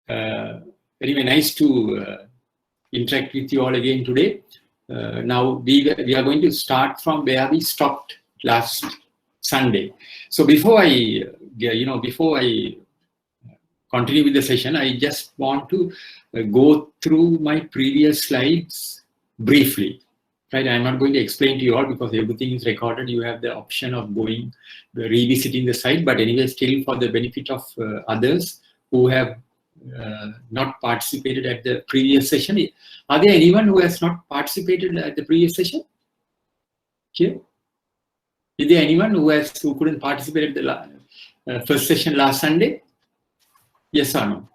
Anyway, nice to interact with you all again today. Now we are going to start from where we stopped last Sunday. So before I continue with the session, I just want to go through my previous slides briefly. Right, I'm not going to explain to you all because everything is recorded. You have the option of going, revisiting the site. But anyway, still for the benefit of others who have not participated at the previous session. Are there anyone who has not participated at the previous session? Here? Is there anyone who couldn't participate at the first session last Sunday? Yes or no?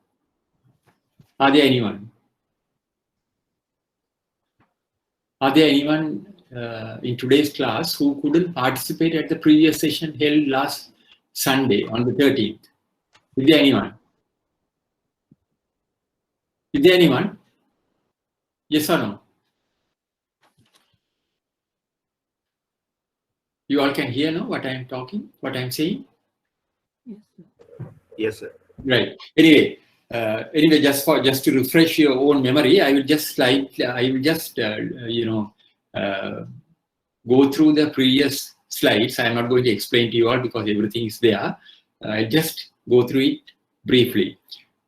Are there anyone? Are there anyone in today's class who couldn't participate at the previous session held last Sunday on the 13th? Is there anyone? Is there anyone? Yes or no? You all can hear now what I am talking, what I am saying? Yes, sir. Right. Anyway, just to refresh your own memory, I will just go through the previous slides. I am not going to explain to you all because everything is there. I just go through it briefly.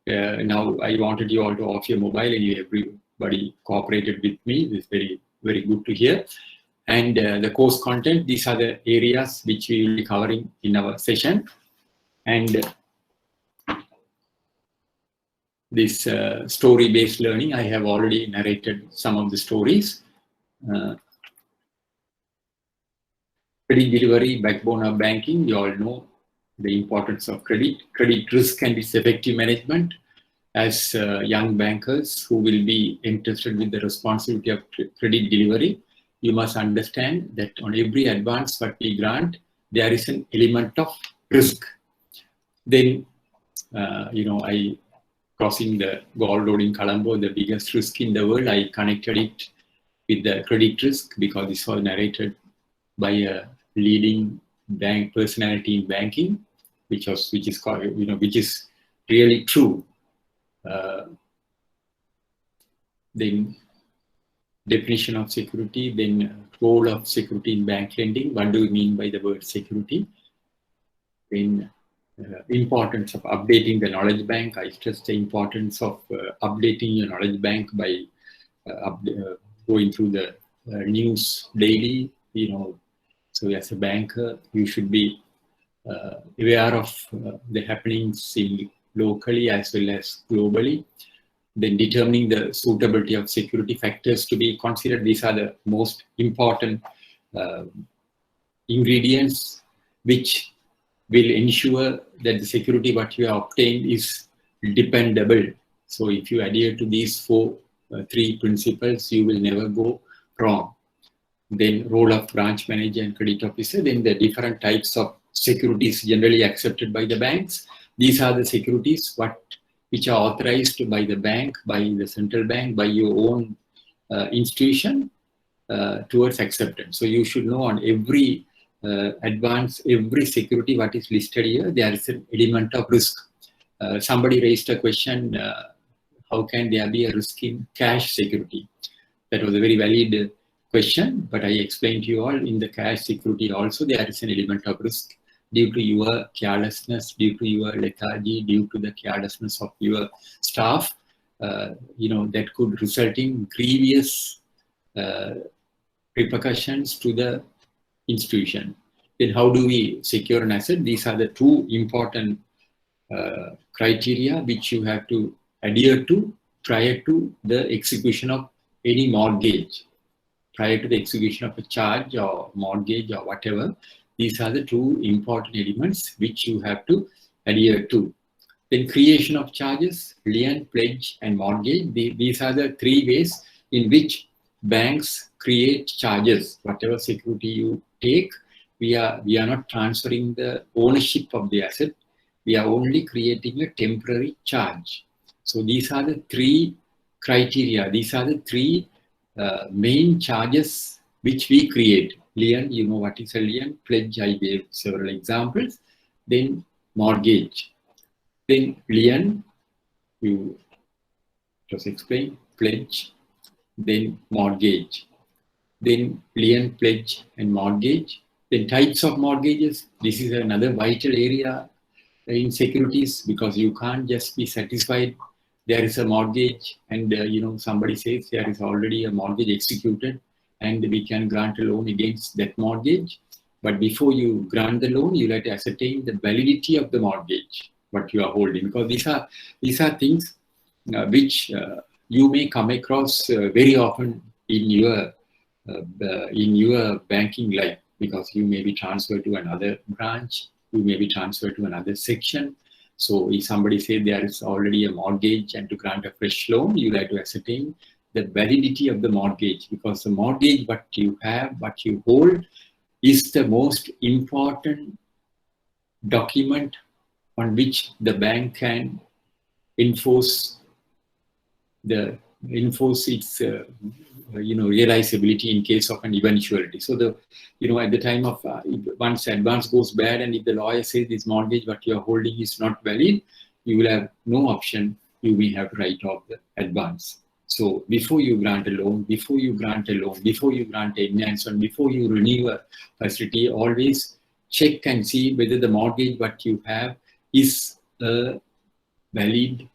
Now I wanted you all to off your mobile, and everybody cooperated with me. It's very, very good to hear. And the course content, these are the areas which we will be covering in our session. And this story-based learning, I have already narrated some of the stories. Credit delivery, backbone of banking, you all know the importance of credit risk and its effective management. As young bankers who will be entrusted with the responsibility of credit delivery, you must understand that on every advance that we grant, there is an element of risk. Then, I crossing the gold road in Colombo, the biggest risk in the world, I connected it with the credit risk because this was narrated by a leading bank personality in banking, which is really true. Then definition of security, then role of security in bank lending. What do we mean by the word security? Then importance of updating the knowledge bank. I stress the importance of updating your knowledge bank by going through the news daily. So as a banker, you should be aware of the happenings locally as well as globally. Then determining the suitability of security factors to be considered. These are the most important ingredients which will ensure that the security what you have obtained is dependable. So if you adhere to these three principles, you will never go wrong. Then role of branch manager and credit officer. Then the different types of securities generally accepted by the banks. These are the securities which are authorized by the bank, by the central bank, by your own institution towards acceptance. So you should know on every advance, every security what is listed here, there is an element of risk. Somebody raised a question, how can there be a risk in cash security? That was a very valid question, but I explained to you all in the cash security also there is an element of risk due to your carelessness, due to your lethargy, due to the carelessness of your staff, that could result in grievous repercussions to the institution. Then how do we secure an asset? These are the two important criteria which you have to adhere to prior to the execution of any mortgage, prior to the execution of a charge or mortgage or whatever. These are the two important elements which you have to adhere to. Then creation of charges, lien, pledge, and mortgage. These are the three ways in which banks create charges. Whatever security you take, we are not transferring the ownership of the asset. We are only creating a temporary charge. So these are the three criteria. These are the three main charges which we create. Lien, you know what is a lien. Pledge, I gave several examples. Then mortgage. Then lien, You just explain, pledge, then mortgage, then lien, pledge, and mortgage. Then types of mortgages. This is another vital area in securities, because you can't just be satisfied there is a mortgage and somebody says there is already a mortgage executed and we can grant a loan against that mortgage. But before you grant the loan, you have to ascertain the validity of the mortgage what you are holding, because these are things which you may come across very often in your banking life, because you may be transferred to another branch, you may be transferred to another section. So if somebody says there is already a mortgage and to grant a fresh loan, you have to ascertain the validity of the mortgage, because the mortgage what you have, what you hold, is the most important document on which the bank can enforce its realizability in case of an eventuality. So at the time of once advance goes bad, and if the lawyer says this mortgage what you are holding is not valid, you will have no option. You may have to write off the advance. So before you grant a loan, before you grant an enhancement, before you renew a facility, always check and see whether the mortgage what you have is a valid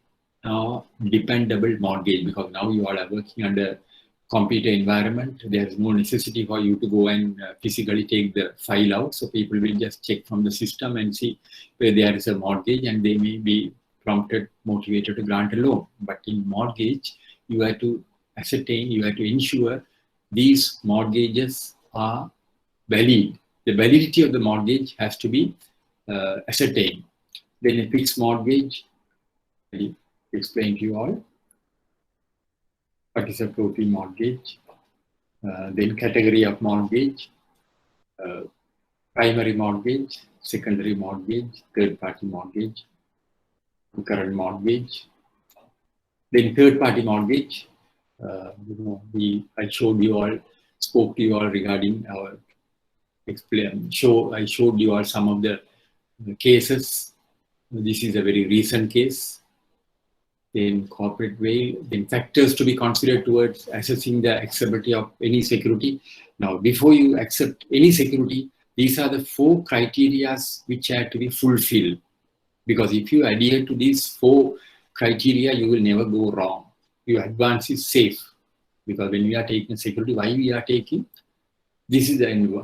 dependable mortgage, because now you are working under computer environment. There is no necessity for you to go and physically take the file out. So people will just check from the system and see where there is a mortgage, and they may be motivated to grant a loan. But in mortgage, you have to ascertain, you have to ensure these mortgages are valid. The validity of the mortgage has to be ascertained. Then a fixed mortgage, I explain to you all what is a floating mortgage, then category of mortgage, primary mortgage, secondary mortgage, third-party mortgage, current mortgage, then third-party mortgage. I showed you all, spoke to you all regarding our I showed you all some of the cases. This is a very recent case. Then corporate veil, then factors to be considered towards assessing the acceptability of any security. Now, before you accept any security, these are the 4 criteria which have to be fulfilled. Because if you adhere to these 4 criteria, you will never go wrong. Your advance is safe. Because when we are taking security, why we are taking? This is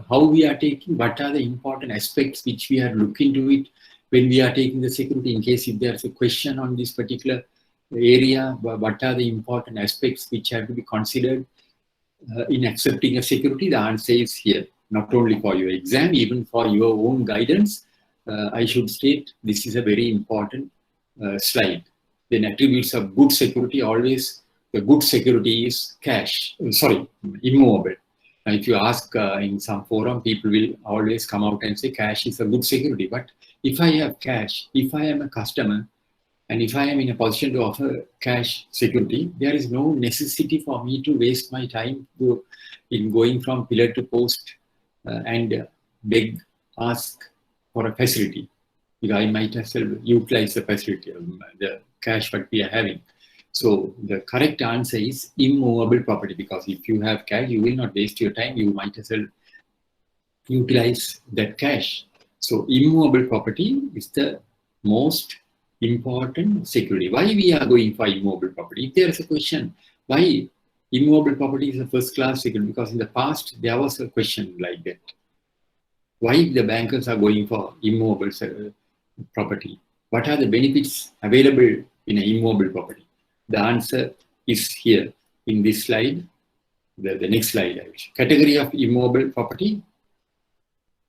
how we are taking, what are the important aspects which we are looking to it when we are taking the security, in case if there is a question on this particular area, what are the important aspects which have to be considered in accepting a security? The answer is here, not only for your exam, even for your own guidance. I should state this is a very important slide. Then attributes of good security, always the good security is immovable. Now, if you ask in some forum, people will always come out and say cash is a good security. But if I have cash, if I am a customer, and if I am in a position to offer cash security, there is no necessity for me to waste my time in going from pillar to post and beg, ask for a facility. Because I might as well utilize the facility, the cash that we are having. So the correct answer is immovable property, because if you have cash, you will not waste your time. You might as well utilize that cash. So immovable property is the most important security. Why we are going for immovable property? If there is a question, why immovable property is a first-class security? Because in the past, there was a question like that. Why the bankers are going for immovable property? What are the benefits available in an immovable property? The answer is here in this slide, the next slide. Category of immovable property: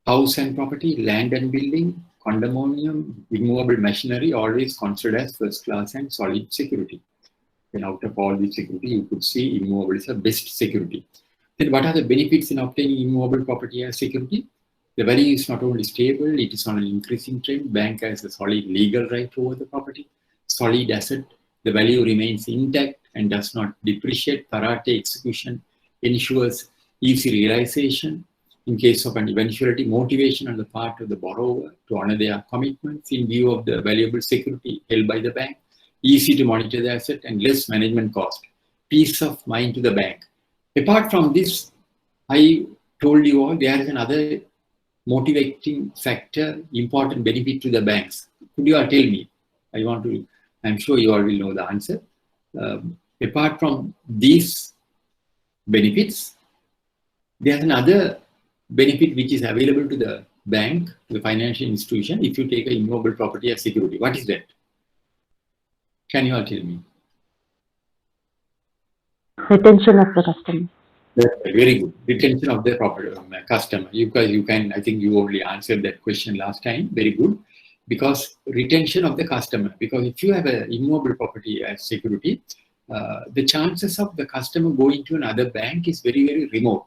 house and property, land and building, condominium, immovable machinery, always considered as first class and solid security. Then out of all the security, you could see immovable is the best security. Then what are the benefits in obtaining immovable property as security? The value is not only stable, it is on an increasing trend. Bank has a solid legal right over the property. Solid asset, the value remains intact and does not depreciate. Karate execution ensures easy realization. In case of an eventuality, motivation on the part of the borrower to honor their commitments in view of the valuable security held by the bank. easy to monitor the asset, and less management cost. Peace of mind to the bank. Apart from this, I told you all there is another motivating factor, important benefit to the banks. Could you all tell me? I'm sure you all will know the answer. Apart from these benefits, there's another benefit which is available to the bank, the financial institution, if you take an immobile property as security. What is that? Can you all tell me? Retention of the customer. Very good. Retention of the property customer. You can, I think you already answered that question last time. Very good. Because retention of the customer. Because if you have an immobile property as security, the chances of the customer going to another bank is very, very remote.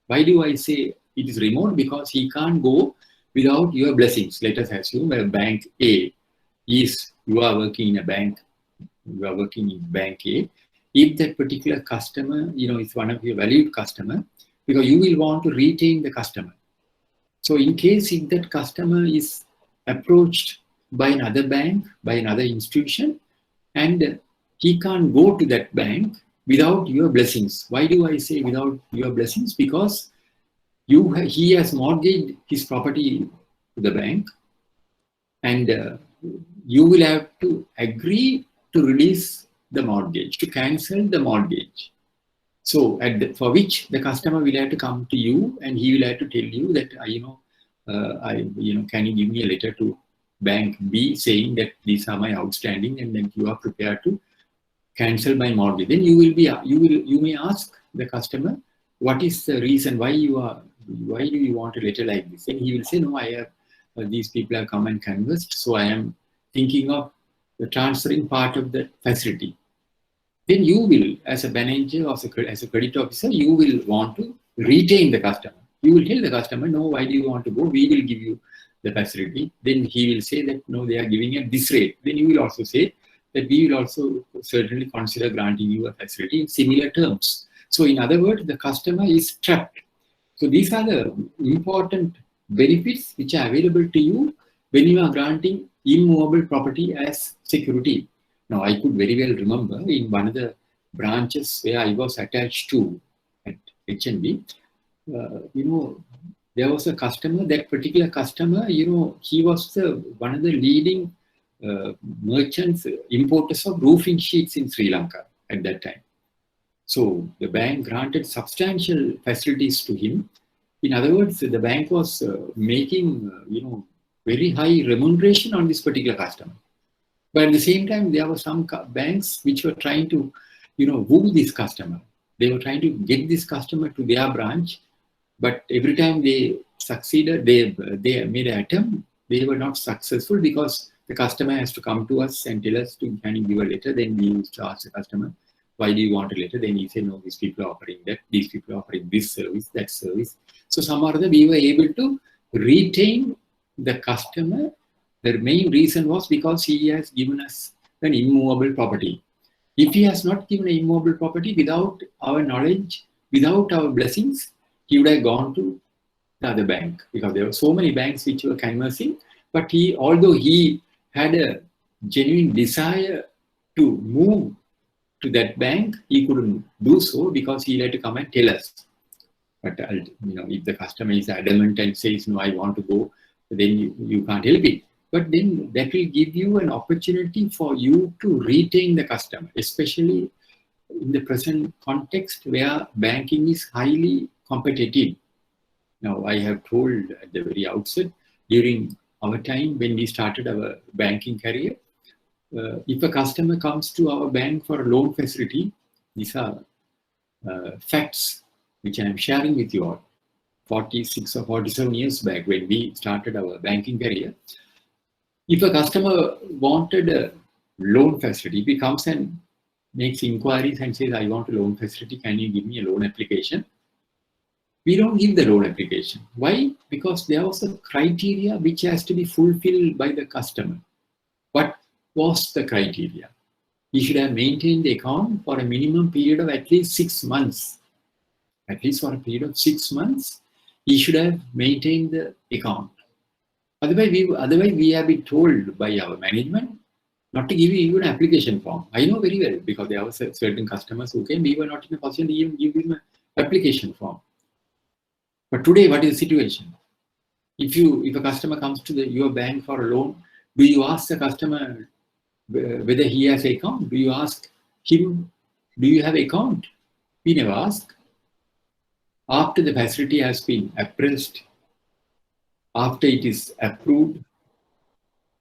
Why do I say it is remote? Because he can't go without your blessings. Let us assume a bank A is, you are working in bank A. If that particular customer, is one of your valued customer, because you will want to retain the customer. So in case if that customer is approached by another bank, by another institution, and he can't go to that bank without your blessings. Why do I say without your blessings? Because he has mortgaged his property to the bank, and you will have to agree to release the mortgage, to cancel the mortgage. So for which the customer will have to come to you, and he will have to tell you that, can you give me a letter to bank B saying that these are my outstanding, and then you are prepared to cancel my mortgage. Then you may ask the customer, what is the reason why do you want a letter like this? And he will say, no, I have these people have come and conversed, so I am thinking of the transferring part of the facility. Then you will, as a manager or as a credit officer, you will want to retain the customer. You will tell the customer, no, why do you want to go? We will give you the facility. Then he will say that, no, they are giving at this rate. Then you will also say that we will also certainly consider granting you a facility in similar terms. So in other words, the customer is trapped. So these are the important benefits which are available to you when you are granting immovable property as security. Now, I could very well remember in one of the branches where I was attached to at HNB, there was a customer, that particular customer, he was one of the leading merchants, importers of roofing sheets in Sri Lanka at that time. So the bank granted substantial facilities to him. In other words, the bank was making, very high remuneration on this particular customer. But at the same time, there were some banks which were trying to, woo this customer. They were trying to get this customer to their branch, but every time they succeeded, they made an attempt, they were not successful because the customer has to come to us and tell us can you give a letter. Then we used to ask the customer, why do you want a letter? Then he said, no, these people are offering that, these people are offering this service, that service. So somehow or other, we were able to retain the customer. The main reason was because he has given us an immovable property. If he has not given an immovable property, without our knowledge, without our blessings, he would have gone to the other bank, because there were so many banks which were conversing. But although he had a genuine desire to move to that bank, he couldn't do so because he had to come and tell us. But if the customer is adamant and says, no, I want to go, then you can't help it. But then that will give you an opportunity for you to retain the customer, especially in the present context where banking is highly competitive. Now, I have told at the very outset, during our time when we started our banking career, if a customer comes to our bank for a loan facility, these are facts which I am sharing with you all. 46 or 47 years back when we started our banking career, if a customer wanted a loan facility, he comes and makes inquiries and says, I want a loan facility, can you give me a loan application? We don't give the loan application. Why? Because there was a criteria which has to be fulfilled by the customer. What was the criteria? He should have maintained the account for a minimum period of at least 6 months. At least for a period of 6 months, he should have maintained the account. Otherwise, we have been told by our management not to give you even an application form. I know very well because there were certain customers who came, we were not in a position to even give him an application form. But today, what is the situation? If a customer comes to your bank for a loan, do you ask the customer whether he has an account? Do you ask him, do you have an account? We never ask. After the facility has been appraised, after it is approved,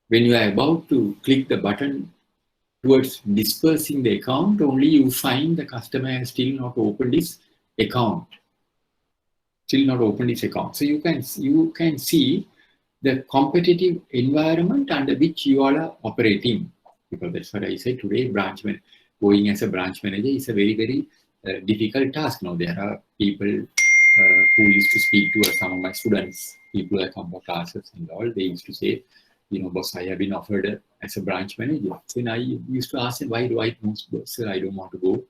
when you are about to click the button towards dispersing the account, only you find the customer has still not opened his account. Still not opened his account. So you can see the competitive environment under which you all are operating. Because that's what I said today, going as a branch manager is a very, very difficult task. Now, there are people who used to speak to some of my students, people who come for classes and all, they used to say, boss, I have been offered as a branch manager. Then I used to ask him, why do I sir, I don't want to go.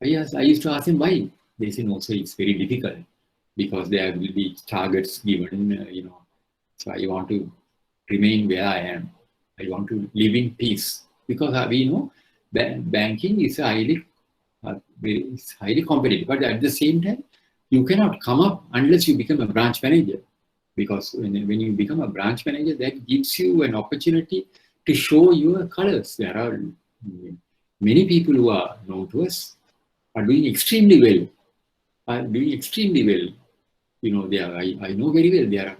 I used to ask him why. They say, no, sir, it's very difficult because there will be targets given, So I want to remain where I am. I want to live in peace because we know banking is highly competitive. But at the same time, you cannot come up unless you become a branch manager. Because when you become a branch manager, that gives you an opportunity to show your colors. There are many people who are known to us are doing extremely well. I know very well. There are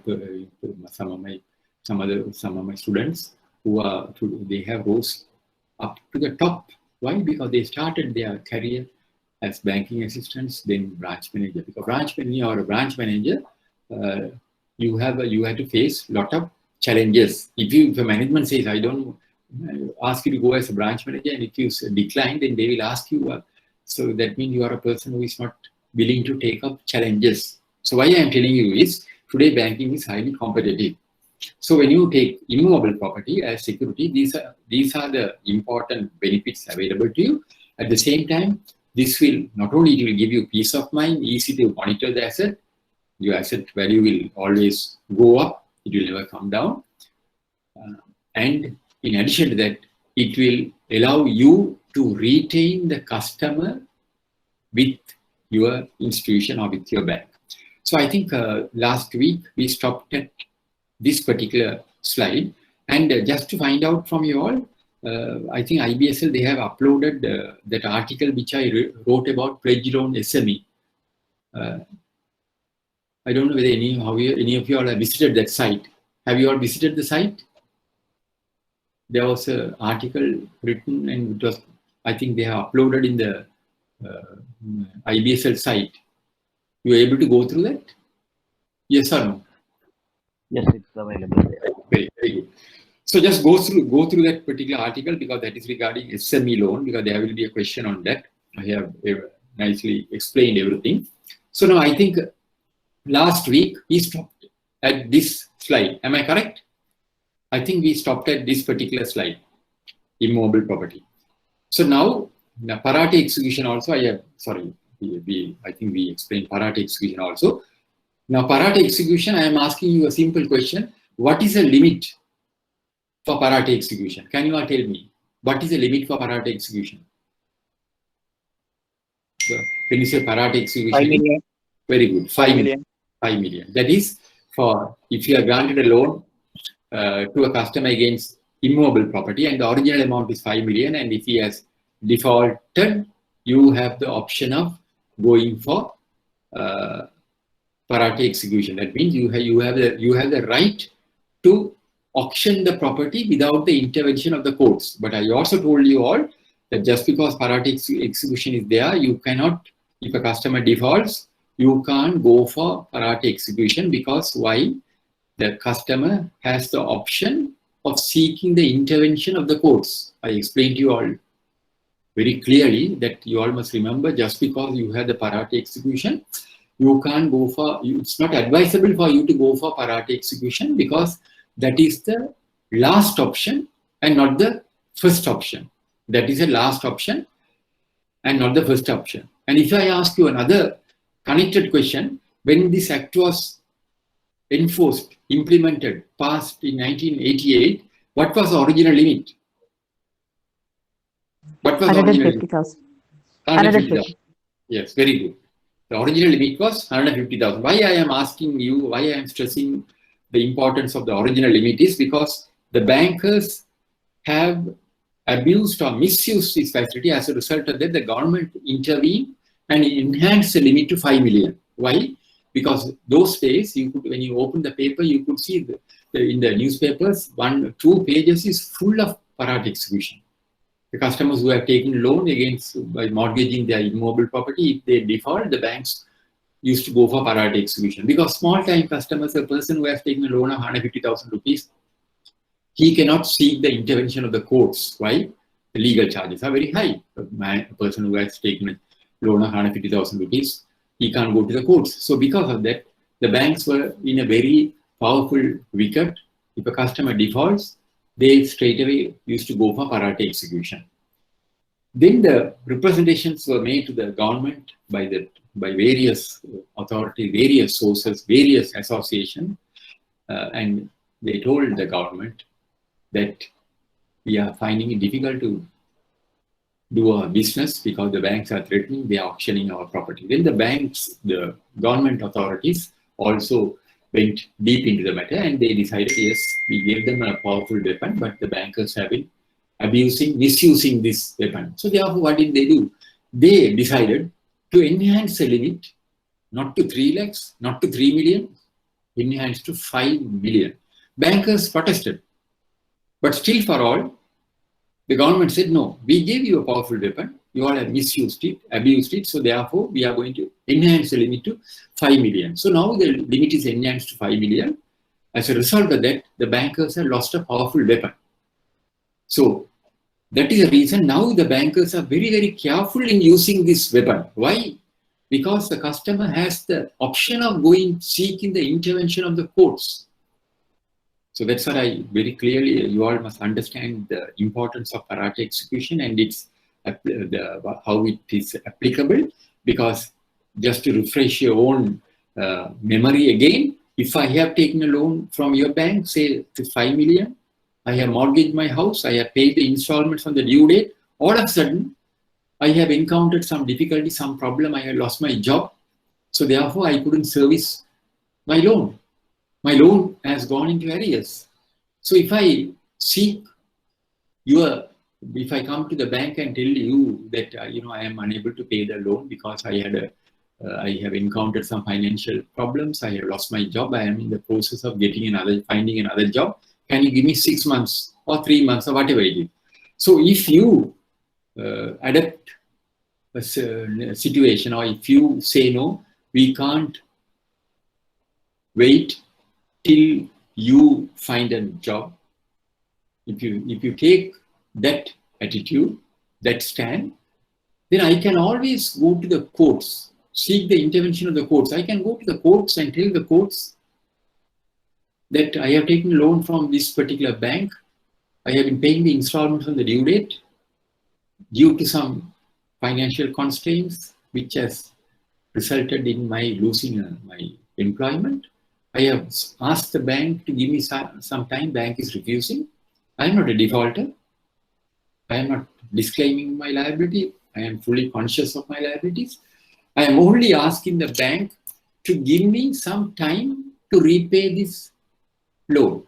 some of my students they have rose up to the top. Why? Because they started their career as banking assistants, then branch manager. Because when you are a branch manager, you have to face a lot of challenges. If the management says, I don't ask you to go as a branch manager, and if you decline, then they will ask you. So that means you are a person who is not willing to take up challenges. So why I am telling you is, today banking is highly competitive. So when you take immovable property as security, these are the important benefits available to you. At the same time, this will not only it will give you peace of mind, easy to monitor the asset. Your asset value will always go up; it will never come down. And in addition to that, it will allow you to retain the customer with your institution or with your bank. So I think last week we stopped at this particular slide, and just to find out from you all, I think IBSL, they have uploaded that article which I wrote about pledge loan SME. I don't know whether any of you all have visited that site. Have you all visited the site? There was an article written, and it was, I think they have uploaded in the IBSL site. You were able to go through that? Yes or no? Yes, it's available there. Very, very good. So just go through that particular article, because that is regarding SME loan, because there will be a question on that. I have nicely explained everything. So now I think last week we stopped at this slide. Am I correct? I think we stopped at this particular slide, immobile property. So now parate execution also, I think we explained parate execution also. Now parate execution, I am asking you a simple question. What is the limit for parate execution? Can you all tell me? What is the limit for parate execution? So when you say parate execution, 5 million. Very good. 5 million. 5 million. That is for if you are granted a loan to a customer against immobile property, and the original amount is 5 million, and if he has defaulted, you have the option of going for parate execution. That means you have the right to auction the property without the intervention of the courts. But I also told you all that just because parate execution is there, you cannot, if a customer defaults, you can't go for parate execution, because why? The customer has the option of seeking the intervention of the courts. I explained to you all very clearly that you all must remember, just because you have the parate execution, you can't go for, it's not advisable for you to go for parate execution, because that is the last option and not the first option. That is the last option and not the first option. And if I ask you another connected question, when this act was enforced, implemented, passed in 1988, What was the original limit? What was the original limit? 150,000. 150,000. Yes, very good. The original limit was 150,000. Why I am asking you, why I am stressing the importance of the original limit is because the bankers have abused or misused this facility. As a result of that, the government intervened and enhanced the limit to 5 million. Why? Because those days, you could, when you open the paper, you could see in the newspapers, 1-2 pages is full of parat execution. The customers who have taken loan against by mortgaging their immobile property, if they default, the banks used to go for parat execution. Because small-time customers, a person who has taken a loan of 150,000 rupees, he cannot seek the intervention of the courts. Why? The legal charges are very high. A person who has taken a loan of 150,000 rupees, he can't go to the courts. So because of that, the banks were in a very powerful wicket. If a customer defaults, they straight away used to go for parat execution. Then the representations were made to the government by various authorities, various sources, various associations, and they told the government that we are finding it difficult to do our business because the banks are threatening, they are auctioning our property. Then the banks, the government authorities also went deep into the matter and they decided, yes, we gave them a powerful weapon, but the bankers have been misusing this weapon. So therefore, what did they do? They decided to enhance the limit, not to 3 lakhs, not to 3 million, enhance to 5 million. Bankers protested. But still for all, the government said, no, we gave you a powerful weapon. You all have misused it, abused it. So therefore, we are going to enhance the limit to 5 million. So now the limit is enhanced to 5 million. As a result of that, the bankers have lost a powerful weapon. So that is the reason now the bankers are very, very careful in using this weapon. Why? Because the customer has the option of seeking the intervention of the courts. So that's what I very clearly, you all must understand the importance of parat execution and how it is applicable. Because just to refresh your own memory again, if I have taken a loan from your bank, say to 5 million, I have mortgaged my house, I have paid the installments on the due date, all of a sudden, I have encountered some difficulty, some problem, I have lost my job. So therefore, I couldn't service my loan. My loan has gone into arrears. So if I if I come to the bank and tell you that, I am unable to pay the loan because I have encountered some financial problems, I have lost my job, I am in the process of finding another job, can you give me 6 months or 3 months or whatever it is? So if you adapt a situation, or if you say no, we can't wait till you find a job. If you take that attitude, that stand, then I can always go to the courts, seek the intervention of the courts. I can go to the courts and tell the courts that I have taken a loan from this particular bank. I have been paying the installments on the due date due to some financial constraints, which has resulted in my losing my employment. I have asked the bank to give me some time. Bank is refusing. I am not a defaulter. I am not disclaiming my liability. I am fully conscious of my liabilities. I am only asking the bank to give me some time to repay this loan.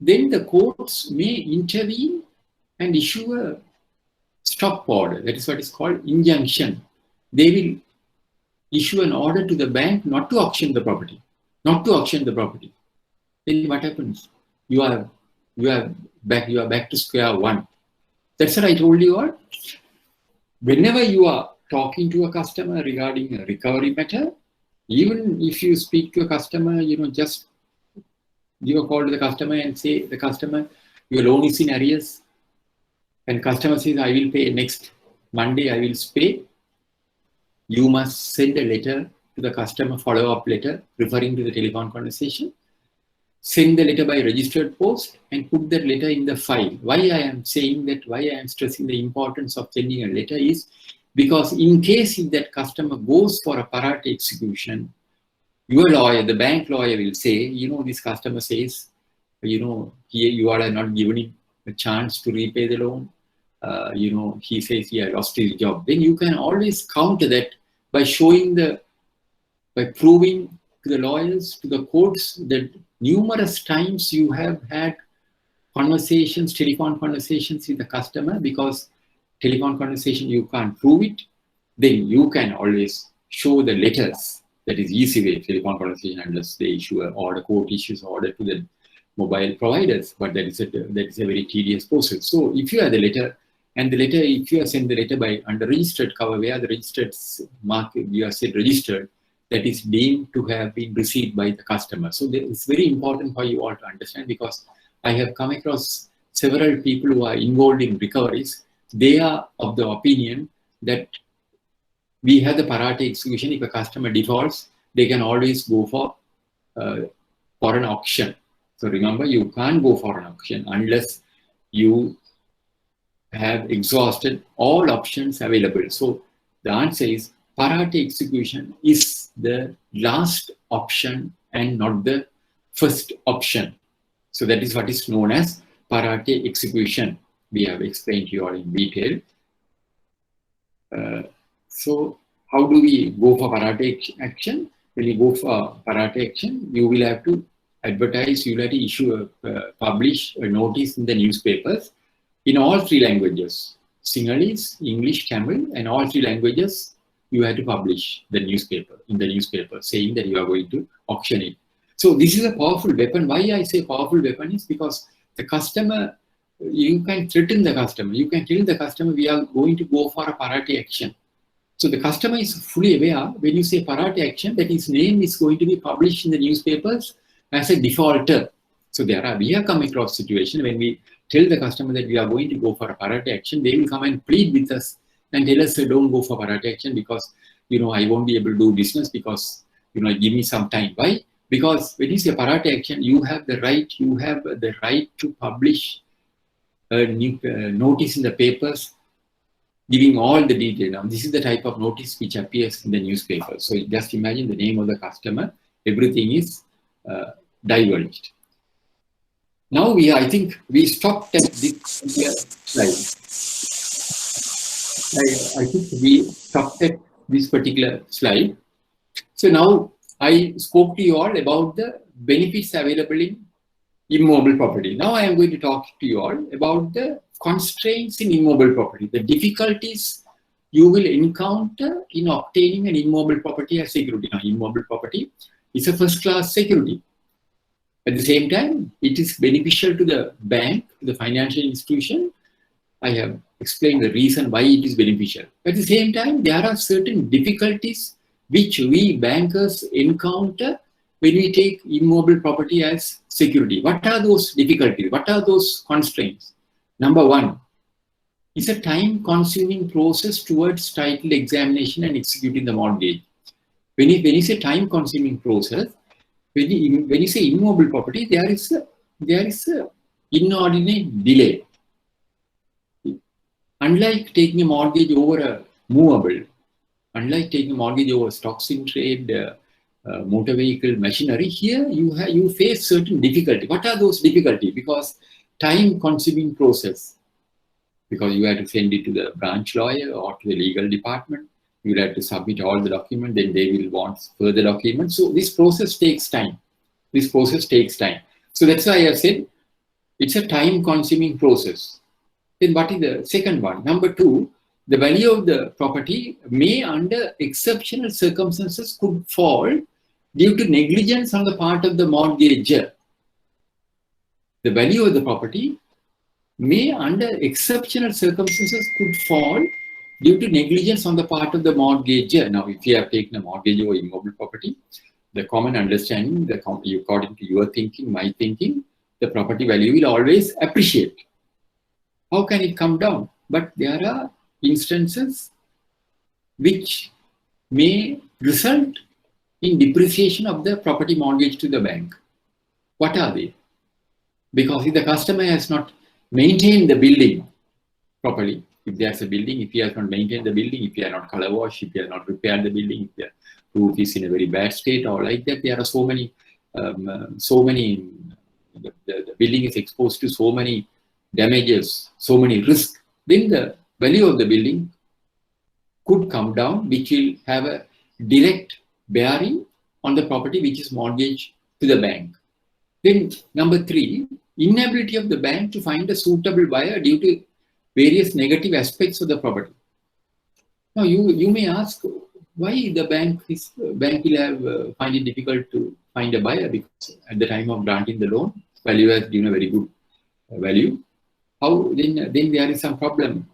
Then the courts may intervene and issue a stop order. That is what is called injunction. They will issue an order to the bank not to auction the property. Not to auction the property. Then what happens? You are back to square one. That's what I told you all. Whenever you are talking to a customer regarding a recovery matter, even if you speak to a customer, just give a call to the customer and say, the customer, your loan is in arrears. And customer says, I will pay next Monday, I will pay. You must send a letter to the customer, follow-up letter referring to the telephone conversation. Send the letter by registered post and put that letter in the file. Why I am saying that, why I am stressing the importance of sending a letter is because in case if that customer goes for a parat execution, your lawyer, the bank lawyer will say, this customer says here you all are not given him a chance to repay the loan. He says he had lost his job. Then you can always counter that by proving to the lawyers, to the courts, that numerous times you have had telephone conversations with the customer. Because telephone conversation, you can't prove it, then you can always show the letters. That is easy way, telephone conversation, unless they issue an order, court issues order to the mobile providers, but that is a very tedious process. So if you have the letter, and the letter, if you have sent the letter by under registered cover, where the registered mark, you have said registered, that is deemed to have been received by the customer. So it's very important for you all to understand, because I have come across several people who are involved in recoveries. They are of the opinion that we have the parate execution. If a customer defaults, they can always go for an auction. So remember, you can't go for an auction unless you have exhausted all options available. So the answer is parate execution is the last option and not the first option. So that is what is known as parate execution. We have explained to you all in detail. So how do we go for parate action? When you go for parate action, you will have to advertise, you will have to issue publish a notice in the newspapers in all three languages: Sinhalese, English, Tamil, and all three languages. You have to publish in the newspaper saying that you are going to auction it. So this is a powerful weapon. Why I say powerful weapon is because the customer, you can threaten the customer. You can tell the customer, we are going to go for a parate action. So the customer is fully aware when you say parate action that his name is going to be published in the newspapers as a defaulter. So we have come across situation when we tell the customer that we are going to go for a parate action, they will come and plead with us and tell us, don't go for parate action because, I won't be able to do business because, give me some time. Why? Because when you say parate action, you have the right to publish a new notice in the papers giving all the detail. Now, this is the type of notice which appears in the newspaper. So just imagine the name of the customer, everything is divulged. Now I think we stopped at this slide. I think we stopped at this particular slide. So now I spoke to you all about the benefits available in immobile property. Now I am going to talk to you all about the constraints in immobile property, the difficulties you will encounter in obtaining an immobile property as security. Now, immobile property is a first-class security. At the same time, it is beneficial to the bank, the financial institution. I have explained the reason why it is beneficial. At the same time, there are certain difficulties which we bankers encounter when we take immobile property as security. What are those difficulties? What are those constraints? Number one, it's a time-consuming process towards title examination and executing the mortgage. When you say time-consuming process, when you say immobile property, there is a inordinate delay. Unlike taking a mortgage over a movable, unlike taking a mortgage over stocks in trade, motor vehicle, machinery, here you face certain difficulty. What are those difficulties? Because time-consuming process. Because you have to send it to the branch lawyer or to the legal department. You will have to submit all the documents, then they will want further documents. So this process takes time. So that's why I have said it's a time-consuming process. Then what is the second one? Number two, the value of the property may under exceptional circumstances could fall due to negligence on the part of the mortgager. The value of the property may under exceptional circumstances could fall due to negligence on the part of the mortgager. Now, if you have taken a mortgage over immobile property, the common understanding, according to your thinking, my thinking, the property value will always appreciate. How can it come down? But there are instances which may result in depreciation of the property mortgage to the bank. What are they? Because if the customer has not maintained the building properly, if there's a building, if he has not maintained the building, if he has not color washed, if he has not repaired the building, if the roof is in a very bad state or like that, there are so many the building is exposed to so many damages, so many risks, then the value of the building could come down, which will have a direct bearing on the property which is mortgaged to the bank. Then number 3, inability of the bank to find a suitable buyer due to various negative aspects of the property. Now you may ask why the bank will have find it difficult to find a buyer, because at the time of granting the loan, value has given a very good value. How then there is some problem.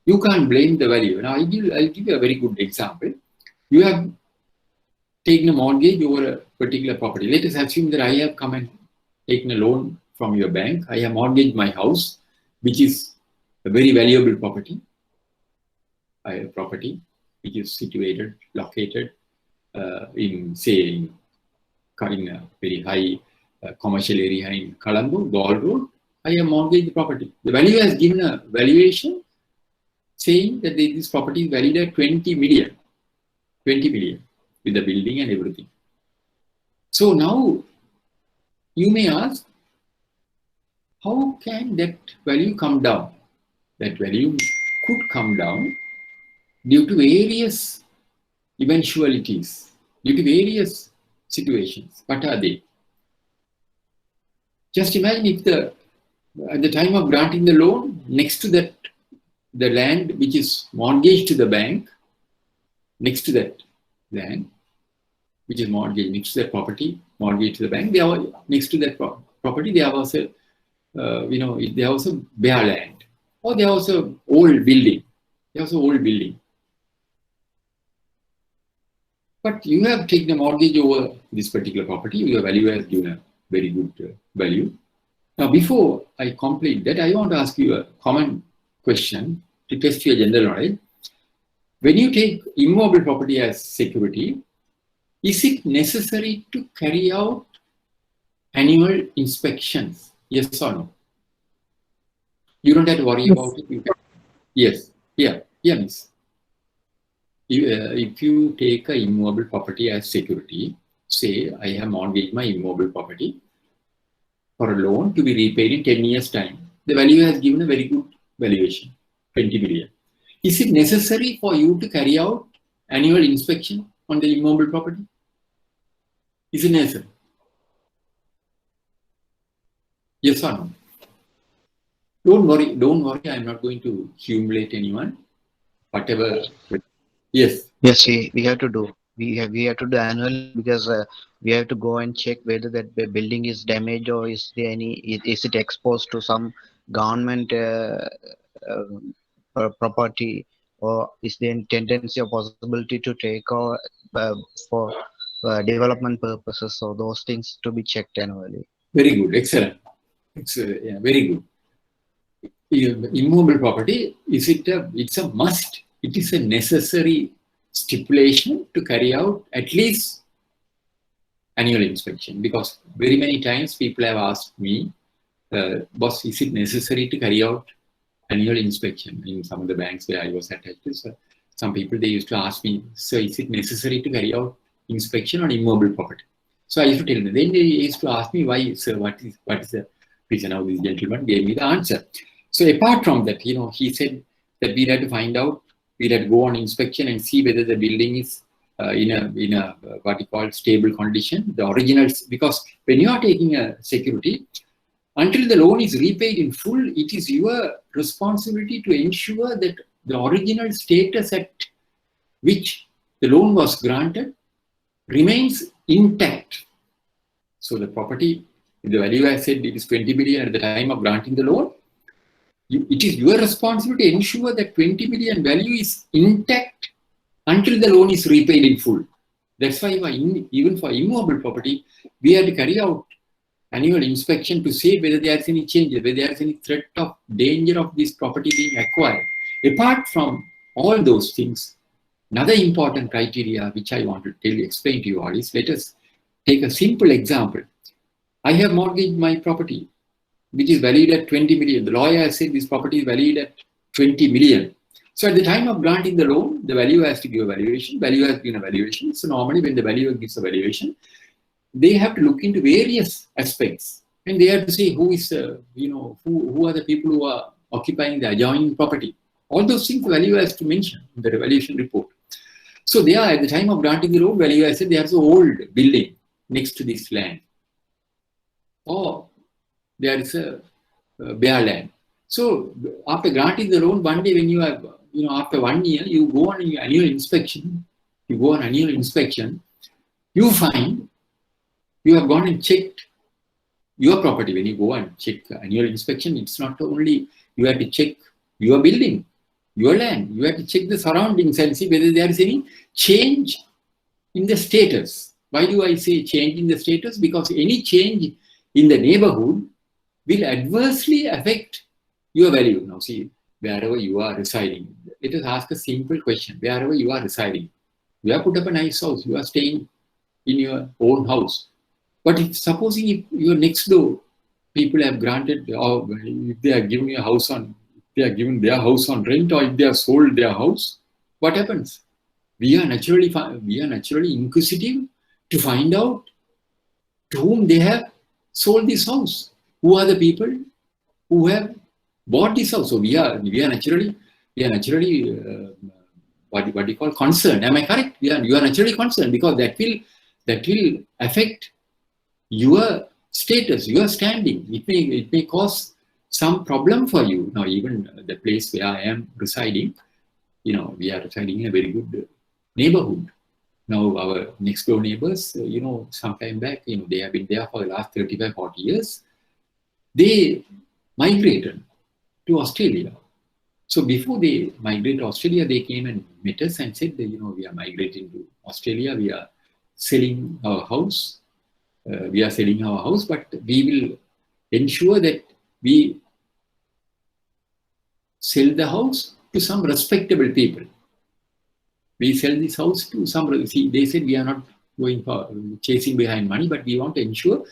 You can't blame the value. Now I'll give you a very good example. You have taken a mortgage over a particular property. Let us assume that I have come and taken a loan from your bank. I have mortgaged my house, which is a very valuable property. A property which is situated, located in a very high commercial area in Colombo, Gaul Road. I have mortgaged the property. The value has given a valuation saying that this property is valued at 20 million with the building and everything. So now you may ask, how can that value come down? That value could come down due to various eventualities, due to various situations. What are they? Just imagine if at the time of granting the loan, next to that, the land which is mortgaged to the bank, next to that land, which is mortgaged, next to that property, mortgaged to the bank, next to that property, there was a, there was a bare land, or there was a old building. But you have taken a mortgage over this particular property. Your value has given a very good value. Now, before I complete that, I want to ask you a common question to test your general knowledge. When you take immobile property as security, is it necessary to carry out annual inspections? Yes or no? You don't have to worry about it. Yes. Yeah, miss. If you take an immobile property as security, say I have mortgaged my immobile property for a loan to be repaid in 10 years' time. The value has given a very good valuation, 20 million. Is it necessary for you to carry out annual inspection on the immobile property? Is it necessary? Yes or no? Don't worry, I'm not going to humiliate anyone. Whatever. Yes. Yes, we have to do. We have to do annually, because we have to go and check whether that building is damaged, or is it exposed to some government property, or is there any tendency or possibility to take over for development purposes. So those things to be checked annually. Very good, excellent. Yeah, very good. Immobile property, it's a must. It is a necessary stipulation to carry out at least annual inspection, because very many times people have asked me, boss, is it necessary to carry out annual inspection in some of the banks where I was attached to? So some people, they used to ask me, so is it necessary to carry out inspection on immobile property? So I used to tell them. Then they used to ask me, why, sir, what is the reason? Now this gentleman gave me the answer. So apart from that, he said that we had to find out, we had to go on inspection and see whether the building is in a what you call stable condition, the originals, because when you are taking a security, until the loan is repaid in full, it is your responsibility to ensure that the original status at which the loan was granted remains intact. So the property, the value I said it is 20 million at the time of granting the loan, it is your responsibility to ensure that 20 million value is intact until the loan is repaid in full. That's why even for immobile property, we had to carry out annual inspection to see whether there is any changes, whether there is any threat of danger of this property being acquired. Apart from all those things, another important criteria which I want to explain to you all is, let us take a simple example. I have mortgaged my property, which is valued at 20 million. The lawyer has said this property is valued at 20 million. So at the time of granting the loan, the value has to give a valuation. Value has been a valuation. So normally when the valuer gives a valuation, they have to look into various aspects. And they have to say who is, who are the people who are occupying the adjoining property. All those things value has to mention in the valuation report. So they are, at the time of granting the loan, value has said there's an old building next to this land. Or there is a bare land. So after granting the loan, one day when you have, after 1 year, you go on your annual inspection, you find you have gone and checked your property. When you go and check annual inspection, it's not only you have to check your building, your land, you have to check the surroundings and see whether there is any change in the status. Why do I say change in the status? Because any change in the neighborhood will adversely affect your value. Now see, wherever you are residing, let us ask a simple question. Wherever you are residing, you have put up a nice house, you are staying in your own house. But if supposing if your next door people have granted, or if they are giving you a house on, they are giving their house on rent, or if they have sold their house, what happens? We are naturally inquisitive to find out to whom they have sold this house. Who are the people who have bought this house? So we are naturally what you call concerned. Am I correct? You are naturally concerned, because that will affect your status, your standing. It may cause some problem for you. Now, even the place where I am residing, we are residing in a very good neighborhood. Now, our next door neighbors, some time back, they have been there for the last 35, 40 years. They migrated to Australia. So before they migrated to Australia, they came and met us and said that, we are migrating to Australia. We are selling our house. But we will ensure that we sell the house to some respectable people. We sell this house to some, see, they said we are not going for chasing behind money, but we want to ensure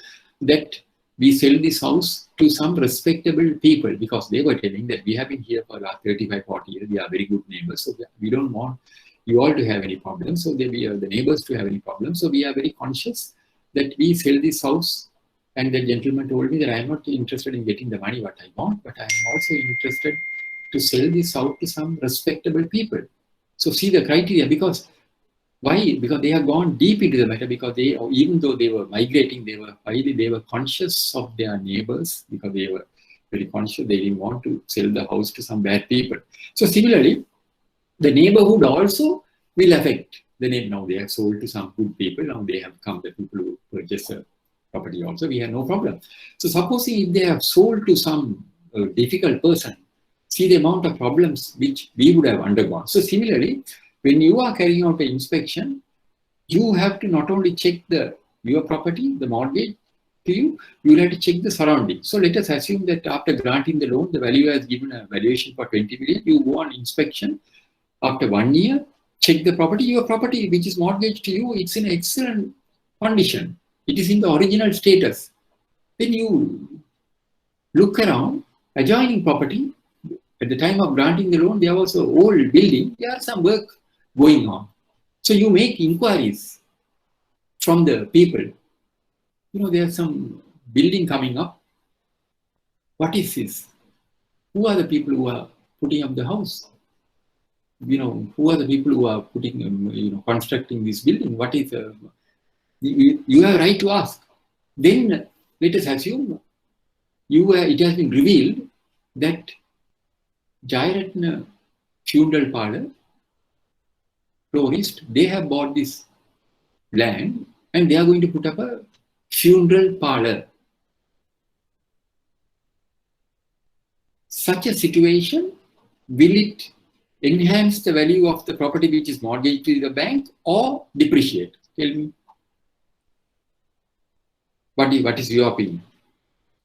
that we sell this house to some respectable people, because they were telling that we have been here for the last 35, 40 years. We are very good neighbors. So we don't want you all to have any problems. So we are the neighbors to have any problems. So we are very conscious that we sell this house. And the gentleman told me that I am not interested in getting the money what I want, but I am also interested to sell this out to some respectable people. So see the criteria, because why? Because they have gone deep into the matter, because even though they were migrating, they were conscious of their neighbors, because they were very conscious. They didn't want to sell the house to some bad people. So similarly, the neighborhood also will affect the name. Now they have sold to some good people. Now they have come, the people who purchase a property also. We have no problem. So supposing if they have sold to some difficult person, see the amount of problems which we would have undergone. So similarly, when you are carrying out an inspection, you have to not only check your property, the mortgage to you, you will have to check the surroundings. So let us assume that after granting the loan, the valuer has given a valuation for 20 million. You go on inspection after 1 year, check the property. Your property, which is mortgaged to you, it's in excellent condition. It is in the original status. Then you look around, adjoining property. At the time of granting the loan, there was an old building. There are some work going on. So you make inquiries from the people. There's some building coming up. What is this? Who are the people who are putting up the house? Who are the people who are putting, constructing this building? What is you have a right to ask. Then let us assume it has been revealed that Jairatna Funeral Parlor, florist, they have bought this land and they are going to put up a funeral parlor. Such a situation, will it enhance the value of the property which is mortgaged to the bank or depreciate? Tell me. What is your opinion?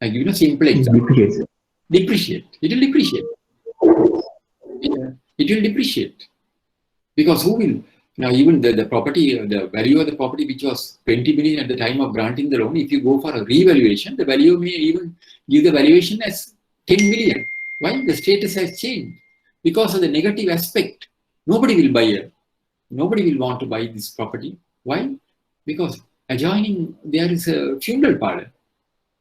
I give you a simple example. Depreciate. It will depreciate. It will depreciate. Because who will? Now, even the property, the value of the property, which was 20 million at the time of granting the loan, if you go for a revaluation, the value may even give the valuation as 10 million. Why? The status has changed. Because of the negative aspect, nobody will want to buy this property. Why? Because adjoining, there is a funeral parlor.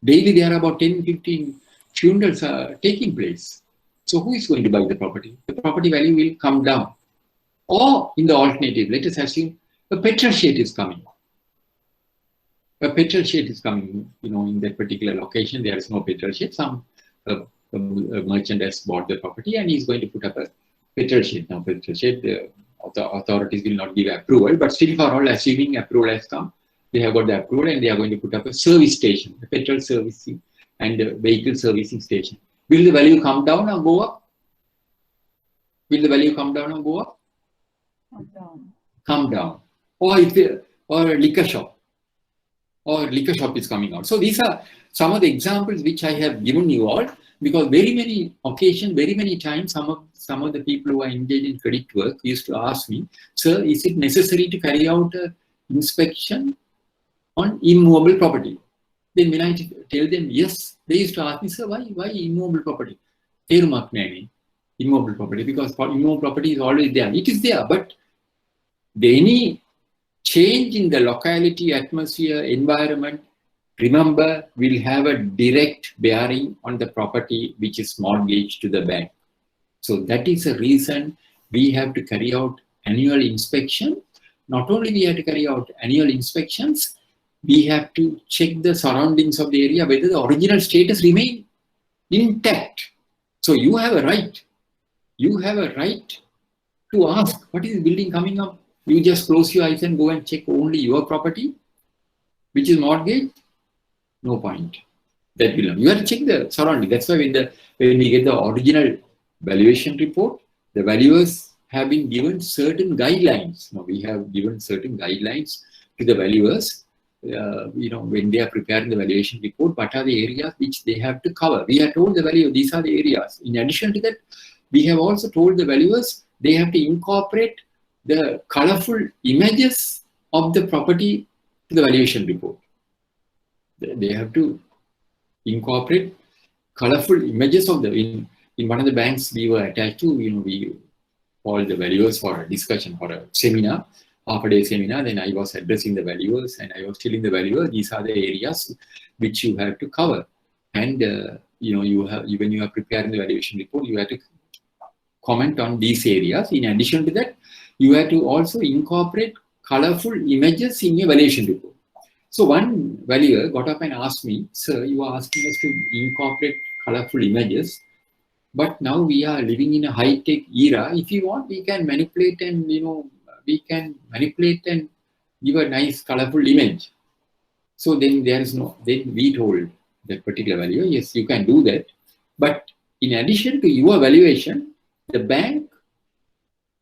Daily there are about 10, 15 funerals are taking place. So who is going to buy the property? The property value will come down. Or in the alternative, let us assume a petrol shed is coming. A petrol shed is coming, in that particular location. There is no petrol shed. Some merchant has bought the property and he's going to put up a petrol shed. Now, petrol shed, the authorities will not give approval, but still for all, assuming approval has come, they have got the approval and they are going to put up a service station, a petrol servicing and a vehicle servicing station. Will the value come down or go up? Will the value come down or go up? Come down. Or a liquor shop. Or liquor shop is coming out. So these are some of the examples which I have given you all, because very many occasions, very many times, some of the people who are engaged in credit work used to ask me, sir, is it necessary to carry out an inspection on immovable property? Then when I tell them yes, they used to ask me, sir, why immovable property? Immovable property, because immovable property is always there. It is there, but any change in the locality, atmosphere, environment, remember, will have a direct bearing on the property which is mortgaged to the bank. So that is the reason we have to carry out annual inspection. Not only we have to carry out annual inspections, we have to check the surroundings of the area, whether the original status remain intact. So you have a right. You have a right to ask, what is the building coming up? You just close your eyes and go and check only your property, which is mortgaged. No point. That will not. You have to check the surrounding. That's why when we get the original valuation report, the valuers have been given certain guidelines. Now we have given certain guidelines to the valuers. When they are preparing the valuation report, what are the areas which they have to cover? We have told the valuer these are the areas. In addition to that, we have also told the valuers they have to incorporate the colorful images of the property to the valuation report. They have to incorporate colorful images of in one of the banks we were attached to. We called the valuers for a discussion, for a seminar, half-a-day seminar. Then I was addressing the valuers and I was telling the valuers these are the areas which you have to cover. And when you are preparing the valuation report, you have to comment on these areas. In addition to that, you have to also incorporate colorful images in your valuation report. So one valuer got up and asked me, sir, you are asking us to incorporate colorful images, but now we are living in a high-tech era. If you want, we can manipulate and, give a nice colorful image. So then then we told that particular valuer, yes, you can do that. But in addition to your valuation, the bank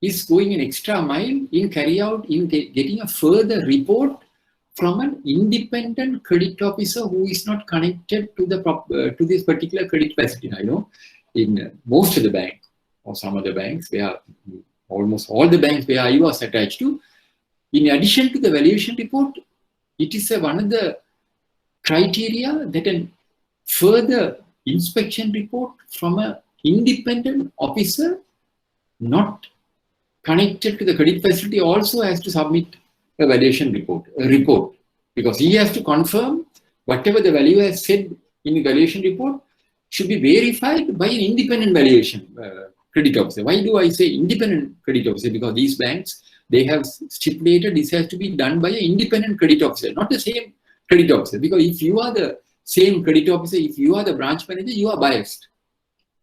is going an extra mile in getting a further report from an independent credit officer who is not connected to this particular credit facility. I know in most of the banks or some of the banks, almost all the banks where I was attached to, in addition to the valuation report, it is one of the criteria that a further inspection report from an independent officer not connected to the credit facility also has to submit a valuation report, because he has to confirm whatever the valuer has said in the valuation report should be verified by an independent valuation credit officer. Why do I say independent credit officer? Because these banks, they have stipulated this has to be done by an independent credit officer, not the same credit officer. Because if you are the same credit officer, if you are the branch manager, you are biased.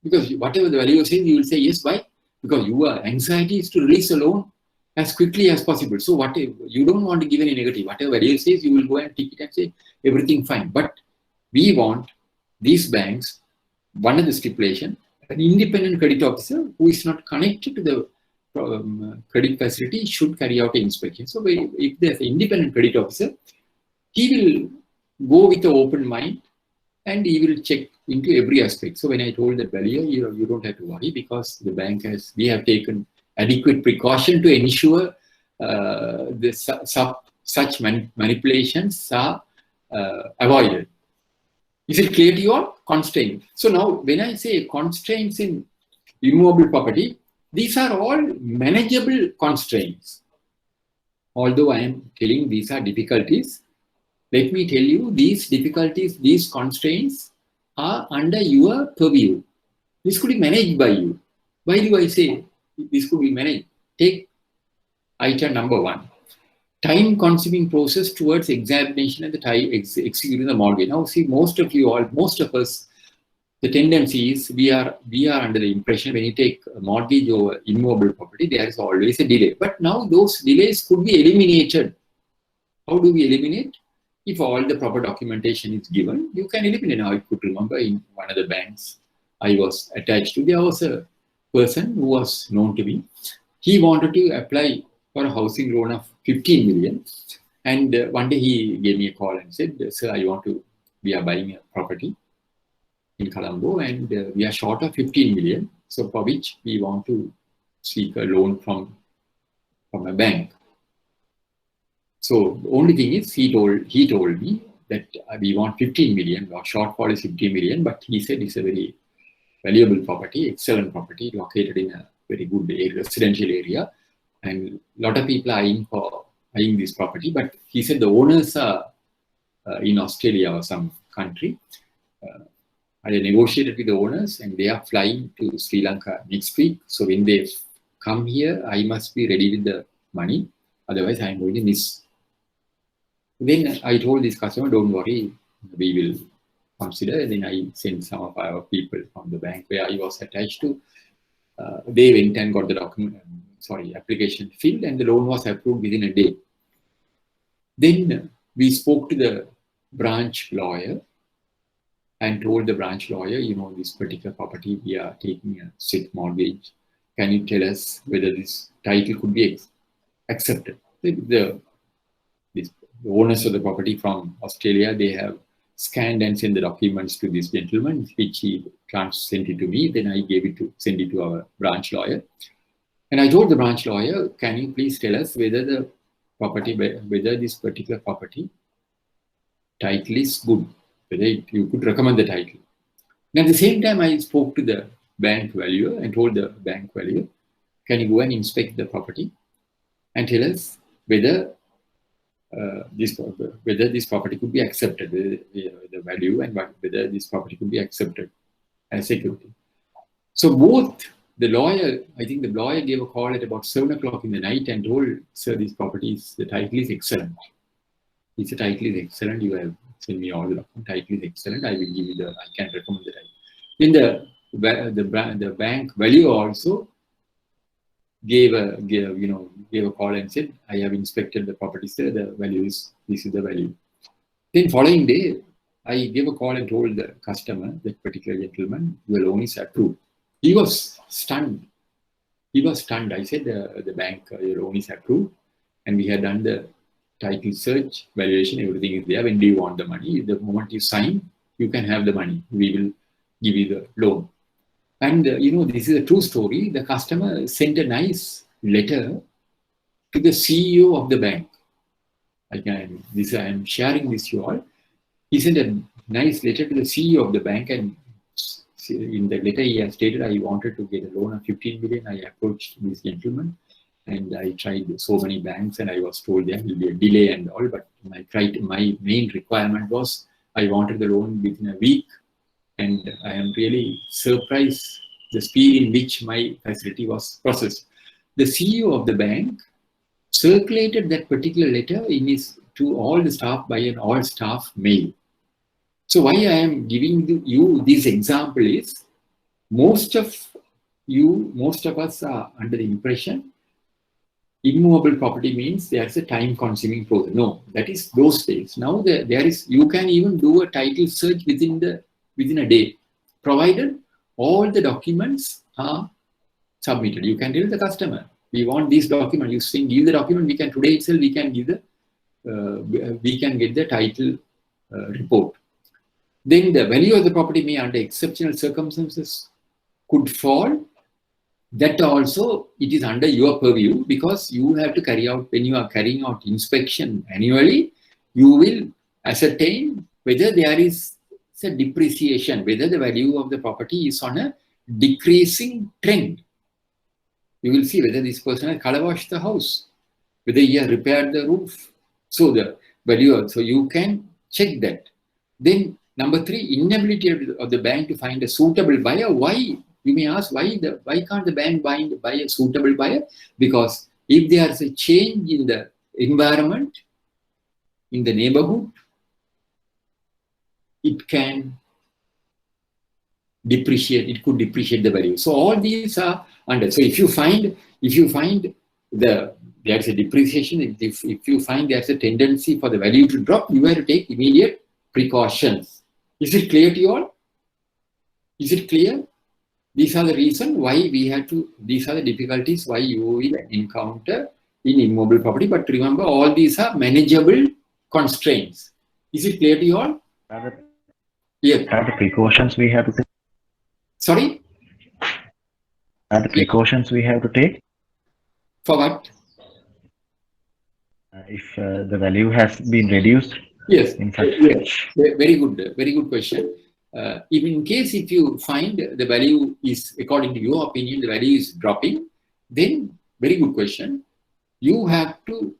Because whatever the valuer says, you will say yes, why? Because your anxiety is to release a loan as quickly as possible. So you don't want to give any negative. Whatever valuer says, you will go and tick it and say everything fine. But we want these banks, one of the stipulation, an independent credit officer who is not connected to the credit facility should carry out an inspection. So if there's an independent credit officer, he will go with an open mind and he will check into every aspect. So when I told the valuer, you don't have to worry, because the bank we have taken adequate precaution to ensure such manipulations are avoided. Is it clear to you all? Constraint. So now when I say constraints in immovable property, these are all manageable constraints. Although I am telling these are difficulties, Let me tell you, these difficulties, these constraints are under your purview. This could be managed by you. Why do I say this could be managed? Take item number 1. Time-consuming process towards examination and the time executing the mortgage. Now, see, most of us, the tendency is we are under the impression when you take a mortgage over immovable property, there is always a delay. But now those delays could be eliminated. How do we eliminate? If all the proper documentation is given, you can eliminate. Now, I could remember in one of the banks I was attached to, there was a person who was known to me. He wanted to apply for a housing loan of 15 million. And one day he gave me a call and said, sir, we are buying a property in Colombo and we are short of 15 million. So for which we want to seek a loan from a bank. So the only thing is he told me that we want 15 million, our shortfall is 15 million, but he said it's a very valuable property, excellent property, located in a very good residential area. And a lot of people are eyeing this property, but he said the owners are in Australia or some country. I negotiated with the owners and they are flying to Sri Lanka next week. So when they come here, I must be ready with the money. Otherwise, I am going to miss. Then I told this customer, don't worry, we will consider. And then I sent some of our people from the bank where I was attached to. They went and got the application filled and the loan was approved within a day. Then we spoke to the branch lawyer and told the branch lawyer, this particular property, we are taking a strict mortgage. Can you tell us whether this title could be accepted? The owners of the property from Australia, they have scanned and sent the documents to this gentleman, which he sent it to me. Then I sent it to our branch lawyer. And I told the branch lawyer, can you please tell us whether this particular property title is good, whether you could recommend the title. And at the same time, I spoke to the bank valuer and told the bank valuer, can you go and inspect the property and tell us whether this property could be accepted, the value, and whether this property could be accepted as security. So both the lawyer, I think the lawyer gave a call at about 7 o'clock in the night and told, sir, this property the title is excellent. The title is excellent. You have sent me all the documents. Title is excellent. I will give you I can recommend the title. Then the bank valuer also gave a call and said, I have inspected the property, sir. The value this is the value. Then following day, I gave a call and told the customer, that particular gentleman, your loan is approved. He was stunned. I said, the bank, your loan is approved, and we had done the title search, valuation, everything is there. When do you want the money? The moment you sign, you can have the money. We will give you the loan. And this is a true story. The customer sent a nice letter to the CEO of the bank. I am sharing this to you all. He sent a nice letter to the CEO of the bank, and in the letter he has stated, I wanted to get a loan of 15 million. I approached this gentleman and I tried so many banks and I was told there will be a delay and all, but my main requirement was I wanted the loan within a week, and I am really surprised the speed in which my facility was processed. The CEO of the bank circulated that particular letter to all the staff by an all-staff mail. So why I am giving you this example is, most of us are under the impression immovable property means there's a time-consuming process. No, that is those days. Now you can even do a title search within a day, provided all the documents are submitted. You can tell the customer, we want this document. You say, give the document. We can today itself we can get the title report. Then the value of the property may, under exceptional circumstances, could fall. That also, it is under your purview, because you have to carry out, when you are carrying out inspection annually, you will ascertain whether there is a depreciation, whether the value of the property is on a decreasing trend. You will see whether this person has color washed the house, whether he has repaired the roof. So valuer. So you can check that. Then number 3, inability of the bank to find a suitable buyer. Why? You may ask, why can't the bank buy a suitable buyer? Because if there is a change in the environment, in the neighborhood, it can depreciate. It could depreciate the value. So all these are under. So if you find there's a depreciation, if you find there's a tendency for the value to drop, you have to take immediate precautions. Is it clear to you all? Is it clear? These are the reasons why we have to, these are the difficulties why you will encounter in immobile property. But remember, all these are manageable constraints. Is it clear to you all? Yes. Are the precautions we have to take? Sorry? Are the precautions we have to take? For what? If the value has been reduced? Yes. In such Very good question. In case if you find the value is, according to your opinion, the value is dropping, then very good question. You have to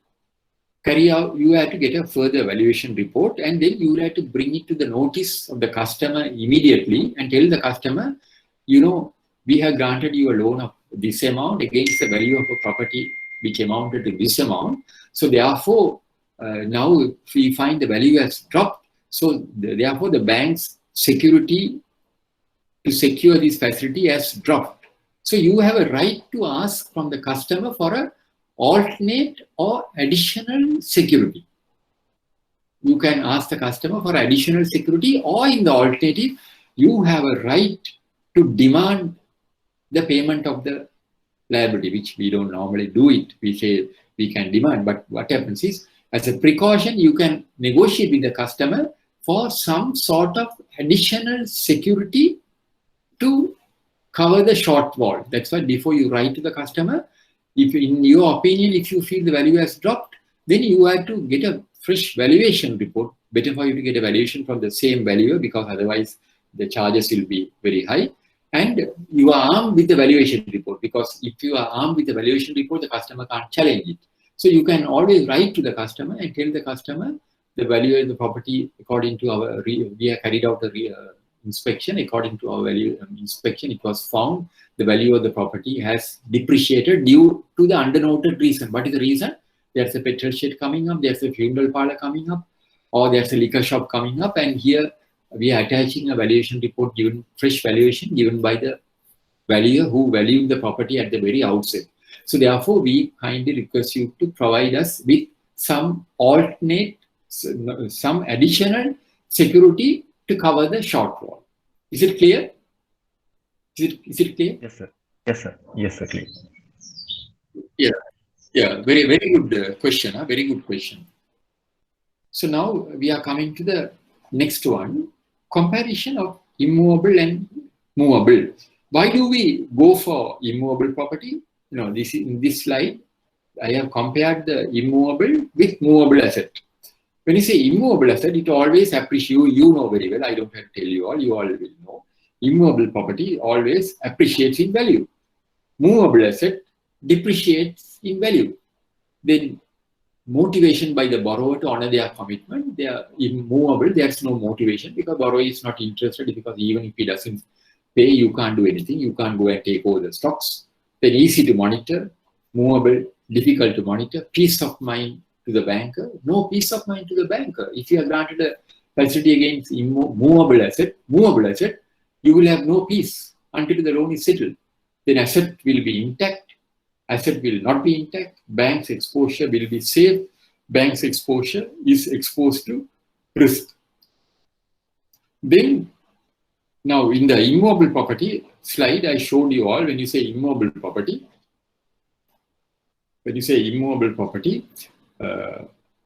you have to get a further valuation report, and then you have to bring it to the notice of the customer immediately and tell the customer, we have granted you a loan of this amount against the value of a property which amounted to this amount. So therefore, now if we find the value has dropped, so therefore the bank's security to secure this facility has dropped. So you have a right to ask from the customer for a alternate or additional security. You can ask the customer for additional security, or in the alternative, you have a right to demand the payment of the liability, which we don't normally do it. We say we can demand, but what happens is, as a precaution, you can negotiate with the customer for some sort of additional security to cover the shortfall. That's why before you write to the customer, if in your opinion, if you feel the value has dropped, then you have to get a fresh valuation report. Better for you to get a valuation from the same valuer, because otherwise the charges will be very high. And you are armed with the valuation report, because if you are armed with the valuation report, the customer can't challenge it. So you can always write to the customer and tell the customer the value of the property according to our, we have carried out a inspection. According to our value inspection, it was found the value of the property has depreciated due to the undernoted reason. What is the reason? There's a petrol shed coming up, there's a funeral parlor coming up, or there's a liquor shop coming up, and here we are attaching a valuation report, given fresh valuation given by the valuer who valued the property at the very outset. So therefore, we kindly request you to provide us with some alternate, some additional security to cover the shortfall. Is it clear? Is it clear? Yes, sir. Yes, sir. Yes, sir. Clear. Yeah. Very good question. Very good question. So now we are coming to the next one: comparison of immovable and movable. Why do we go for immovable property? This in this slide, I have compared the immovable with movable asset. When you say immovable asset, it always appreciates. You know very well. I don't have to tell you all. You all will know. Immovable property always appreciates in value. Movable asset depreciates in value. Then motivation by the borrower to honor their commitment. They are immovable. There's no motivation because borrower is not interested, because even if he doesn't pay, you can't do anything. You can't go and take over the stocks. Then easy to monitor. Movable, difficult to monitor. Peace of mind to the banker. No peace of mind to the banker. If you are granted a facility against movable asset, you will have no peace until the loan is settled. Then asset will be intact. Asset will not be intact. Bank's exposure will be safe. Bank's exposure is exposed to risk. Then, now in the immobile property slide, I showed you all, when you say immobile property,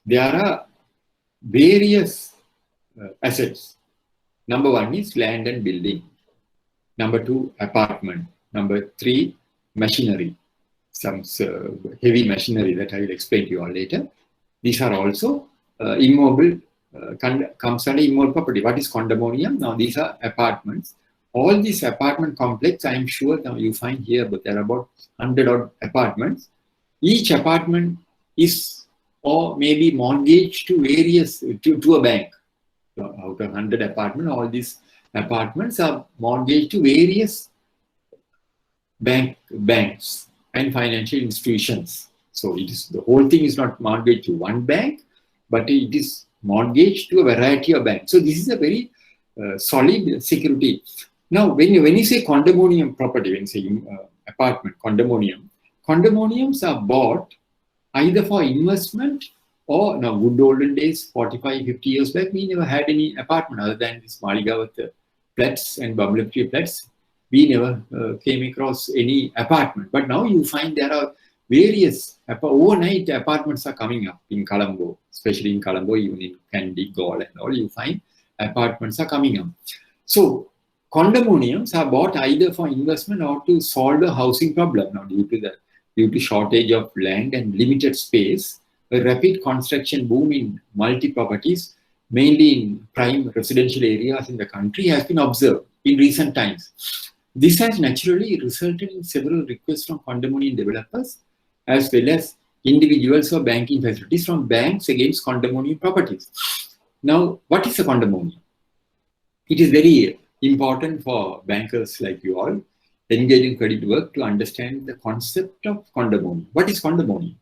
there are various assets. Number 1 is land and building. Number 2, apartment. Number 3, machinery. Some heavy machinery that I will explain to you all later. These are also immobile, comes under immobile property. What is condominium? Now these are apartments. All these apartment complex, I am sure now you find here, but there are about 100 odd apartments. Each apartment is or maybe mortgaged to various, to a bank. So out of 100 apartments, all these apartments are mortgaged to various banks and financial institutions. So it is, the whole thing is not mortgaged to one bank, but it is mortgaged to a variety of banks. So this is a very solid security. Now, when you say condominium property, when you say apartment, condominiums are bought either for investment or, now good olden days, 45, 50 years back, we never had any apartment other than this Maligavat flats and Bamlapuri flats. We never came across any apartment. But now you find there are various overnight apartments are coming up in Colombo, especially in Colombo, even in Kandy, Gaul and all, you find apartments are coming up. So condominiums are bought either for investment or to solve a housing problem. Now due to shortage of land and limited space, a rapid construction boom in multi-properties, mainly in prime residential areas in the country, has been observed in recent times. This has naturally resulted in several requests from condominium developers as well as individuals for banking facilities from banks against condominium properties. Now, what is a condominium? It is very important for bankers like you all engaged in credit work to understand the concept of condominium. What is condominium?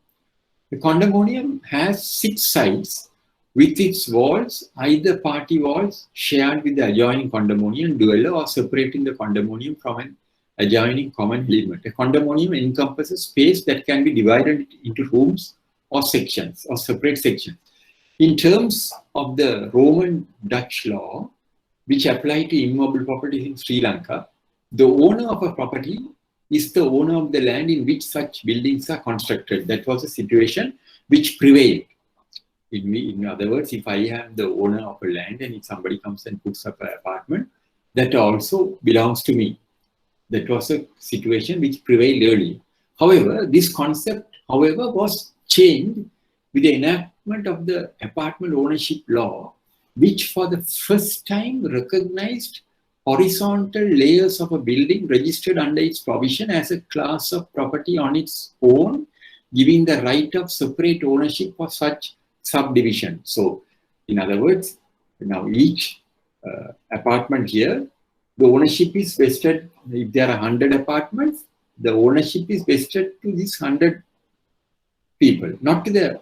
The condominium has 6 sides with its walls, either party walls shared with the adjoining condominium dweller or separating the condominium from an adjoining common element. A condominium encompasses space that can be divided into rooms or sections or separate sections. In terms of the Roman Dutch law, which apply to immobile properties in Sri Lanka, the owner of a property is the owner of the land in which such buildings are constructed. That was a situation which prevailed. In other words, if I am the owner of a land and if somebody comes and puts up an apartment, that also belongs to me. That was a situation which prevailed earlier. However, this concept, was changed with the enactment of the apartment ownership law, which for the first time recognized horizontal layers of a building registered under its provision as a class of property on its own, giving the right of separate ownership for such subdivision. So, in other words, now each apartment here, the ownership is vested. If there are 100 apartments, the ownership is vested to these 100 people, not to the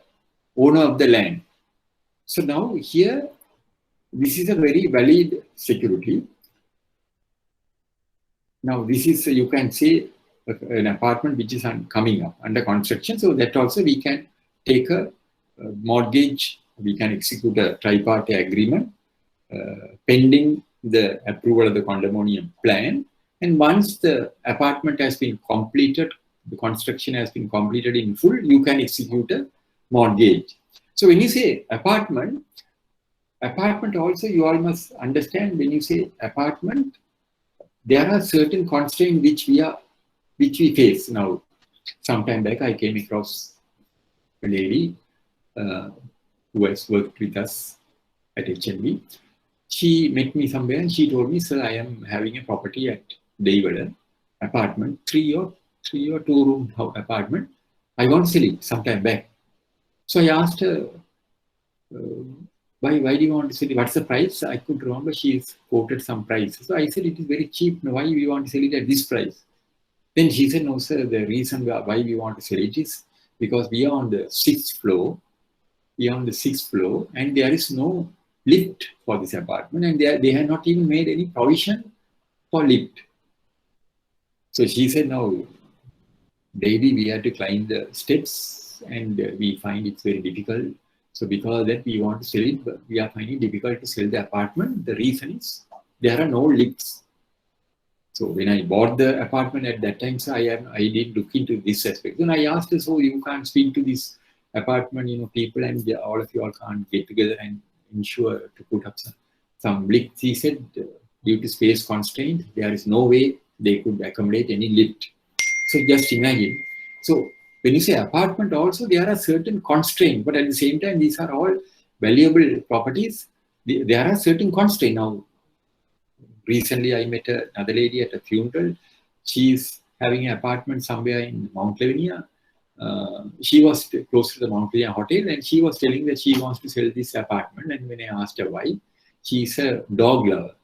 owner of the land. So now here, this is a very valid security. Now this is, you can say, an apartment which is coming up under construction. So that also we can take a mortgage, we can execute a tripartite agreement pending the approval of the condominium plan. And once the apartment has been completed, the construction has been completed in full, you can execute a mortgage. So when you say apartment also, you all must understand, when you say apartment, there are certain constraints which we face. Now, some time back, I came across a lady who has worked with us at HNB. She met me somewhere and she told me, sir, I am having a property at Devada, apartment, 3 or 2 room apartment. I want to sell it some time back. So I asked her, why do you want to sell it? What's the price? I could remember she's quoted some price. So I said, it is very cheap. Why do you want to sell it at this price? Then she said, no, sir, the reason why we want to sell it is because we are on the 6th floor. We are on the 6th floor and there is no lift for this apartment, and they have not even made any provision for lift. So she said, no, daily we have to climb the steps and we find it's very difficult. So because of that we want to sell it, but we are finding it difficult to sell the apartment. The reason is there are no lifts. So when I bought the apartment at that time, so I did look into this aspect. Then I asked her, so you can't speak to this apartment, people, and all of you all can't get together and ensure to put up some lift. He said, due to space constraint, there is no way they could accommodate any lift. So just imagine. So when you say apartment also, there are certain constraints, but at the same time, these are all valuable properties. There are certain constraints. Now, recently I met another lady at a funeral. She's having an apartment somewhere in Mount Lavinia. she was close to the Mount Pelion Hotel, and she was telling that she wants to sell this apartment. And when I asked her why, she's a dog lover,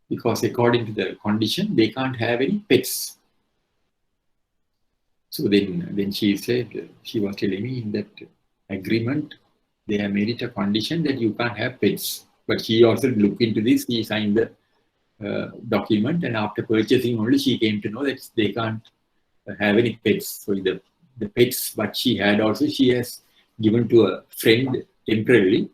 because according to the condition, they can't have any pets. So then she said, she was telling me in that agreement, they have made it a condition that you can't have pets. But she also looked into this, she signed the document, and after purchasing only, she came to know that they can't have any pets. So the pets, but she had also, she has given to a friend temporarily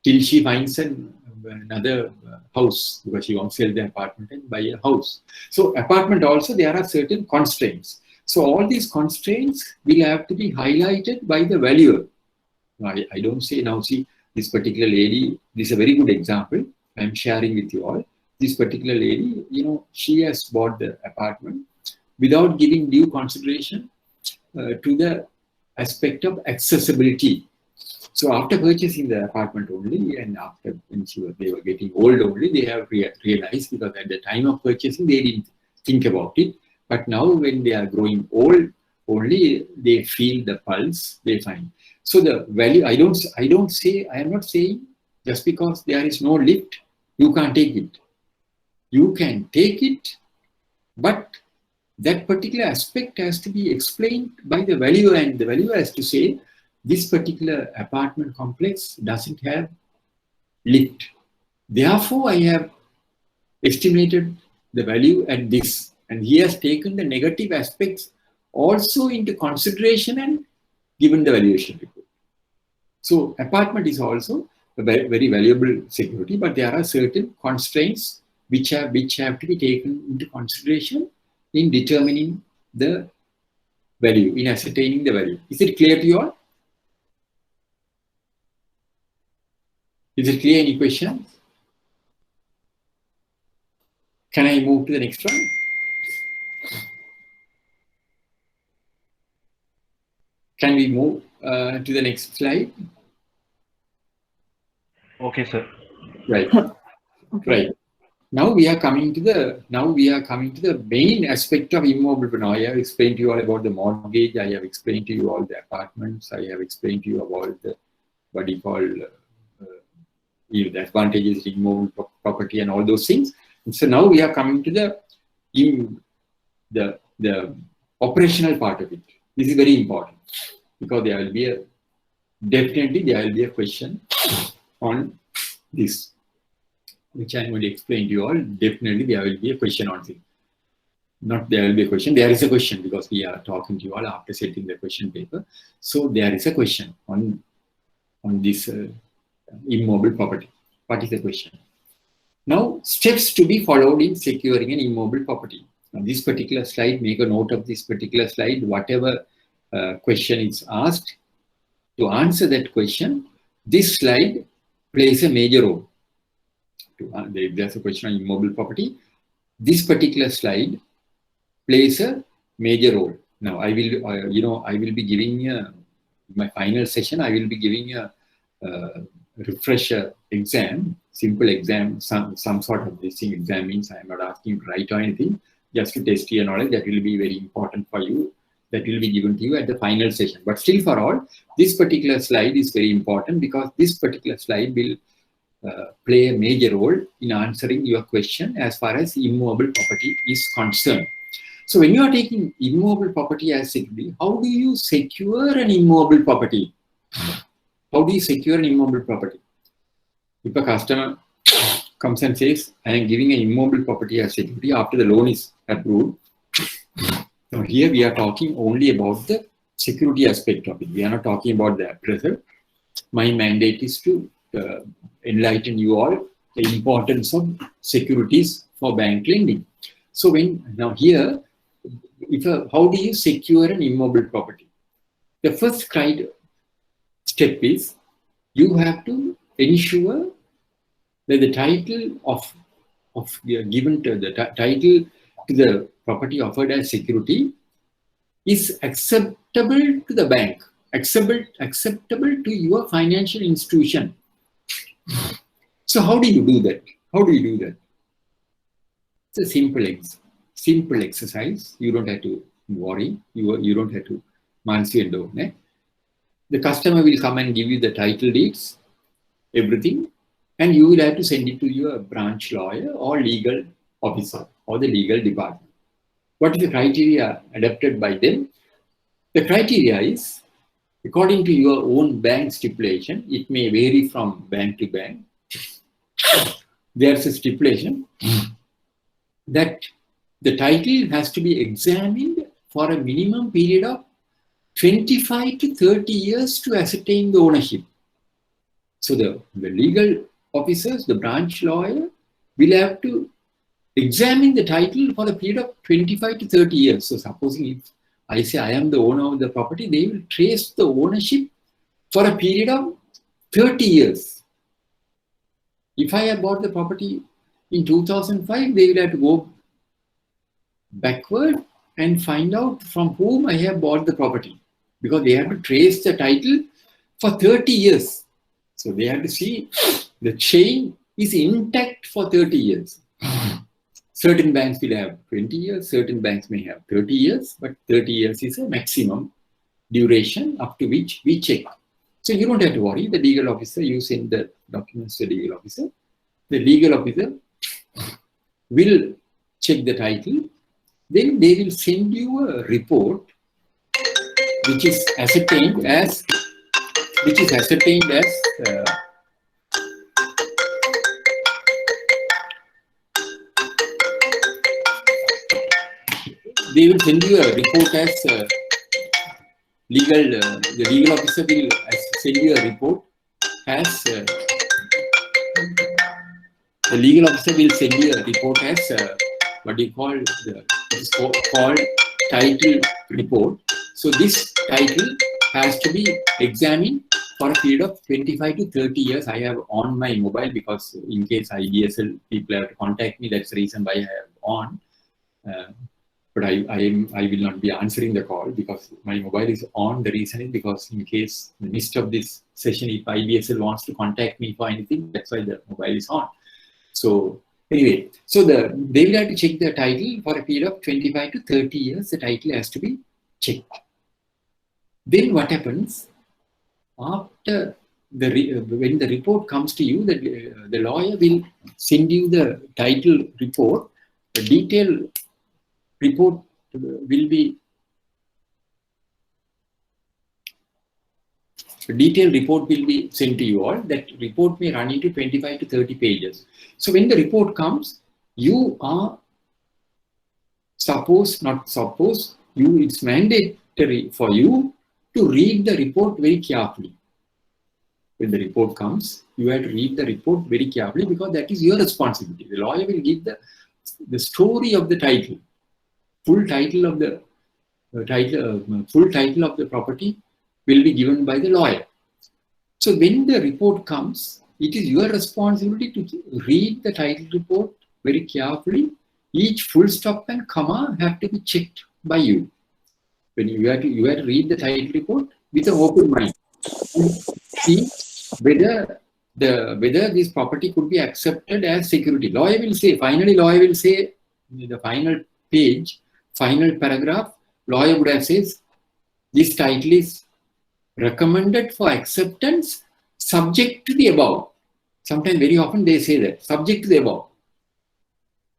till she finds another house, because she wants to sell the apartment and buy a house. So apartment also, there are certain constraints. So all these constraints will have to be highlighted by the valuer. I don't say now, see, this particular lady, this is a very good example I'm sharing with you all. This particular lady, she has bought the apartment without giving due consideration to the aspect of accessibility. So after purchasing the apartment only, and after when they were getting old only, they have realized, because at the time of purchasing, they didn't think about it. But now when they are growing old, only they feel the pulse, they find. So the value, I am not saying just because there is no lift, you can't take it. You can take it, but that particular aspect has to be explained by the valuer, and the valuer has to say, this particular apartment complex doesn't have lift. Therefore, I have estimated the value at this. And he has taken the negative aspects also into consideration and given the valuation report. So apartment is also a very, very valuable security, but there are certain constraints which have to be taken into consideration in determining the value, in ascertaining the value. Is it clear to you all? Is it clear? Any questions? Can I move to the next one? Can we move to the next slide? Okay, sir. Right. Right. Now we are coming to the main aspect of immobile. Now I have explained to you all about the mortgage. I have explained to you all the apartments. I have explained to you about the what you call the advantages of immobile property and all those things. And so now we are coming to the operational part of it. This is very important, because there will be definitely a question on this, which I'm going to explain to you all. Definitely there will be a question on it. Not there will be a question, there is a question, because we are talking to you all after setting the question paper. So there is a question on this immobile property. What is the question? Now, steps to be followed in securing an immobile property. Now, this particular slide, make a note of this particular slide. Whatever question is asked, to answer that question, this slide plays a major role. There's a question on immobile property. This particular slide plays a major role. Now, I will be giving my final session. I will be giving a refresher exam, simple exam, some sort of this thing. Exam means I am not asking you to write or anything, just to test your knowledge. That will be very important for you. That will be given to you at the final session. But still, for all, this particular slide is very important, because this particular slide will play a major role in answering your question as far as immobile property is concerned. So when you are taking immobile property as security, how do you secure an immobile property? How do you secure an immobile property? If a customer comes and says, I am giving an immobile property as security after the loan is approved. Now here we are talking only about the security aspect of it. We are not talking about the appraisal. My mandate is to enlighten you all the importance of securities for bank lending. So now here, how do you secure an immobile property? The first step is, you have to ensure that the title given to the title to the property offered as security is acceptable to the bank, acceptable to your financial institution. So how do you do that? How do you do that? It's a simple exercise. You don't have to worry. You don't have to The customer will come and give you the title deeds, everything, and you will have to send it to your branch lawyer or legal officer or the legal department. What is the criteria adopted by them? The criteria is, according to your own bank stipulation, it may vary from bank to bank. There's a stipulation that the title has to be examined for a minimum period of 25 to 30 years to ascertain the ownership. So the legal officers, the branch lawyer, will have to examine the title for a period of 25 to 30 years. So supposing if I say I am the owner of the property, they will trace the ownership for a period of 30 years. If I have bought the property in 2005, they will have to go backward and find out from whom I have bought the property, because they have to trace the title for 30 years. So they have to see the chain is intact for 30 years. Certain banks will have 20 years, certain banks may have 30 years, but 30 years is a maximum duration up to which we check. So you don't have to worry. The legal officer, you send the documents to the legal officer. The legal officer will check the title. Then they will send you a report which is ascertained as they will send you a report as the legal officer will send you a report as the legal officer will send you a report as what do you call it's called title report. So this title has to be examined for a period of 25 to 30 years. I have on my mobile because in case IDSL people have to contact me, that's the reason why I have on. But I will not be answering the call because my mobile is on. The reason is because in case in the midst of this session, if IBSL wants to contact me for anything, that's why the mobile is on. So anyway, so they will have to check the title for a period of 25 to 30 years. The title has to be checked. Then what happens after when the report comes to you? The lawyer will send you the title report. The detailed report will be sent to you all. That report may run into 25 to 30 pages. So when the report comes, you are it's mandatory for you to read the report very carefully. When the report comes, you have to read the report very carefully because that is your responsibility. The lawyer will give the story of the title. Full title of the property will be given by the lawyer. So when the report comes, it is your responsibility to read the title report very carefully. Each full stop and comma have to be checked by you. When you have to read the title report with an open mind and see whether this property could be accepted as security. Lawyer will say the final page, final paragraph, lawyer would have says, this title is recommended for acceptance subject to the above. Sometimes very often they say that, subject to the above.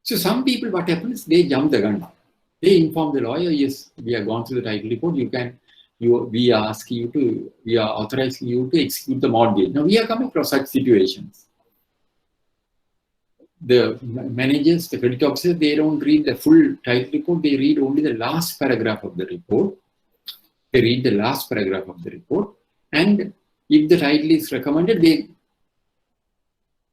So some people, what happens, they jump the gun. They inform the lawyer, yes, we have gone through the title report, we are authorizing you to execute the mortgage. Now we are coming across such situations. The managers, the credit officers, they don't read the full title report, they read only the last paragraph of the report. They read the last paragraph of the report, and if the title is recommended, they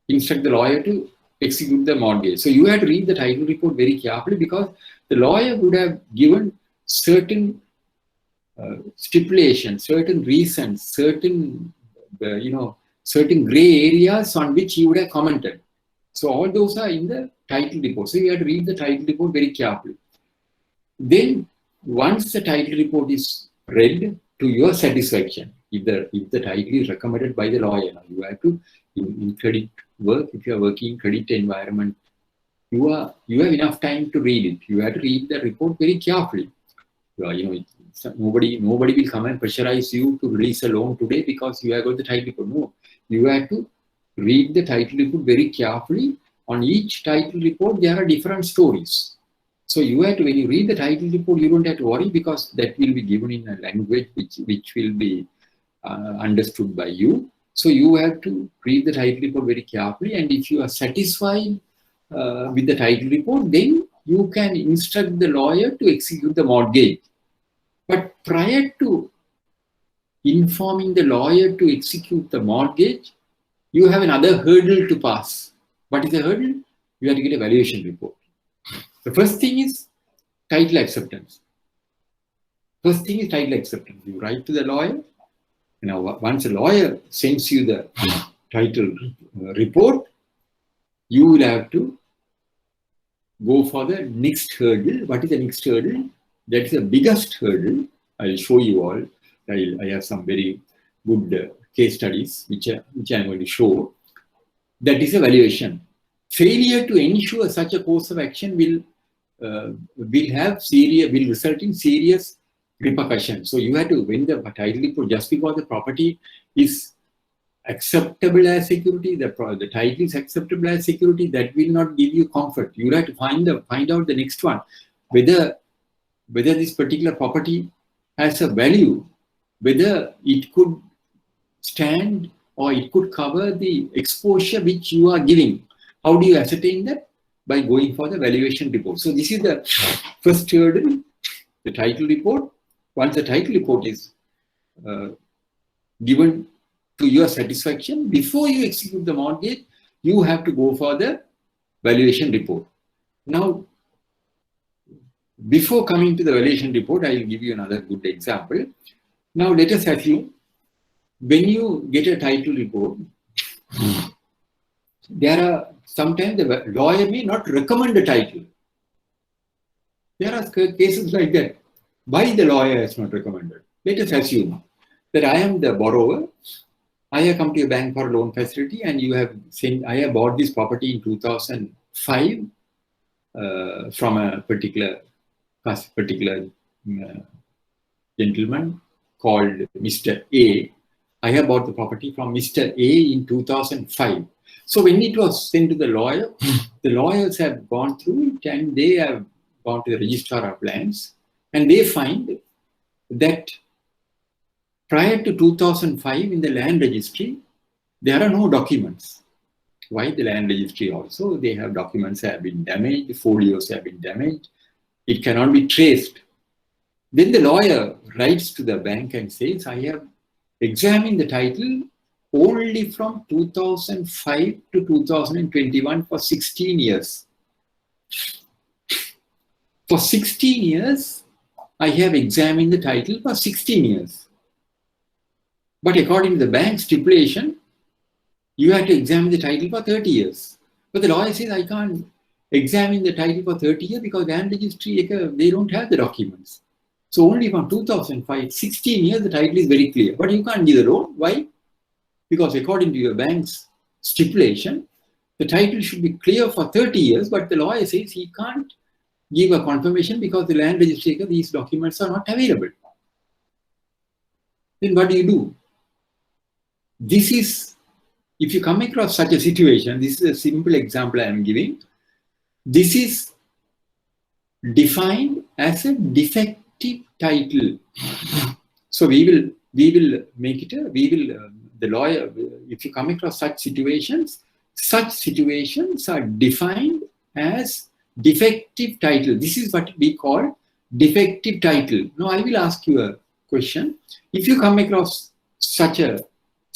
instruct the lawyer to execute the mortgage. So you have to read the title report very carefully because the lawyer would have given certain stipulations, certain reasons, certain gray areas on which he would have commented. So all those are in the title report. So you have to read the title report very carefully. Then once the title report is read to your satisfaction, if the title is recommended by the lawyer, now you have to, in credit work, if you are working in credit environment, you have enough time to read it. You have to read the report very carefully. nobody will come and pressurize you to release a loan today because you have got the title report. No, you have to read the title report very carefully. On each title report, there are different stories. So you have to, when you read the title report, you don't have to worry because that will be given in a language which will be understood by you. So you have to read the title report very carefully, and if you are satisfied with the title report, then you can instruct the lawyer to execute the mortgage. But prior to informing the lawyer to execute the mortgage, you have another hurdle to pass. What is the hurdle? You have to get a valuation report. The first thing is title acceptance. First thing is title acceptance. You write to the lawyer. Now, once a lawyer sends you the title report, you will have to go for the next hurdle. What is the next hurdle? That is the biggest hurdle. I'll show you all. I have some very good case studies which I'm going to show. That is a valuation. Failure to ensure such a course of action will result in serious repercussions. So you have to, when the title report, just because the property is acceptable as security, the title is acceptable as security, that will not give you comfort. You have to find out the next one, whether this particular property has a value, whether it could stand or it could cover the exposure which you are giving. How do you ascertain that? By going for the valuation report. So this is the first hurdle, the title report. Once the title report is given to your satisfaction, before you execute the mortgage, you have to go for the valuation report. Now, before coming to the valuation report, I will give you another good example. Now, let us assume when you get a title report, there are sometimes the lawyer may not recommend a title. There are cases like that. Why the lawyer has not recommended? Let us assume that I am the borrower. I have come to a bank for a loan facility, and you have sent. I have bought this property in 2005 from a particular gentleman called Mr. A. I have bought the property from Mr. A in 2005. So when it was sent to the lawyers have gone through it, and they have gone to the registrar of lands, and they find that prior to 2005 in the land registry, there are no documents. Why? The land registry also, they have documents have been damaged, folios have been damaged, it cannot be traced. Then the lawyer writes to the bank and says, I have examined the title only from 2005 to 2021 for 16 years. For 16 years, I have examined the title for 16 years. But according to the bank stipulation, you have to examine the title for 30 years. But the lawyer says, I can't examine the title for 30 years because land registry, they don't have the documents. So only from 2005, 16 years, the title is very clear. But you can't give the loan. Why? Because according to your bank's stipulation, the title should be clear for 30 years, but the lawyer says he can't give a confirmation because the land registry, these documents are not available. Then what do? This is, if you come across such a situation, this is a simple example I am giving. This is defined as a defective title. So we will make it the lawyer, if you come across such situations are defined as defective title. This is what we call defective title. Now I will ask you a question. If you come across such an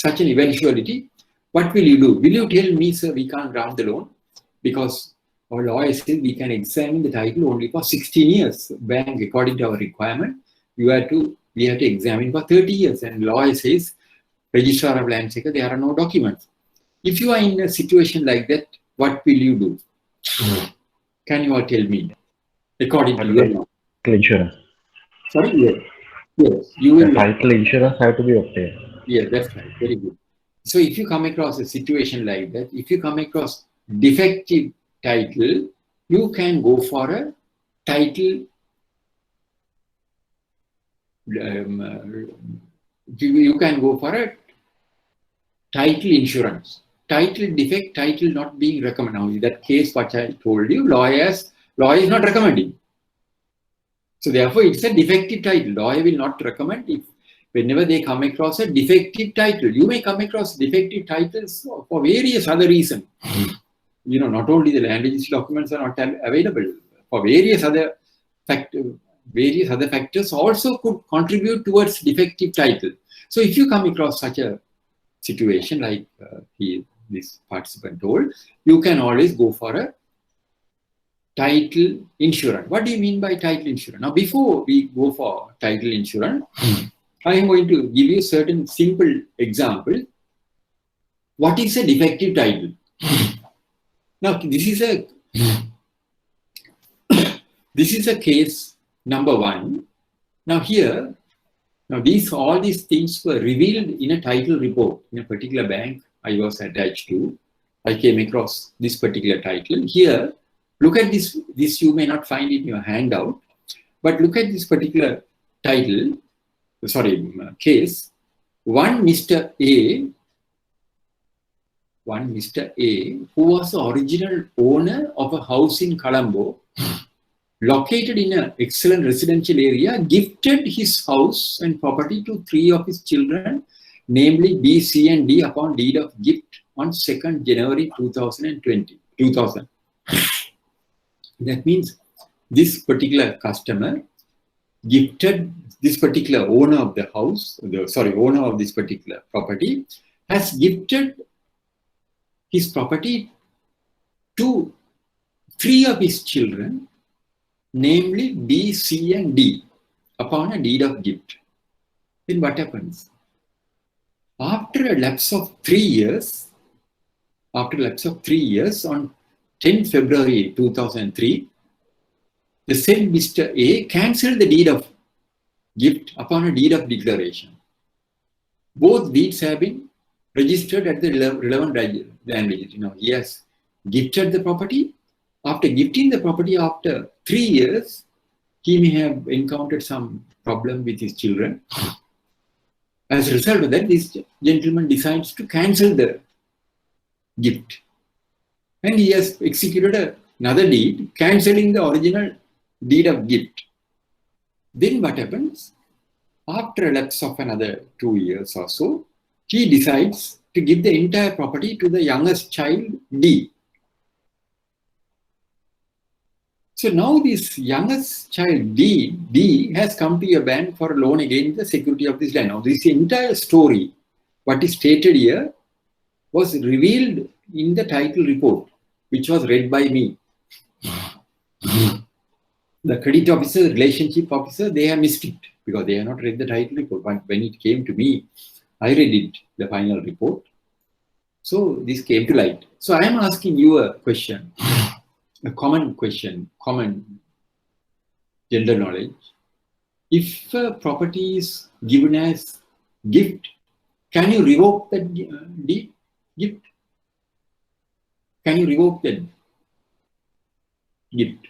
eventuality, what will you do? Will you tell me, sir, we can't grant the loan because our lawyer says we can examine the title only for 16 years. Bank, according to our requirement, we have to examine for 30 years. And lawyer says, registrar of land seeker, there are no documents. If you are in a situation like that, what will you do? Can you all tell me? According to your law. Title insurance. Sorry? Yes. You will. The title insurance have to be obtained. Yeah, that's right. Very good. So if you come across a situation like that, if you come across defective title, you can go for a title you can go for a title insurance. Title defect, title not being recommended. Now, in that case, what I told you, lawyer is not recommending. So therefore, it's a defective title. Lawyer will not recommend if whenever they come across a defective title. You may come across defective titles for various other reasons. You know, not only the land registry documents are not available, for various other factors also could contribute towards defective title. So if you come across such a situation like this participant told, you can always go for a title insurance. What do you mean by title insurance? Now, before we go for title insurance, I am going to give you certain simple examples. What is a defective title? Now, this is a case number 1. Now here, all these things were revealed in a title report in a particular bank I was attached to. I came across this particular title. Here, look at this. This you may not find in your handout, but look at this particular title. Case. One Mr. A, who was the original owner of a house in Colombo, located in an excellent residential area, gifted his house and property to 3 of his children, namely B, C, and D, upon deed of gift on 2nd January 2000. That means this particular customer gifted this particular owner of the house, owner of this particular property, has gifted his property to 3 of his children, namely B, C, and D, upon a deed of gift. Then what happens? After a lapse of 3 years, on 10 February 2003, the said Mr. A cancelled the deed of gift upon a deed of declaration. Both deeds have been registered at the relevant land registry. Now, he has gifted the property. After gifting the property, after 3 years, he may have encountered some problem with his children. As a result of that, this gentleman decides to cancel the gift. And he has executed another deed, cancelling the original deed of gift. Then what happens? After a lapse of another 2 years or so, he decides to give the entire property to the youngest child, D. So now this youngest child, D has come to a bank for a loan against the security of this land. Now this entire story, what is stated here, was revealed in the title report, which was read by me. The credit officer, the relationship officer, they have missed it because they have not read the title report. But when it came to me, I read it, the final report. So this came to light. So I am asking you a question, a common question, common general knowledge. If a property is given as gift, can you revoke that gift? Can you revoke that gift?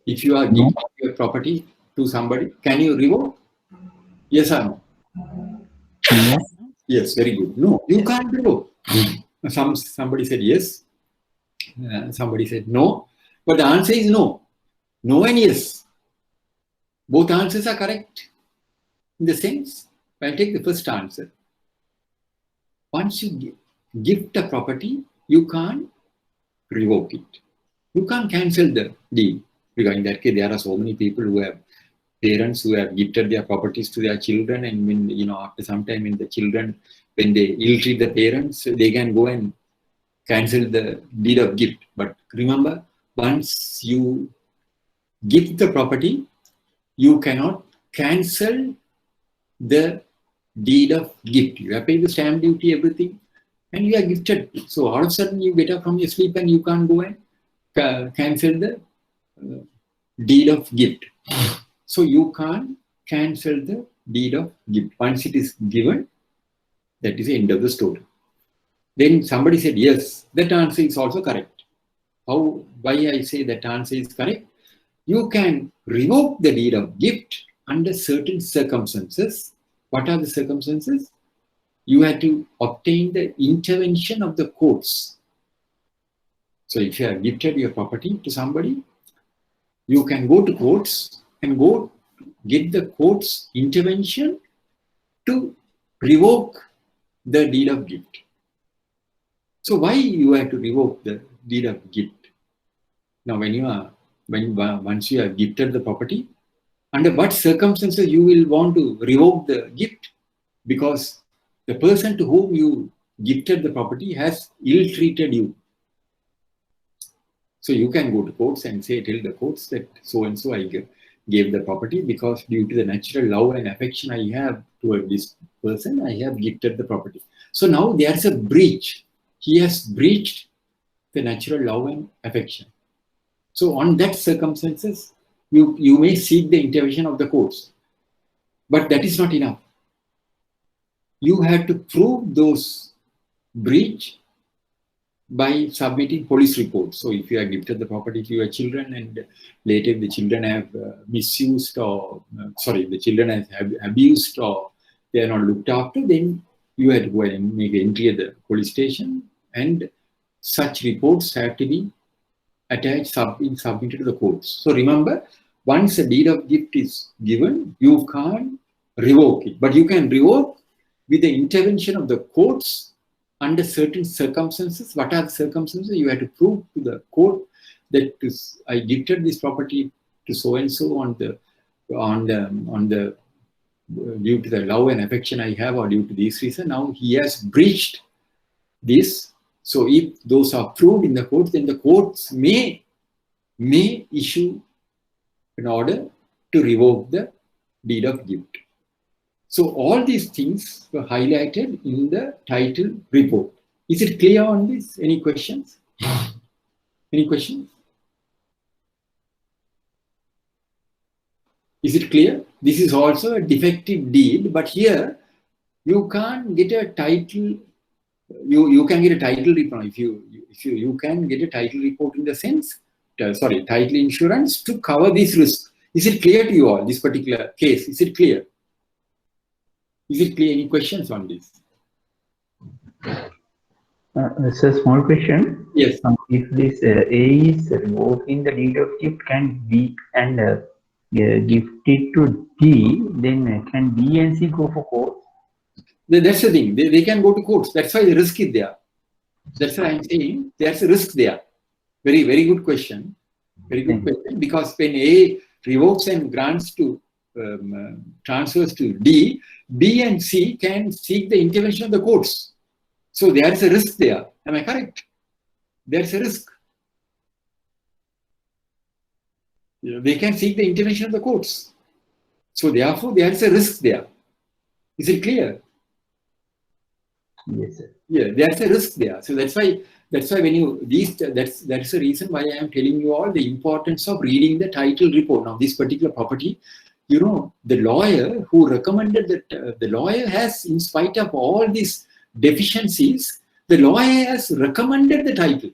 If you are giving your property to somebody, can you revoke? Yes or no? Yes. Yes, very good. No, you can't revoke. Somebody said yes. Somebody said no. But the answer is no. No and yes. Both answers are correct. In the sense, I'll take the first answer. Once you gift a property, you can't revoke it. You can't cancel the deed. Because in that case, there are so many people who have parents who have gifted their properties to their children, and when after some time, when the children, when they ill-treat the parents, they can go and cancel the deed of gift. But remember, once you gift the property, you cannot cancel the deed of gift. You have paid the stamp duty, everything, and you are gifted. So all of a sudden, you get up from your sleep and you can't go and cancel the deed of gift. So you can't cancel the deed of gift. Once it is given, that is the end of the story. Then somebody said, yes, that answer is also correct. Why I say that answer is correct? You can revoke the deed of gift under certain circumstances. What are the circumstances? You have to obtain the intervention of the courts. So if you have gifted your property to somebody, you can go to courts and go get the court's intervention to revoke the deed of gift. So why you have to revoke the deed of gift? Now, once you have gifted the property, under what circumstances you will want to revoke the gift? Because the person to whom you gifted the property has ill-treated you. So you can go to courts and say, tell the courts that so and so I gave the property because due to the natural love and affection I have toward this person, I have gifted the property. So now there's a breach. He has breached the natural love and affection. So on that circumstances, you may seek the intervention of the courts. But that is not enough. You have to prove those breach by submitting police reports. So if you have gifted the property to your children and later the children have misused or, the children have abused or they are not looked after, then you have to go and make an entry at the police station and such reports have to be attached, submitted to the courts. So remember, once a deed of gift is given, you can't revoke it, but you can revoke with the intervention of the courts under certain circumstances. What are the circumstances? You have to prove to the court that I gifted this property to so and so on the due to the love and affection I have or due to this reason. Now he has breached this. So if those are proved in the court, then the courts may issue an order to revoke the deed of gift. So all these things were highlighted in the title report. Is it clear on this? Any questions? Any questions? Is it clear? This is also a defective deed, but here you can't get a title. You can get a title report if you can get a title report in the sense, title insurance to cover this risk. Is it clear to you all, this particular case? Is it clear? Is it clear? Any questions on this? It's a small question. Yes. If this A is revoking the deed of gift, can B and gift it to D, then can B and C go for court? That's the thing. They can go to courts. That's why the risk is there. That's why I'm saying there's a risk there. Very, very good question. Very good question. Because when A revokes and grants to transfers to D, B and C can seek the intervention of the courts. So there is a risk there. Am I correct? There's a risk. They can seek the intervention of the courts. So therefore, there is a risk there. Is it clear? Yes, sir. Yeah, there's a risk there. So that's why when that's the reason why I am telling you all the importance of reading the title report. Now, this particular property, the lawyer who recommended that the lawyer has, in spite of all these deficiencies, the lawyer has recommended the title.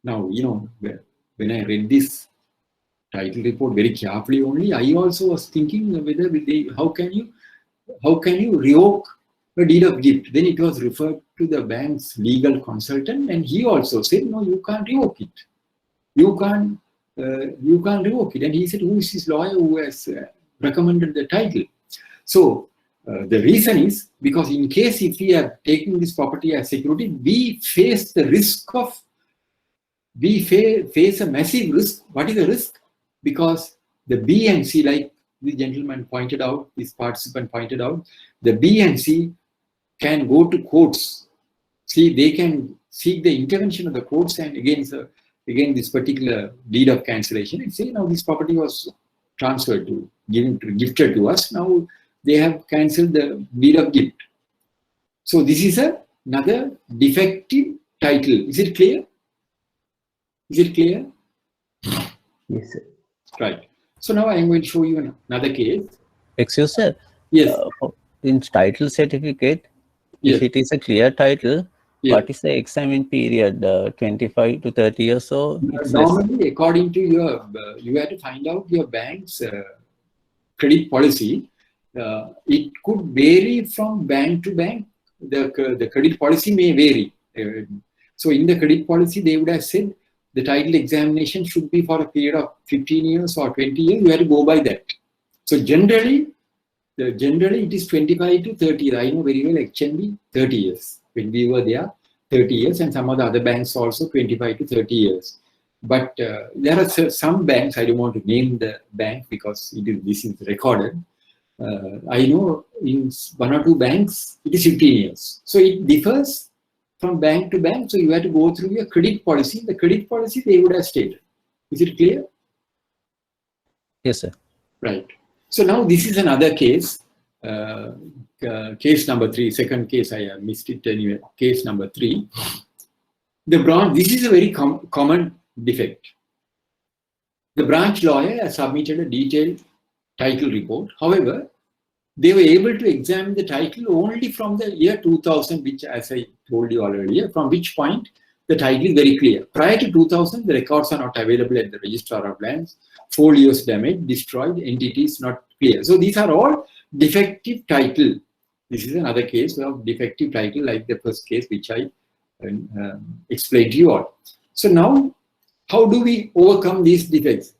Now, when I read this title report very carefully only, I also was thinking whether how can you revoke a deed of gift? Then it was referred to the bank's legal consultant, and he also said, no, you can't revoke it. You can't revoke it. And he said, who is this lawyer who has recommended the title? So the reason is because in case if we are taking this property as security, we face the risk of, face a massive risk. What is the risk? Because the B and C, like this gentleman pointed out, this participant pointed out, the B and C can go to courts. See, they can seek the intervention of the courts and again this particular deed of cancellation and say, now this property was transferred gifted to us. Now they have cancelled the deed of gift. So this is another defective title. Is it clear? Is it clear? Yes, sir. Right. So now I am going to show you another case. Excuse sir. Yes. In title certificate, Yes. if it is a clear title, Yes. what is the examen period? 25 to 30 years or? Normally, according to you have to find out your bank's credit policy, it could vary from bank to bank. The credit policy may vary. So in the credit policy, they would have said the title examination should be for a period of 15 years or 20 years. You have to go by that. So generally it is 25 to 30 years. I know very well HNB 30 years. When we were there, 30 years, and some of the other banks also 25 to 30 years. But there are some banks, I don't want to name the bank because this is recorded. I know in one or two banks, it is 15 years. So it differs from bank to bank. So you have to go through your credit policy. The credit policy they would have stated. Is it clear? Yes, sir. Right. So now this is another case. Case number 3, second case, I missed it anyway. Case number 3. This is a very common defect. The branch lawyer has submitted a detailed title report. However, they were able to examine the title only from the year 2000, which, as I told you earlier, from which point the title is very clear. Prior to 2000, the records are not available at the Registrar of Lands. Folios damaged, destroyed, entities not clear. So these are all defective title. This is another case of defective title, like the first case which I explained to you all. So now, how do we overcome these defects?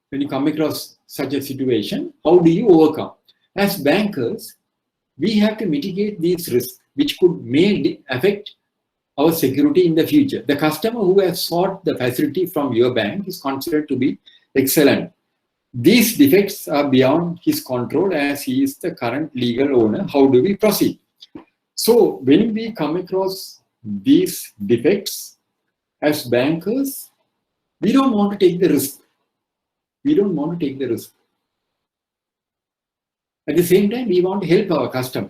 When you come across such a situation, how do you overcome? As bankers, we have to mitigate these risks, which may affect our security in the future. The customer who has sought the facility from your bank is considered to be excellent. These defects are beyond his control as he is the current legal owner. How do we proceed? So when we come across these defects as bankers, we don't want to take the risk. We don't want to take the risk. At the same time, we want to help our customer.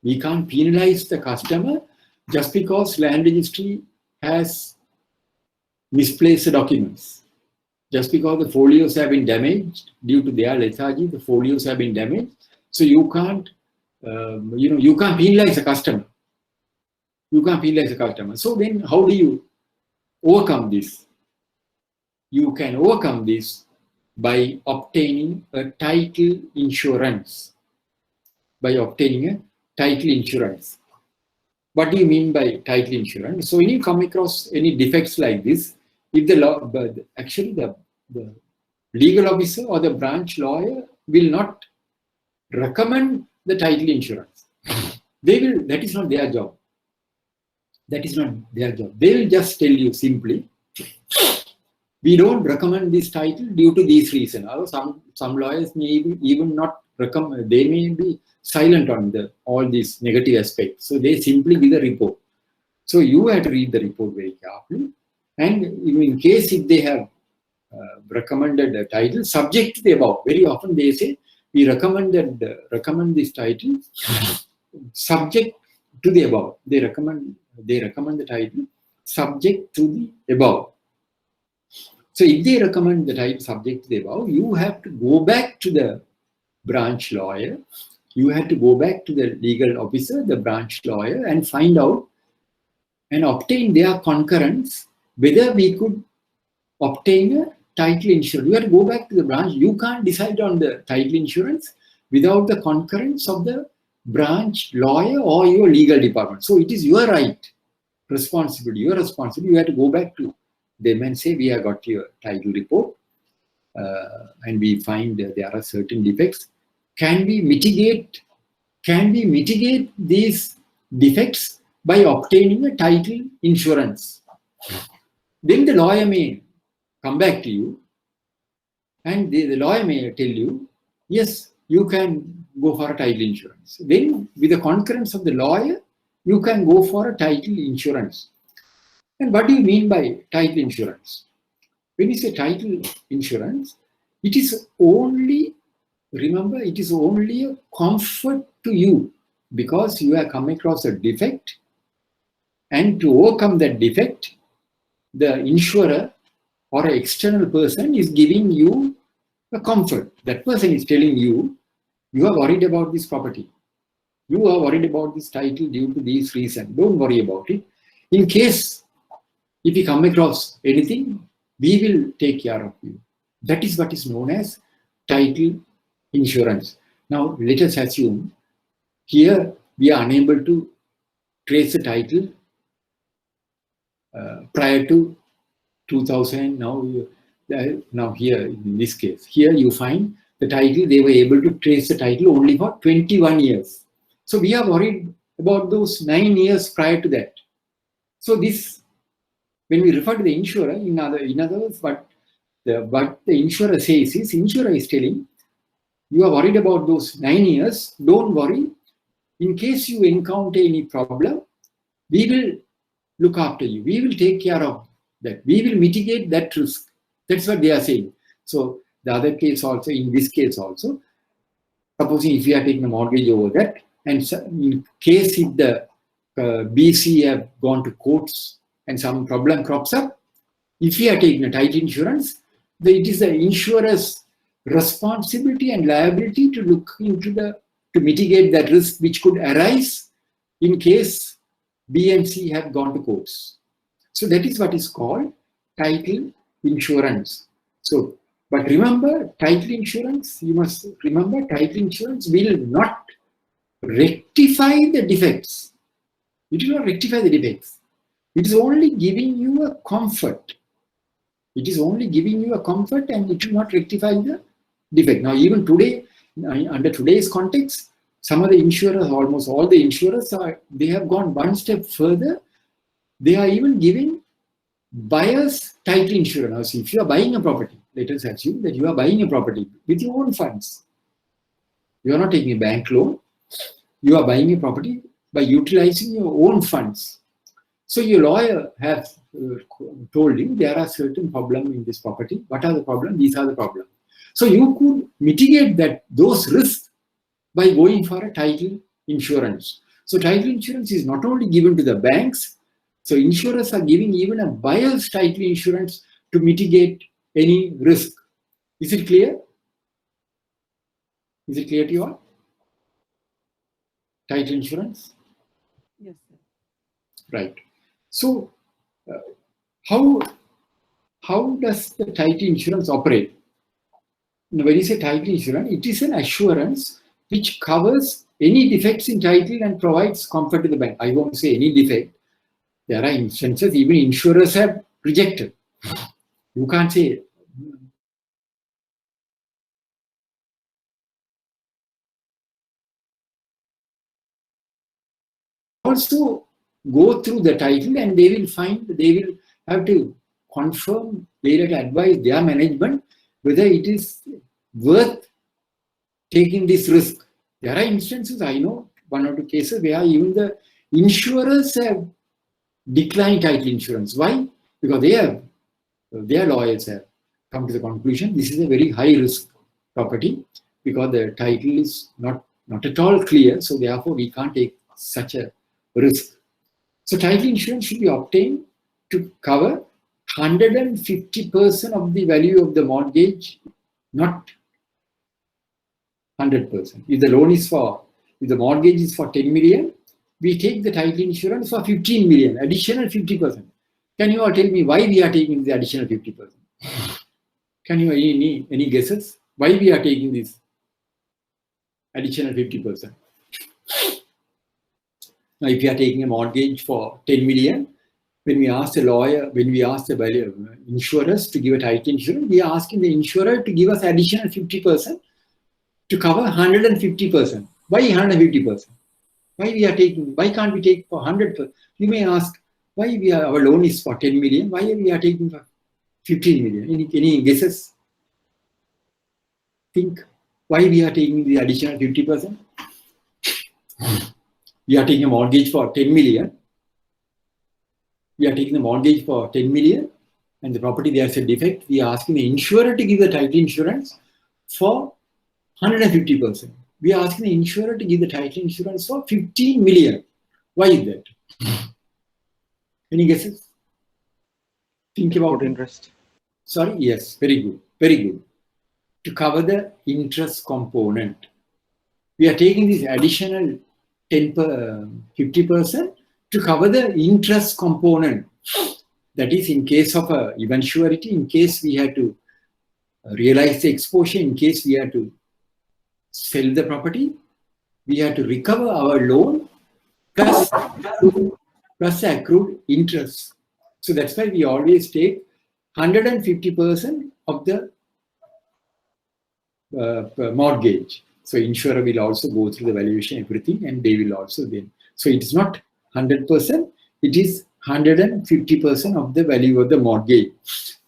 We can't penalize the customer just because land registry has misplaced the documents. Just because the folios have been damaged due to their lethargy, the folios have been damaged. So you can't, you can't penalize the customer. You can't penalize the customer. So then, how do you overcome this? You can overcome this by obtaining a title insurance. By obtaining a title insurance. What do you mean by title insurance? So when you come across any defects like this, if the legal officer or the branch lawyer will not recommend the title insurance, that is not their job. That is not their job. They will just tell you simply, we don't recommend this title due to these reasons. Some lawyers may even not recommend, they may be silent on all these negative aspects. So they simply give the report. So you have to read the report very carefully. And in case if they have recommended a title subject to the above, very often they say, we recommend this title subject to the above. They recommend the title subject to the above. So if they recommend the title subject to the above, you have to go back to the branch lawyer. You have to go back to the legal officer, the branch lawyer, and find out and obtain their concurrence whether we could obtain a title insurance. You have to go back to the branch. You can't decide on the title insurance without the concurrence of the branch lawyer or your legal department. So it is your right, responsibility, your responsibility. You have to go back to them and say, we have got your title report and we find there are certain defects. Can we mitigate these defects by obtaining a title insurance? Then the lawyer may come back to you and the lawyer may tell you, yes, you can go for a title insurance. Then with the concurrence of the lawyer, you can go for a title insurance. And what do you mean by title insurance? When you say title insurance, it is only, remember, it is only a comfort to you because you have come across a defect, and to overcome that defect, the insurer or an external person is giving you a comfort. That person is telling you, you are worried about this property. You are worried about this title due to these reasons. Don't worry about it. In case, if you come across anything, we will take care of you. That is what is known as title insurance. Now, let us assume here we are unable to trace the title prior to 2000. Now here in this case, here you find the title, they were able to trace the title only for 21 years. So we are worried about those 9 years prior to that. So this, when we refer to the insurer, in other words, what the insurer says is, insurer is telling, you are worried about those 9 years, don't worry. In case you encounter any problem, we will look after you. We will take care of that. We will mitigate that risk. That's what they are saying. So the other case also, in this case also, supposing if you are taking a mortgage over that, and in case if the BC have gone to courts and some problem crops up, if you are taking a title insurance, it is the insurer's responsibility and liability to look into to mitigate that risk which could arise in case B and C have gone to courts. So that is what is called title insurance. So, but remember, title insurance, you must remember, title insurance will not rectify the defects. It will not rectify the defects. It is only giving you a comfort. It is only giving you a comfort, and it will not rectify the defect. Now, even today, under today's context, some of the insurers, almost all the insurers, they have gone one step further. They are even giving buyer's title insurance. If you are buying a property, let us assume that you are buying a property with your own funds. You are not taking a bank loan. You are buying a property by utilizing your own funds. So your lawyer has told you there are certain problems in this property. What are the problems? These are the problems. So you could mitigate those risks by going for a title insurance. So title insurance is not only given to the banks, so insurers are giving even a buyer's title insurance to mitigate any risk. Is it clear? Is it clear to you all? Title insurance? Yes, sir. Right. So how does the title insurance operate? Now, when you say title insurance, it is an assurance which covers any defects in title and provides comfort to the bank. I won't say any defect. There are instances even insurers have rejected. You can't say. Also go through the title, and they will have to confirm, they will advise their management whether it is worth taking this risk. There are instances, I know, 1 or 2 cases where even the insurers have declined title insurance. Why? Because their lawyers have come to the conclusion this is a very high risk property because the title is not at all clear. So therefore we can't take such a risk. So title insurance should be obtained to cover 150% of the value of the mortgage, not 100%. If the mortgage is for 10 million, we take the title insurance for 15 million, additional 50%. Can you all tell me why we are taking the additional 50%? Can you any guesses? Why we are taking this additional 50%? Now, if you are taking a mortgage for 10 million, when we ask the lawyer, when we ask the insurers to give a title insurance, we are asking the insurer to give us additional 50% to cover 150%. Why 150%? Why can't we take for 100%? You may ask, why our loan is for 10 million, why we are taking for 15 million? Any guesses? Think why we are taking the additional 50%? We are taking a mortgage for 10 million. We are taking the mortgage for 10 million and the property there's a defect. We are asking the insurer to give the title insurance for 150%. We are asking the insurer to give the title insurance for 15 million. Why is that? Any guesses? Think about it. Interest. Sorry, yes, very good, very good. To cover the interest component. We are taking this additional 50% to cover the interest component. That is in case of a eventuality, in case we had to realize the exposure, in case we had to sell the property, we have to recover our loan plus accrued interest. So that's why we always take 150% of the mortgage. So insurer will also go through the valuation, everything, and they will also then. So it is not 100%, it is 150% of the value of the mortgage.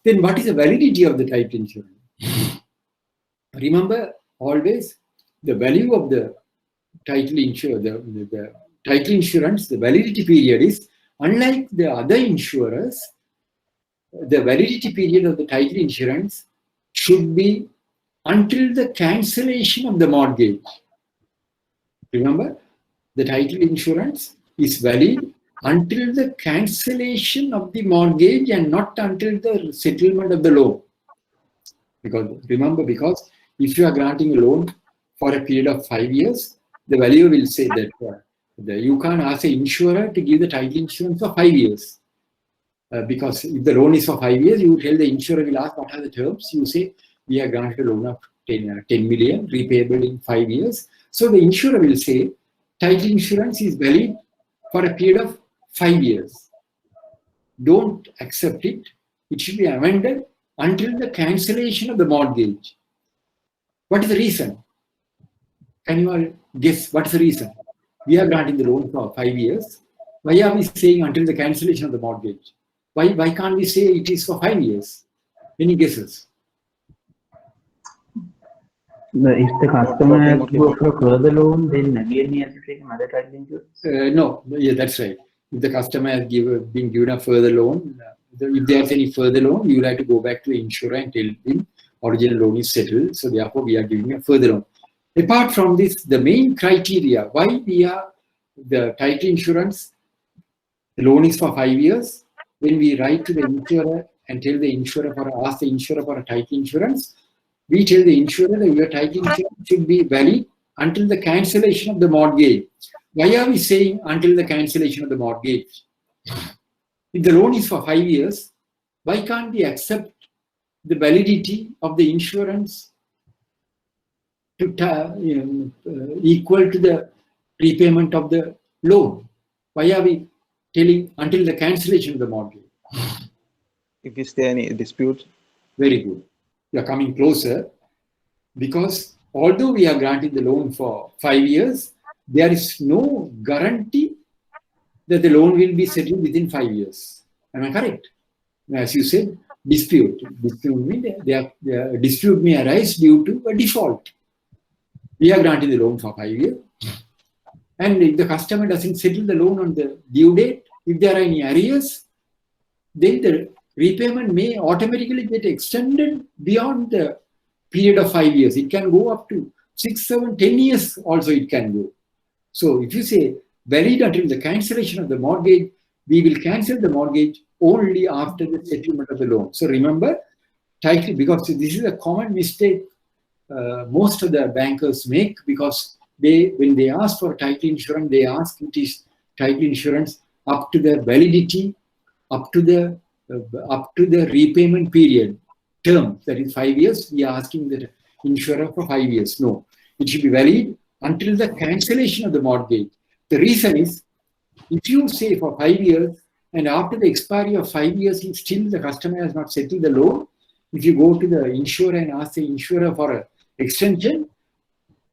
Then what is the validity of the title insurance? Remember always the value of the title insurance, the title insurance, the validity period is, unlike the other insurers, the validity period of the title insurance should be until the cancellation of the mortgage. Remember, the title insurance is valid until the cancellation of the mortgage and not until the settlement of the loan. Because remember, because if you are granting a loan for a period of 5 years, the valuer will say that you can't ask the insurer to give the title insurance for 5 years. Because if the loan is for 5 years, you tell the insurer will ask what are the terms. You say, we are granted a loan of 10 million, repayable in 5 years. So the insurer will say, title insurance is valid for a period of 5 years. Don't accept it. It should be amended until the cancellation of the mortgage. What is the reason? Can you all guess what is the reason? We are granting the loan for 5 years. Why are we saying until the cancellation of the mortgage? Why can't we say it is for 5 years? Any guesses? If the customer has to go for a further loan, then again he has to take another title insurance? No, yeah, that's right. If the customer has been given a further loan, if there's any further loan, you will have to go back to the insurer and tell him original loan is settled. So therefore, we are giving a further loan. Apart from this, the main criteria why we are the title insurance, the loan is for 5 years. When we write to the insurer and tell the insurer ask the insurer for a title insurance, we tell the insurer that your title insurance should be valid until the cancellation of the mortgage. Why are we saying until the cancellation of the mortgage? If the loan is for 5 years, why can't we accept the validity of the insurance to equal to the repayment of the loan? Why are we telling until the cancellation of the mortgage? If is there any dispute? Very good. You are coming closer, because although we are granting the loan for 5 years, there is no guarantee that the loan will be settled within 5 years. Am I correct? As you said, dispute. Dispute may arise due to a default. We are granting the loan for 5 years. And if the customer doesn't settle the loan on the due date, if there are any arrears, then the repayment may automatically get extended beyond the period of 5 years. It can go up to 6, 7, 10 years also it can go. So if you say valid until the cancellation of the mortgage, we will cancel the mortgage only after the settlement of the loan. So remember, title, because this is a common mistake most of the bankers make, because when they ask for title insurance, they ask it is title insurance up to the validity, up to the repayment period term, that is 5 years. We are asking the insurer for 5 years. No, it should be valid until the cancellation of the mortgage. The reason is, if you say for 5 years and after the expiry of 5 years, still the customer has not settled the loan, if you go to the insurer and ask the insurer for an extension,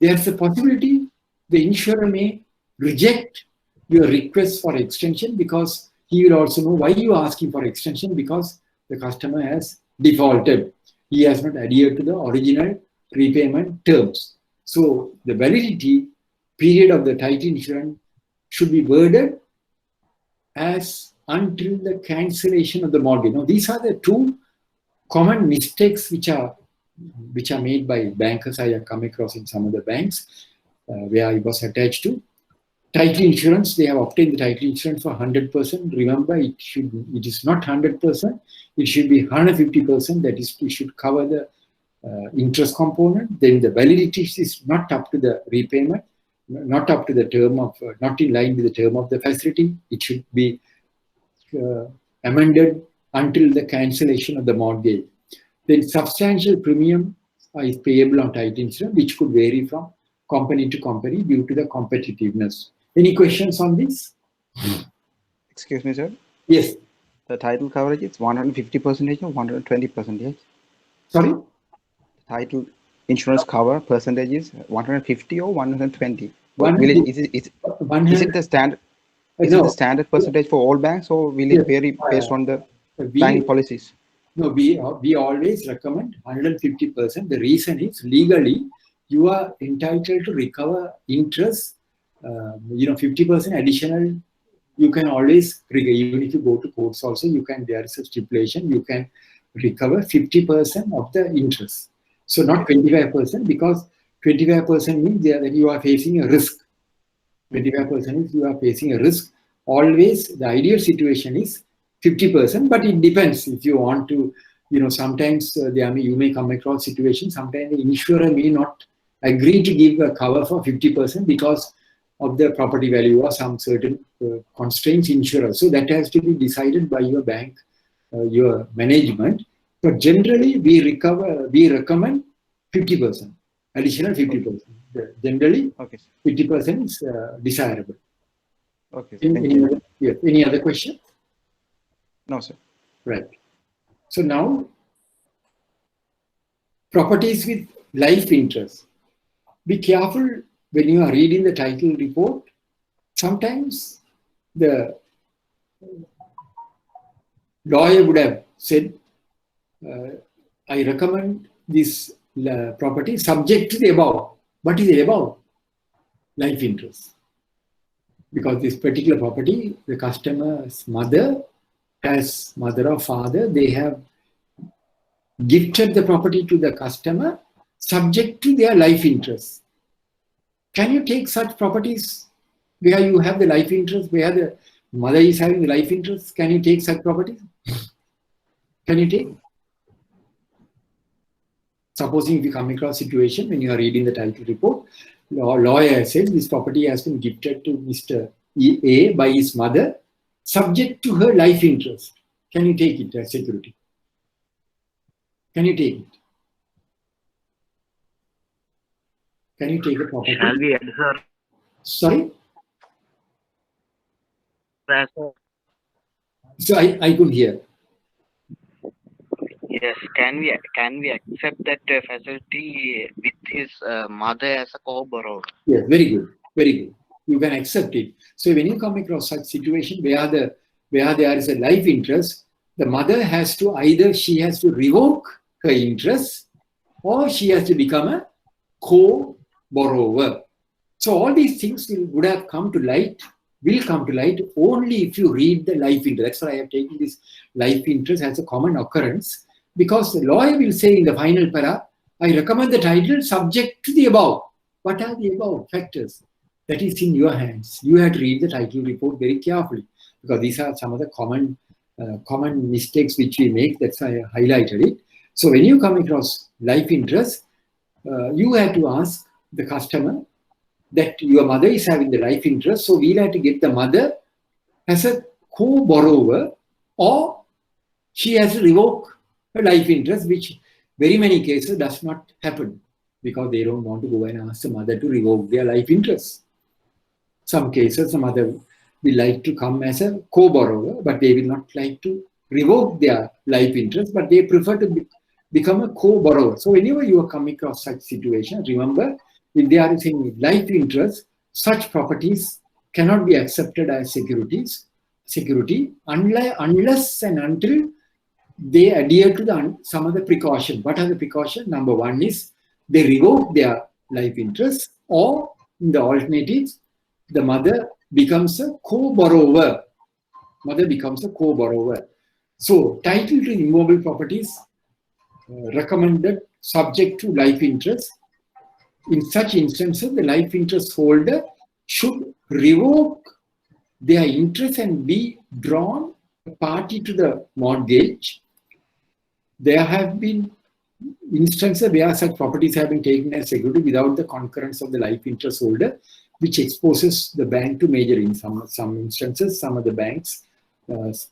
there's a possibility the insurer may reject your request for extension, because he will also know why you are asking for extension, because the customer has defaulted. He has not adhered to the original repayment terms. So the validity period of the title insurance should be worded as until the cancellation of the mortgage. Now, these are the two common mistakes which are made by bankers. I have come across in some of the banks where I was attached to. Title insurance, they have obtained the title insurance for 100%. Remember, it is not 100%. It should be 150%. That is, it should cover the interest component. Then the validity is not up to the repayment, not up to the term of, not in line with the term of the facility. It should be amended until the cancellation of the mortgage. Then substantial premium is payable on title insurance, which could vary from company to company due to the competitiveness. Any questions on this? Excuse me, sir. Yes. The title coverage is 150% or 120%. Sorry? Title insurance cover percentage is 150 or 120. One Will it, hundred- is it one is hundred- it the standard? Is no. it the standard percentage for all banks, or will Yes. it vary based on the We, banking policies? No, we always recommend 150%. The reason is legally you are entitled to recover interest. 50% additional. You can always even if you go to courts also, you can. There is a stipulation. You can recover 50% of the interest. So not 25% because 25% means that you are facing a risk. 25% is you are facing a risk. Always the ideal situation is 50%, but it depends if you want to, sometimes you may come across situations, sometimes the insurer may not agree to give a cover for 50% because of the property value or some certain constraints insurer. So that has to be decided by your bank, your management. But generally we recommend 50%, additional 50%. Generally, Okay. 50% is desirable. Okay. Thank you. Any other question? No, sir. Right. So now, properties with life interest. Be careful when you are reading the title report. Sometimes the lawyer would have said, I recommend this property subject to the above. What is the above? Life interest. Because this particular property, the customer's mother or father, they have gifted the property to the customer subject to their life interest. Can you take such properties where you have the life interest, where the mother is having the life interest? Can you take such properties? Can you take? Supposing if you come across a situation when you are reading the title report, lawyer says this property has been gifted to Mr. A by his mother, subject to her life interest. Can you take it as security? Can you take it? Can you take a property? Shall we add, sir? Sorry? So I could hear. Yes, can we accept that facility with his mother as a co-borrower? Yes, very good, very good. You can accept it. So when you come across such situation where there is a life interest, the mother has to she has to revoke her interest, or she has to become a co-borrower. So all these things will come to light only if you read the life interest. That's why I have taken this life interest as a common occurrence, because the lawyer will say in the final para, I recommend the title subject to the above. What are the above factors? That is in your hands. You have to read the title report very carefully, because these are some of the common mistakes which we make. That's why I highlighted it. So when you come across life interest, you have to ask the customer that your mother is having the life interest, so we'll have to get the mother as a co-borrower, or she has to revoke her life interest, which very many cases does not happen because they don't want to go and ask the mother to revoke their life interest. Some cases the mother will like to come as a co-borrower, but they will not like to revoke their life interest, but they prefer to become a co-borrower. So whenever you are coming across such situation, remember, if there is any life interest, such properties cannot be accepted as security unless and until they adhere to some of the precautions. What are the precautions? Number one is they revoke their life interest, or in the alternatives, the mother becomes a co-borrower. So title to immovable properties recommended subject to life interest. In such instances, the life interest holder should revoke their interest and be drawn party to the mortgage. There have been instances where such properties have been taken as security without the concurrence of the life interest holder, which exposes the bank to major in some instances. Some of the banks,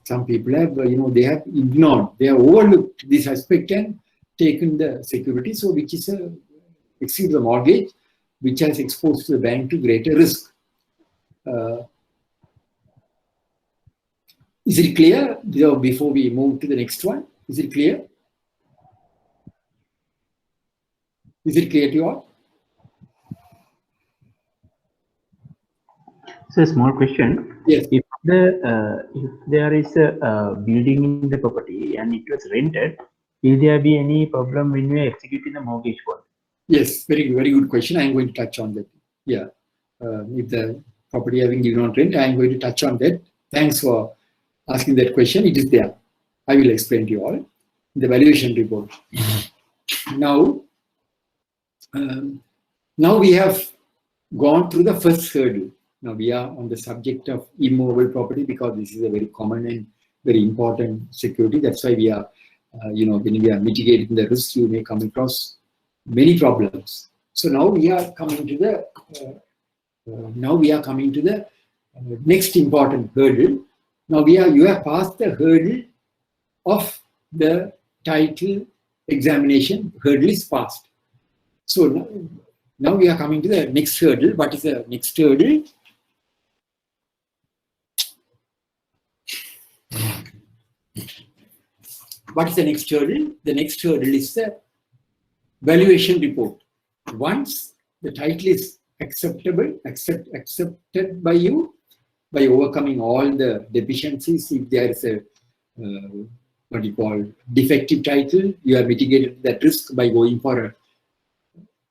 some people have, they have ignored, they have overlooked this aspect and taken the security, so which is exceeds the mortgage. which has exposed the bank to greater risk. Is it clear? Before we move to the next one, is it clear? Is it clear to you all? So, a small question. Yes. If there is a building in the property and it was rented, will there be any problem when we are executing the mortgage bond? Yes, very good question. I am going to touch on that. Yeah. If the property having given on rent, I am going to touch on that. Thanks for asking that question. It is there. I will explain to you all the valuation report. Now we have gone through the first hurdle. Now we are on the subject of immovable property because this is a very common and very important security. That's why we are, when we are mitigating the risk, you may come across many problems. So now we are coming to the next important hurdle. Now you have passed the hurdle of the title examination. Hurdle is passed. So now we are coming to the next hurdle. What is the next hurdle? What is the next hurdle? The next hurdle is the valuation report. Once the title is accepted by you, by overcoming all the deficiencies, if there is a defective title, you have mitigated that risk by going for a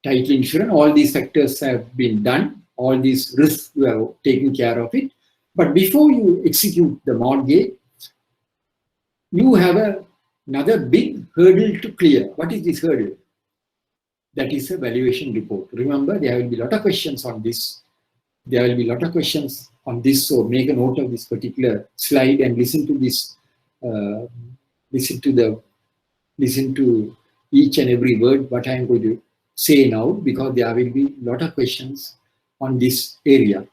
title insurance. All these factors have been done. All these risks, you have taken care of it. But before you execute the mortgage, you have another big hurdle to clear. What is this hurdle? That is a valuation report. Remember, there will be a lot of questions on this. So make a note of this particular slide and listen to this. Listen to each and every word what I am going to say now, because there will be a lot of questions on this area.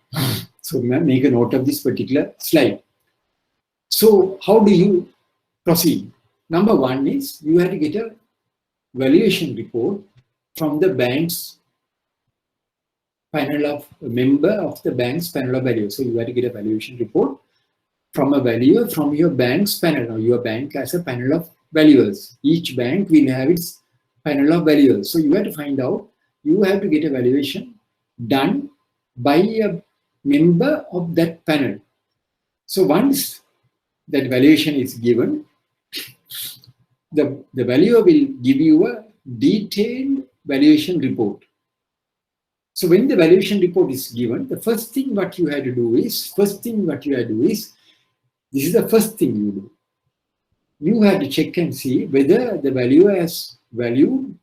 So make a note of this particular slide. So how do you proceed? Number one is you have to get a valuation report from the bank's member of the bank's panel of valuers. So you have to get a valuation report from a valuer from your bank's panel. Now your bank has a panel of valuers. Each bank will have its panel of valuers. So you have to find out, you have to get a valuation done by a member of that panel. So once that valuation is given, the valuer will give you a detailed valuation report. So when the valuation report is given, the first thing what you have to do is, this is the first thing you do. You have to check and see whether the valuer has valued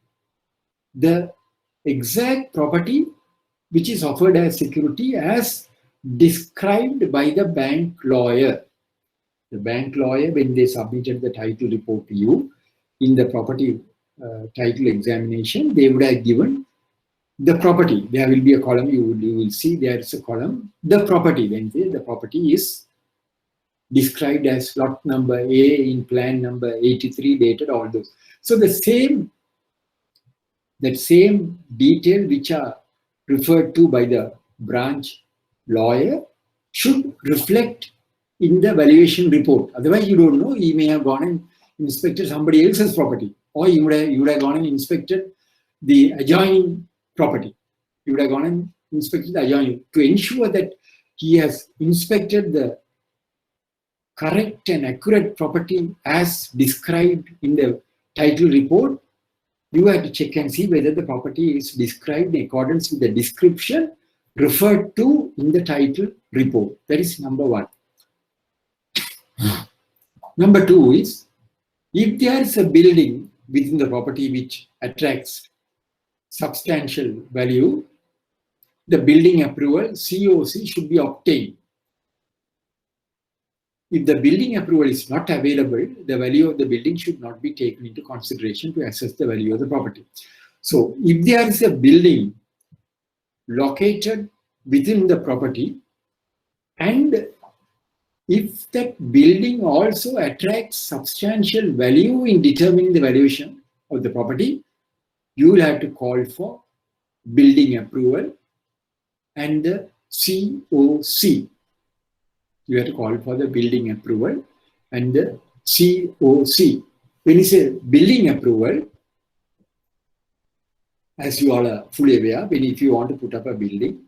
the exact property which is offered as security as described by the bank lawyer. The bank lawyer, when they submitted the title report to you in the property title examination, they would have given the property. There will be a column, you will see there is a column, the property. Then the property is described as lot number A in plan number 83, dated, all those. So that same detail which are referred to by the branch lawyer should reflect in the valuation report. Otherwise, you don't know. He may have gone and inspected somebody else's property, or you would have gone and inspected the adjoining property. You would have gone and inspected the adjoining. To ensure that he has inspected the correct and accurate property as described in the title report, you have to check and see whether the property is described in accordance with the description referred to in the title report. That is number one. Number two is, if there is a building within the property which attracts substantial value, the building approval, COC, should be obtained. If the building approval is not available, the value of the building should not be taken into consideration to assess the value of the property. So if there is a building located within the property, and if that building also attracts substantial value in determining the valuation of the property, you will have to call for building approval, and the COC. You have to call for the building approval and the COC. When you say building approval, as you all are fully aware, if you want to put up a building,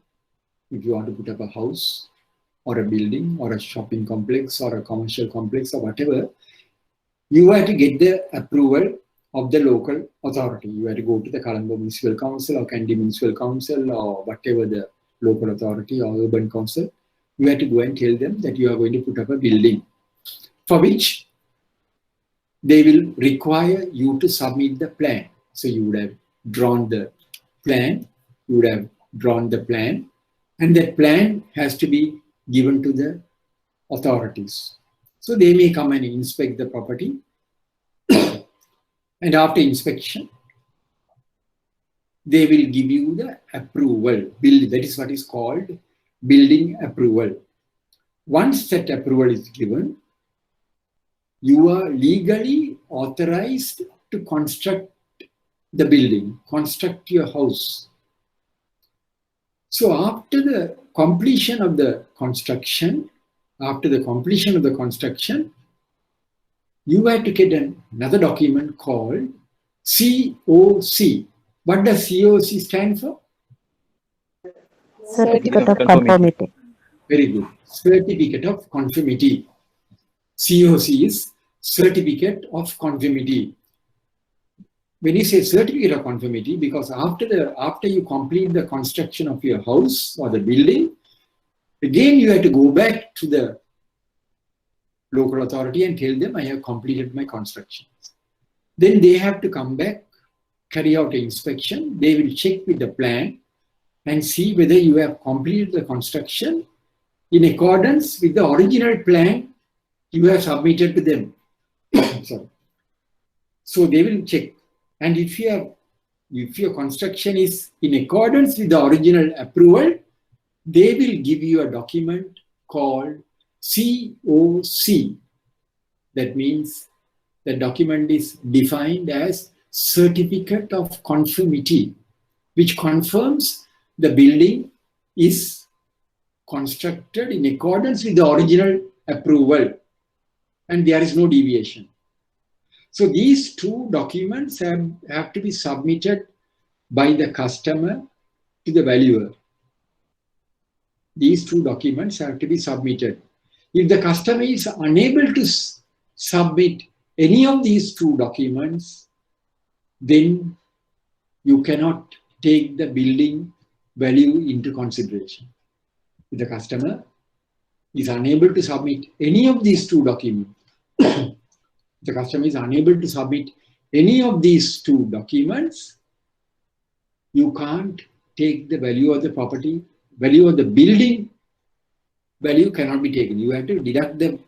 if you want to put up a house or a building or a shopping complex or a commercial complex or whatever, you have to get the approval of the local authority. You have to go to the Colombo Municipal Council or Kandy Municipal Council or whatever the local authority or urban council. You have to go and tell them that you are going to put up a building, for which they will require you to submit the plan. So you would have drawn the plan, and that plan has to be given to the authorities. So they may come and inspect the property, and after inspection, they will give you the approval. That is what is called building approval. Once that approval is given, you are legally authorized to construct the building, construct your house. So after the completion of the construction, you have to get another document called COC. What does COC stand for? Certificate of conformity. Very good. Certificate of conformity. COC is Certificate of Conformity. When you say certificate of conformity, because after you complete the construction of your house or the building, again you have to go back to the local authority and tell them, I have completed my construction. Then they have to come back, carry out an inspection. They will check with the plan and see whether you have completed the construction in accordance with the original plan you have submitted to them. Sorry. So they will check. And if your construction is in accordance with the original approval, they will give you a document called COC. That means the document is defined as Certificate of Conformity, which confirms the building is constructed in accordance with the original approval and there is no deviation. So these two documents have to be submitted by the customer to the valuer. These two documents have to be submitted. If the customer is unable to submit any of these two documents, then you cannot take the building value into consideration. If the customer is unable to submit any of these two documents, the customer is unable to submit any of these two documents, you can't take the value of the property, value of the building value cannot be taken. You have to deduct the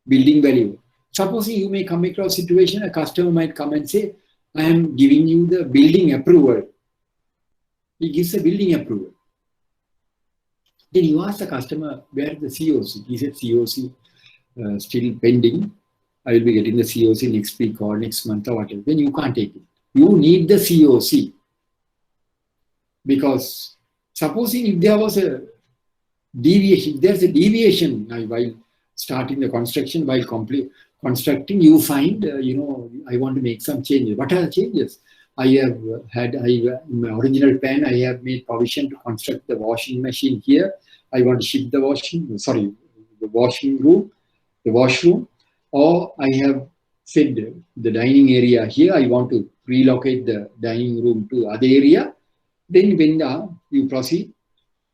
building value. Supposing you may come across a situation, a customer might come and say, I am giving you the building approval. He gives a building approval. Then you ask the customer, where is the COC? He said, COC still pending. I will be getting the COC next week or next month or whatever. Then you can't take it. You need the COC. Because supposing if there was a deviation, if there's a deviation while starting the construction, while constructing, you find, I want to make some changes. What are the changes? In my original plan, I have made provision to construct the washing machine here. I want to shift the washroom. Or I have said the dining area here, I want to relocate the dining room to other area. Then when you proceed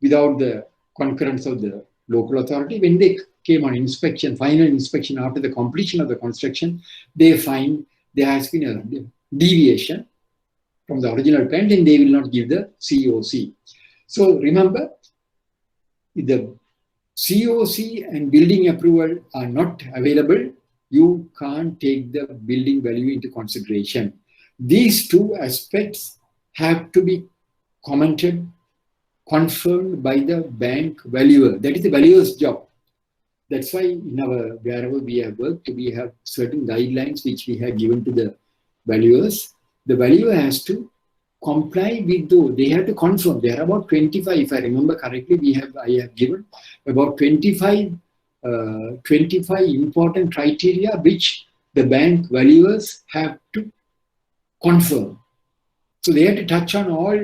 without the concurrence of the local authority, when they came on inspection, final inspection after the completion of the construction, they find there has been a deviation from the original plan, then they will not give the COC. So remember, if the COC and building approval are not available, you can't take the building value into consideration. These two aspects have to be commented, confirmed by the bank valuer. That is the valuer's job. That's why wherever we have worked, we have certain guidelines which we have given to the valuers. The valuer has to comply with those. They have to confirm. There are about 25, if I remember correctly, I have given about 25 important criteria which the bank valuers have to confirm. So they have to touch on all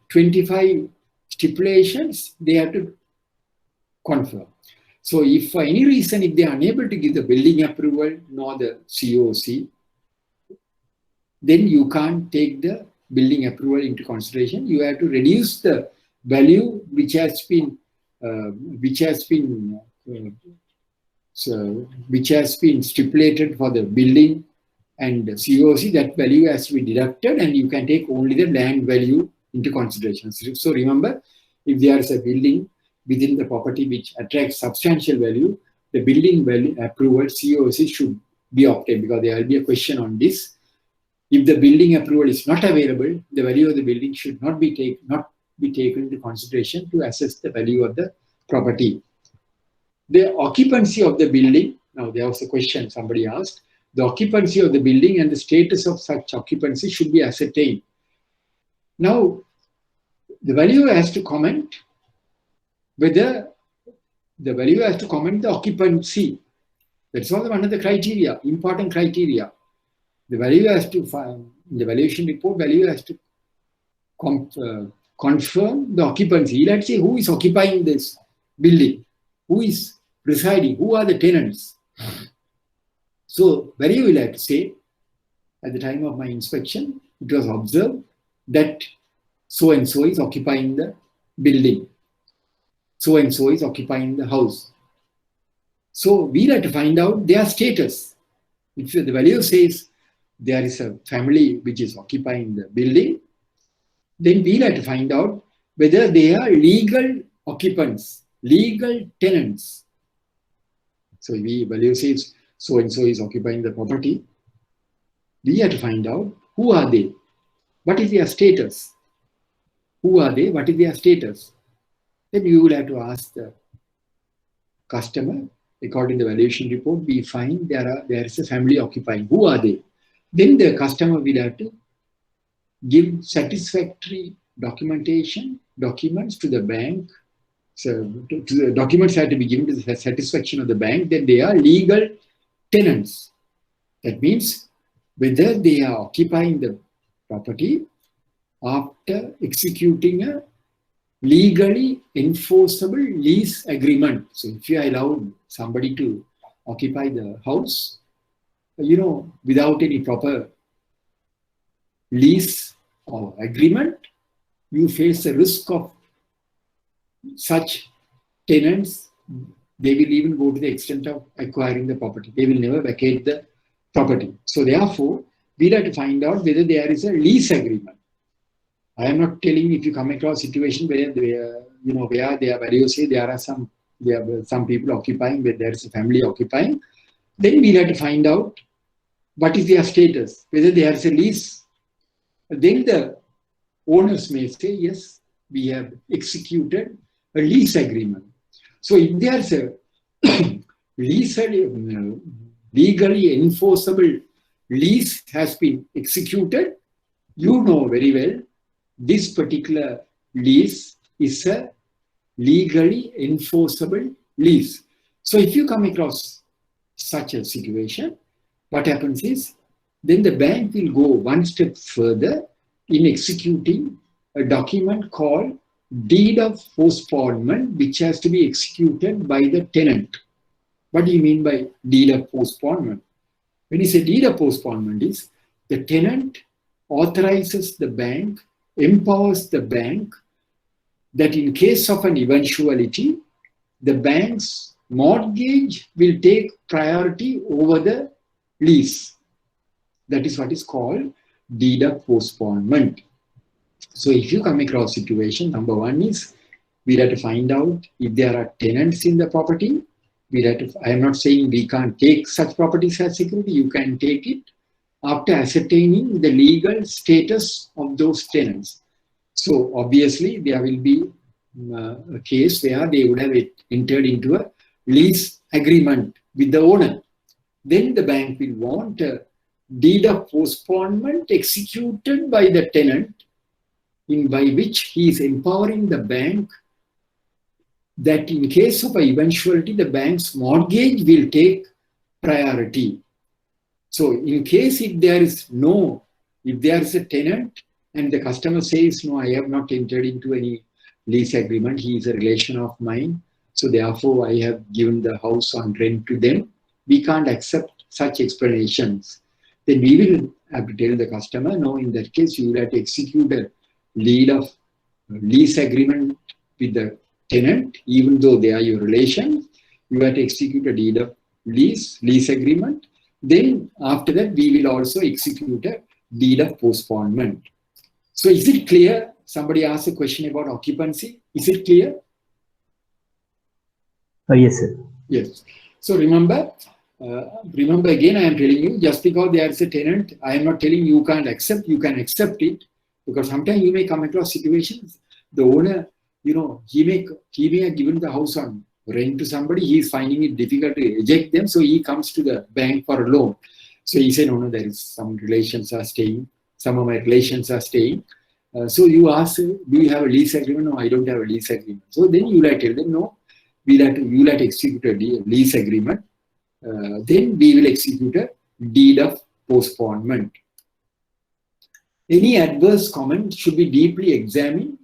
25 stipulations, they have to confirm. So if for any reason, if they are unable to give the building approval nor the COC, then you can't take the building approval into consideration. You have to reduce the value which has been stipulated for the building and COC. That value has to be deducted, and you can take only the land value into consideration. So remember, if there is a building within the property which attracts substantial value, the building value approval COC should be obtained, because there will be a question on this. If the building approval is not available, the value of the building should not be taken into consideration to assess the value of the property. The occupancy of the building, now there was a question somebody asked, the occupancy of the building and the status of such occupancy should be ascertained. Now, the valuer has to comment whether the valuer has to comment the occupancy. That's also one of the criteria, important criteria. The valuer has to find, in the valuation report, valuer has to confirm the occupancy. Let's say who is occupying this building, who is residing, who are the tenants. So valuer will have to say, at the time of my inspection, it was observed that so and so is occupying the building, so and so is occupying the house. So we'll have to find out their status. If the valuer says there is a family which is occupying the building, then we'll have to find out whether they are legal occupants, legal tenants. So if valuer says so and so is occupying the property, we have to find out who are they, what is their status, who are they, what is their status. Then you will have to ask the customer, according to the valuation report, we find there is a family occupying, who are they? Then the customer will have to give satisfactory documents to the bank. So the documents have to be given to the satisfaction of the bank that they are legal tenants. That means whether they are occupying the property after executing a legally enforceable lease agreement. So if you allow somebody to occupy the house, without any proper lease or agreement, you face the risk of such tenants. They will even go to the extent of acquiring the property. They will never vacate the property. So therefore, we'll have to find out whether there is a lease agreement. I am not telling if you come across a situation where their values say there are some people occupying, where there is a family occupying, then we'll have to find out what is their status, whether there is a lease. Then the owners may say, yes, we have executed a lease agreement. So if there is a legally enforceable lease has been executed, you know very well this particular lease is a legally enforceable lease. So if you come across such a situation, what happens is, then the bank will go one step further in executing a document called deed of postponement, which has to be executed by the tenant. What do you mean by deed of postponement? When you say deed of postponement, is the tenant authorizes the bank, empowers the bank, that in case of an eventuality, the bank's mortgage will take priority over the lease. That is what is called deed of postponement. So if you come across situation, number one is we'll have to find out if there are tenants in the property. I am not saying we can't take such properties as security. You can take it after ascertaining the legal status of those tenants. So obviously there will be a case where they would have entered into a lease agreement with the owner. Then the bank will want a deed of postponement executed by the tenant by which he is empowering the bank that in case of an eventuality, the bank's mortgage will take priority. So in case if there is a tenant and the customer says, no, I have not entered into any lease agreement, he is a relation of mine, so therefore I have given the house on rent to them, we can't accept such explanations. Then we will have to tell the customer, no, in that case you will have to execute a lease agreement with the tenant, even though they are your relations, you have to execute a deed of lease agreement. Then after that, we will also execute a deed of postponement. So is it clear? Somebody asked a question about occupancy. Is it clear? Yes, sir. Yes. So remember again, I am telling you, just because there is a tenant, I am not telling you can't accept, you can accept it, because sometimes you may come across situations, the owner, he may have given the house on rent to somebody, he is finding it difficult to eject them, so he comes to the bank for a loan. So he said, no, there is some relations are staying, some of my relations are staying. So you ask, do you have a lease agreement? No, I don't have a lease agreement. So then you will tell them, no, you will have to execute a lease agreement. Then we will execute a deed of postponement. Any adverse comment should be deeply examined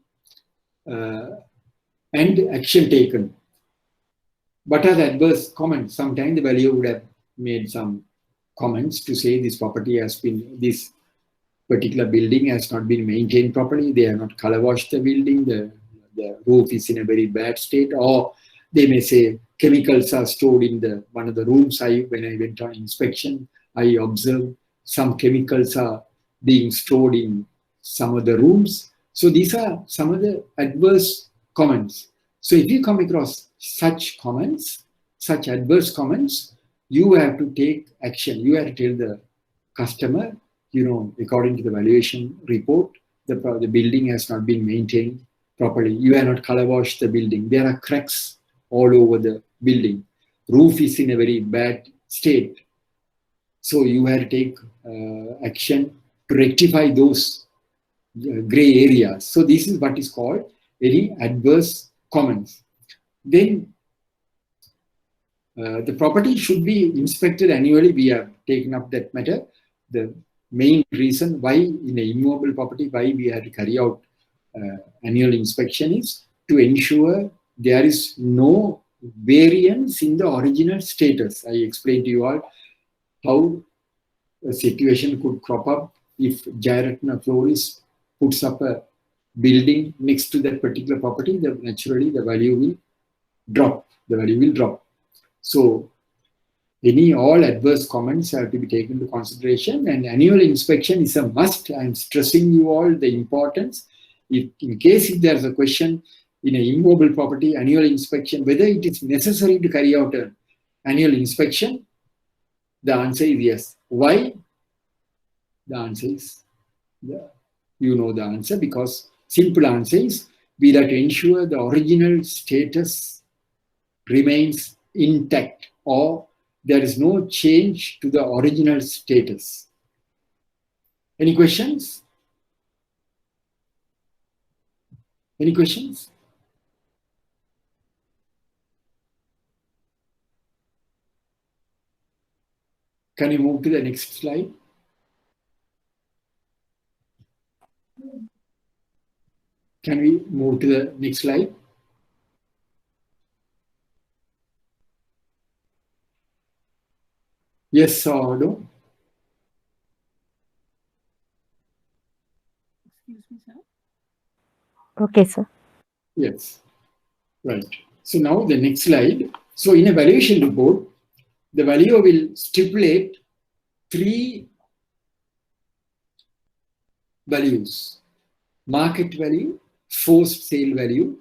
and action taken. But as adverse comments, sometimes the valuer would have made some comments to say this particular building has not been maintained properly, they have not color washed the building, the roof is in a very bad state, or they may say chemicals are stored in one of the rooms. When I went on inspection, I observed some chemicals are being stored in some of the rooms. So these are some of the adverse comments. So if you come across such adverse comments, you have to take action. You have to tell the customer, according to the valuation report, the building has not been maintained properly. You have not color washed the building. There are cracks all over the building. Roof is in a very bad state. So you have to take action to rectify those gray areas. So this is what is called any adverse comments. Then the property should be inspected annually. We have taken up that matter. The main reason why in an immobile property, why we have to carry out annual inspection is to ensure there is no variance in the original status. I explained to you all how a situation could crop up if Jairatna Florist puts up a building next to that particular property, naturally the value will drop. So all adverse comments have to be taken into consideration, and annual inspection is a must. I am stressing you all the importance. In case if there is a question in an immobile property, annual inspection, whether it is necessary to carry out an annual inspection, the answer is yes. Why? The answer is, you know the answer, because simple answer is, we have to ensure the original status remains intact, or there is no change to the original status. Any questions? Any questions? Can you move to the next slide? Can we move to the next slide? Yes or no? Excuse me, sir. Okay, sir. Yes. Right. So now the next slide. So in a valuation report, the valuer will stipulate 3 values: market value, forced sale value,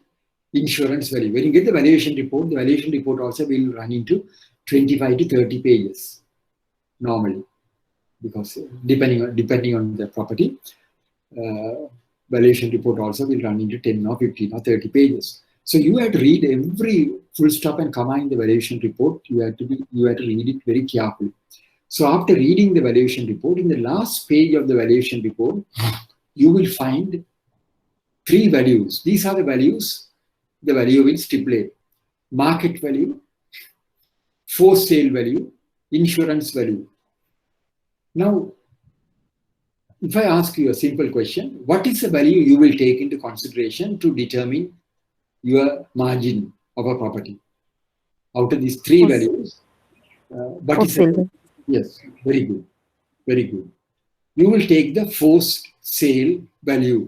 insurance value. When you get the valuation report also will run into 25 to 30 pages normally, because depending on the property, valuation report also will run into 10 or 15 or 30 pages. So you have to read every full stop and comma in the valuation report. You have to read it very carefully. So after reading the valuation report, in the last page of the valuation report, you will find three values. These are the values the value will stipulate. Market value, forced sale value, insurance value. Now, if I ask you a simple question, what is the value you will take into consideration to determine your margin of a property? Out of these three Forced- values, what forced is sale the, value. yes, very good, very good. You will take the forced sale value.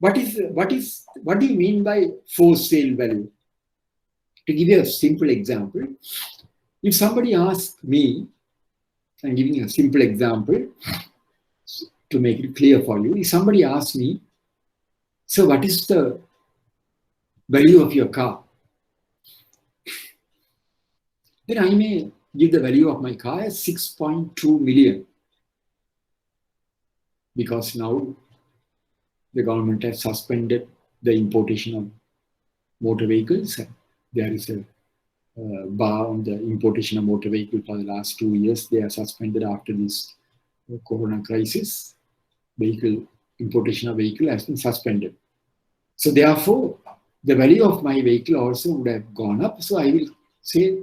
What do you mean by forced sale value? To give you a simple example, if somebody asks me, I'm giving you a simple example to make it clear for you. If somebody asks me, so what is the value of your car? Then I may give the value of my car as 6.2 million. Because now the government has suspended the importation of motor vehicles. There is a bar on the importation of motor vehicles for the last 2 years. They are suspended after this corona crisis. Importation of vehicle has been suspended. So therefore, the value of my vehicle also would have gone up. So I will say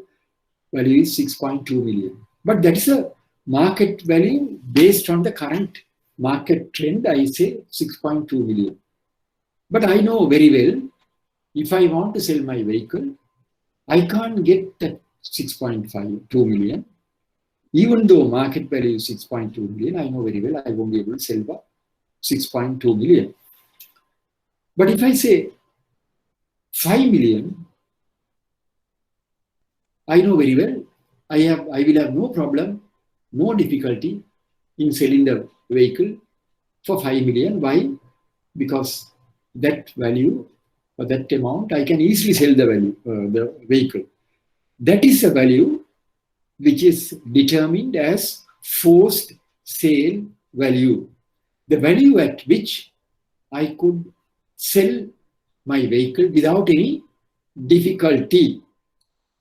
value is 6.2 million. But that is a market value based on the current market trend. I say 6.2 million. But I know very well, if I want to sell my vehicle, I can't get that 6.2 million. Even though market value is 6.2 million, I know very well I won't be able to sell for 6.2 million. But if I say 5 million, I know very well I will have no problem, no difficulty in selling the vehicle for 5 million. Why? Because that value or that amount, I can easily sell the vehicle. That is a value which is determined as forced sale value. The value at which I could sell my vehicle without any difficulty.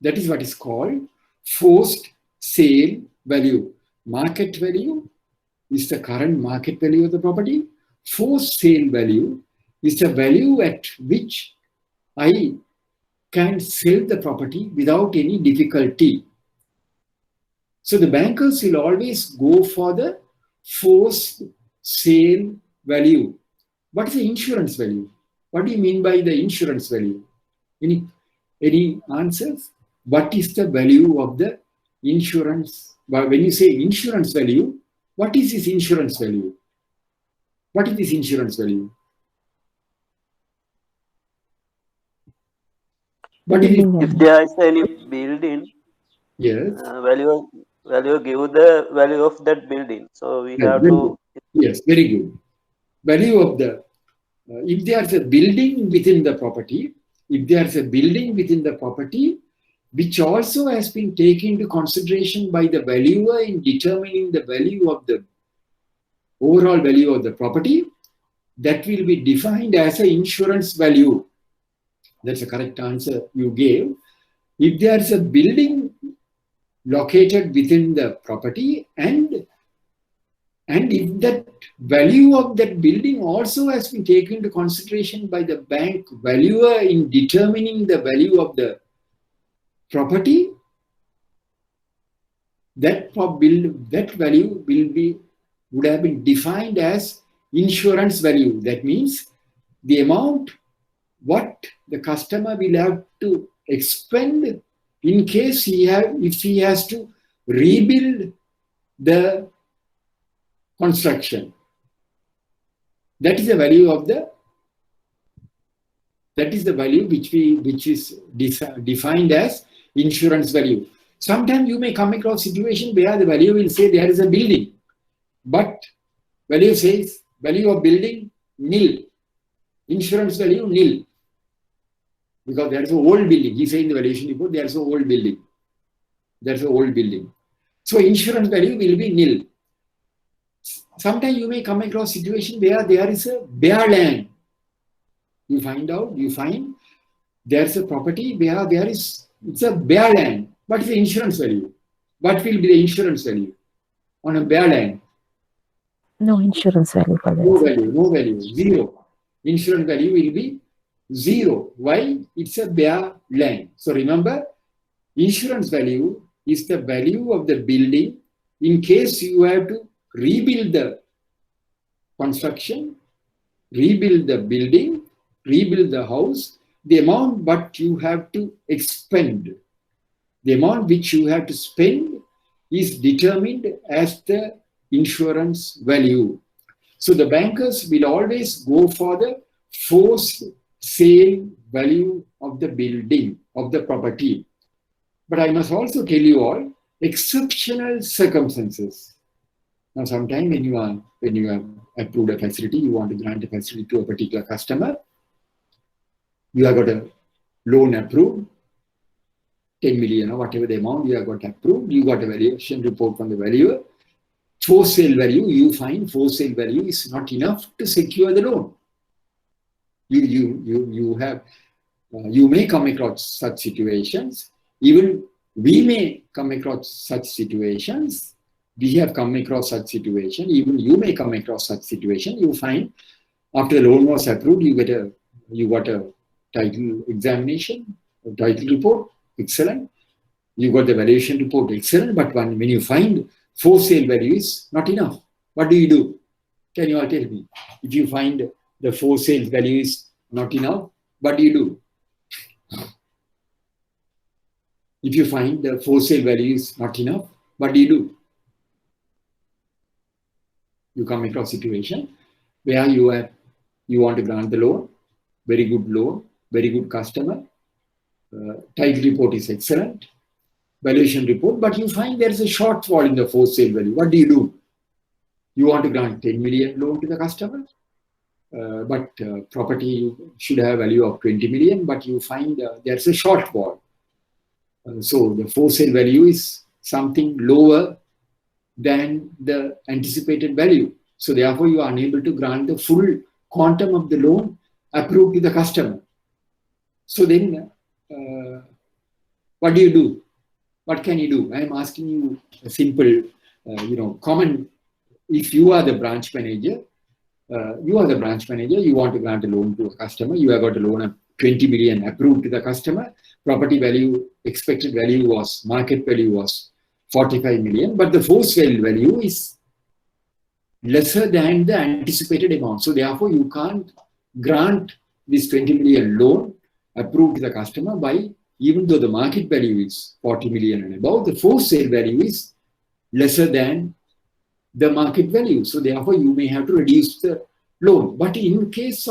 That is what is called forced sale value. Market value is the current market value of the property. Forced sale value is the value at which I can sell the property without any difficulty. So the bankers will always go for the forced sale value. What is the insurance value? What do you mean by the insurance value? Any answers? What is the value of the insurance? When you say insurance value, what is this insurance value? What is this insurance value? What is it? Building If value. there is any building, Yes. value give the value of that building. So we Yes, have very to. good. Yes, very good. Value of the, if there is a building within the property, which also has been taken into consideration by the valuer in determining the value of the overall value of the property, that will be defined as an insurance value. That's the correct answer you gave. If there is a building located within the property and if that value of that building also has been taken into consideration by the bank valuer in determining the value of the property, that value would have been defined as insurance value. That means the amount what the customer will have to expend in case if he has to rebuild the construction. That is the value of which is defined as insurance value. Sometimes you may come across a situation where the value will say there is a building, but value says value of building nil, insurance value nil, because there is an old building. He says in the valuation report there is an old building. There is an old building. So insurance value will be nil. Sometimes you may come across a situation where there is a bare land. You find there's a property where it's a bare land. What is the insurance value? What will be the insurance value on a bare land? No insurance value for that. No value, zero. insurance value will be 0. Why? It's a bare land. So remember, insurance value is the value of the building in case you have to rebuild the construction, rebuild the building, rebuild the house. The amount what you have to expend, the amount which you have to spend is determined as the insurance value. So the bankers will always go for the forced sale value of the building, of the property. But I must also tell you all, exceptional circumstances. Now, sometimes when you have approved a facility, you want to grant a facility to a particular customer, you have got a loan approved, 10 million or whatever the amount you have got approved, you got a valuation report from the valuer. For sale value, you find for sale value is not enough to secure the loan. You may come across such situations. Even we may come across such situations. We have come across such situation. Even you may come across such situation. You find after the loan was approved, you got a title examination, a title report, excellent. You got the valuation report, excellent. But when you find for sale value is not enough, what do you do? Can you all tell me? If you find the for sale value is not enough, what do you do? If you find the for sale value is not enough, what do you do? You come across a situation where you want to grant the loan, very good customer, title report is excellent, valuation report, but you find there is a shortfall in the for sale value. What do? You want to grant 10 million loan to the customer, but property should have value of 20 million, but you find there's a shortfall. So the for sale value is something lower than the anticipated value. So therefore you are unable to grant the full quantum of the loan approved to the customer. So then what do you do? What can you do? I am asking you a simple, common, if you are the branch manager, you want to grant a loan to a customer, you have got a loan of 20 million approved to the customer, property value, expected value was, market value was 45 million, but the for sale value is lesser than the anticipated amount. So therefore you can't grant this 20 million loan approved to the customer by, even though the market value is 40 million and above, the for sale value is lesser than the market value. So therefore you may have to reduce the loan. But in case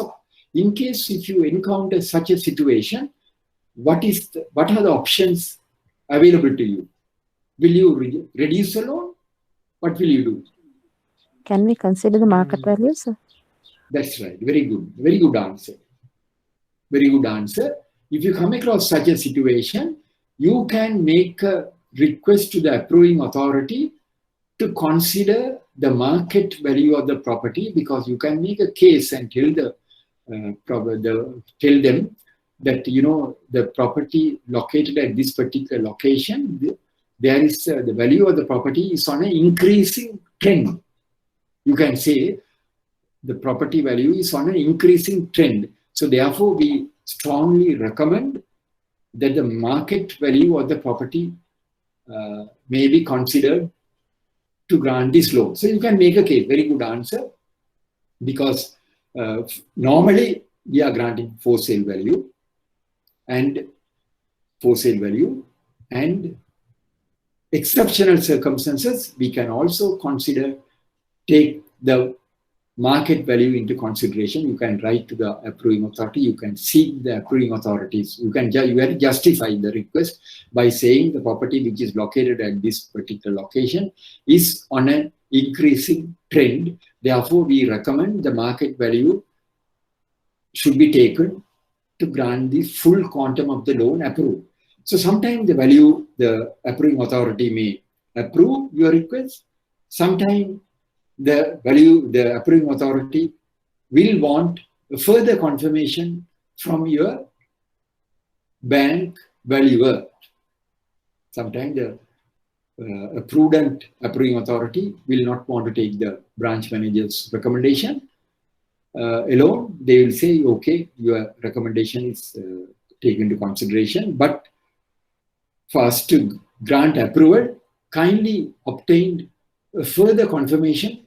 if you encounter such a situation, what are the options available to you? Will you reduce the loan? What will you do? Can we consider the market value, sir? That's right. Very good answer. Very good answer. If you come across such a situation, you can make a request to the approving authority to consider the market value of the property, because you can make a case and tell them that the property located at this particular location, there is the value of the property is on an increasing trend. You can say the property value is on an increasing trend. So therefore, we strongly recommend that the market value of the property may be considered to grant this loan. So you can make a case. Very good answer, because normally we are granting for sale value and exceptional circumstances, we can also take the market value into consideration. You can write to the approving authority, you can seek the approving authorities, you have to justify the request by saying the property which is located at this particular location is on an increasing trend. Therefore, we recommend the market value should be taken to grant the full quantum of the loan approved. So sometimes the approving authority may approve your request. Sometimes the approving authority will want a further confirmation from your bank valuer. Sometimes a prudent approving authority will not want to take the branch manager's recommendation. alone, they will say, okay, your recommendation is taken into consideration, but for us to grant approval, kindly obtain a further confirmation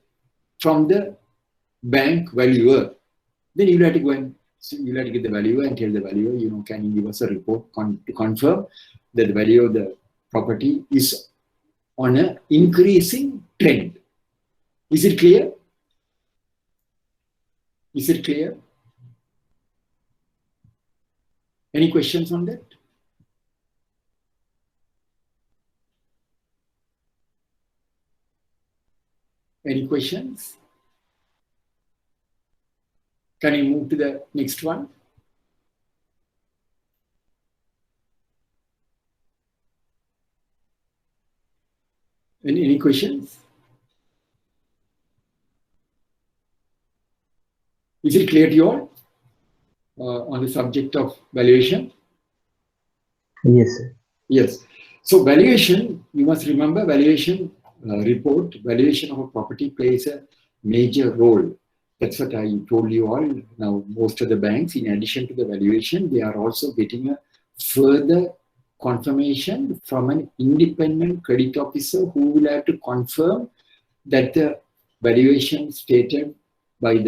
from the bank valuer. Then you'll have to go and you'll have to get the valuer and tell the valuer, you know, can you give us a report to confirm that the value of the property is on an increasing trend. Is it clear? Is it clear? Any questions on that? Any questions? Can you move to the next one? Any questions? Is it clear to you all on the subject of valuation? Yes, sir. Yes. So valuation, you must remember valuation report, valuation of a property plays a major role. That's what I told you all. Now, most of the banks, in addition to the valuation, they are also getting a further confirmation from an independent credit officer who will have to confirm that the valuation stated by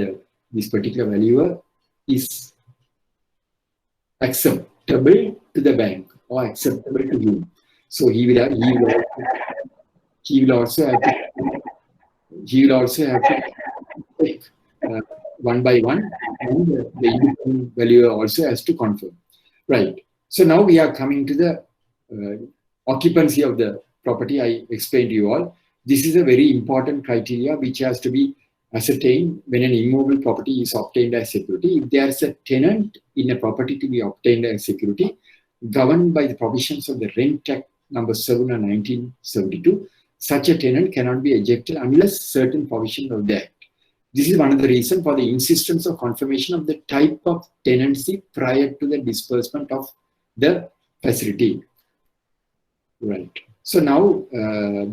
this particular valuer is acceptable to the bank or acceptable to him. So he will also have to take one by one, and the independent valuer also has to confirm. Right. So now we are coming to the occupancy of the property. I explained to you all. This is a very important criteria which has to be ascertained when an immovable property is obtained as security. If there is a tenant in a property to be obtained as security, governed by the provisions of the Rent Act number 7 of 1972, such a tenant cannot be ejected unless certain provisions of the Act. This is one of the reasons for the insistence of confirmation of the type of tenancy prior to the disbursement of the facility. Right. So now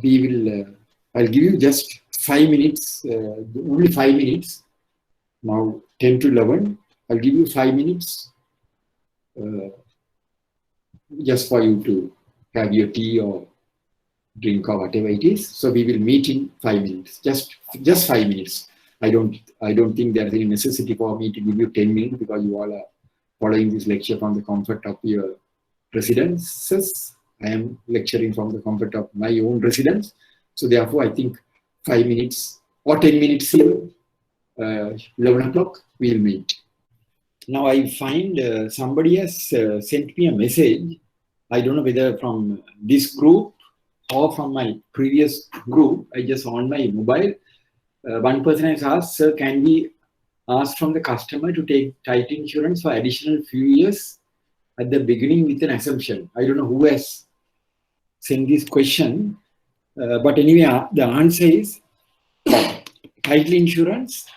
we will, I'll give you just 5 minutes, only 5 minutes. Now 10 to 11, I'll give you 5 minutes just for you to have your tea or drink or whatever it is. So we will meet in 5 minutes, just 5 minutes. I don't think there's any necessity for me to give you 10 minutes because you all are following this lecture from the comfort of your residences. I am lecturing from the comfort of my own residence. So therefore, I think 5 minutes or 10 minutes here, 11 o'clock, we'll meet. Now I find somebody has sent me a message. I don't know whether from this group or from my previous group. I just on my mobile. One person has asked, sir, can we ask from the customer to take title insurance for additional few years at the beginning with an assumption? I don't know who has sent this question, but anyway, the answer is title insurance.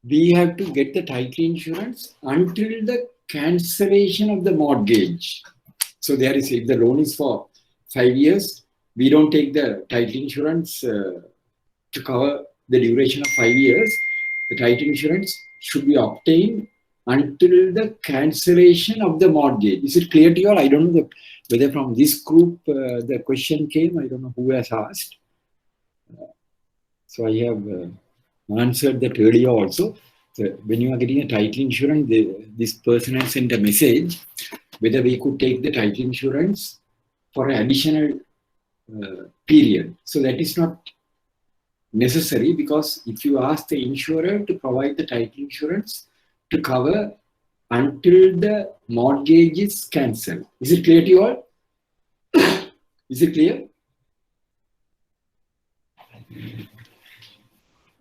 We have to get the title insurance until the cancellation of the mortgage. So there is, if the loan is for 5 years, we don't take the title insurance to cover the duration of 5 years. The title insurance should be obtained until the cancellation of the mortgage. Is it clear to you all? I don't know whether from this group the question came. I don't know who has asked. So I have answered that earlier also. So when you are getting a title insurance, this person has sent a message whether we could take the title insurance for an additional period. So that is not necessary, because if you ask the insurer to provide the title insurance to cover until the mortgage is cancelled. Is it clear to you all? Is it clear?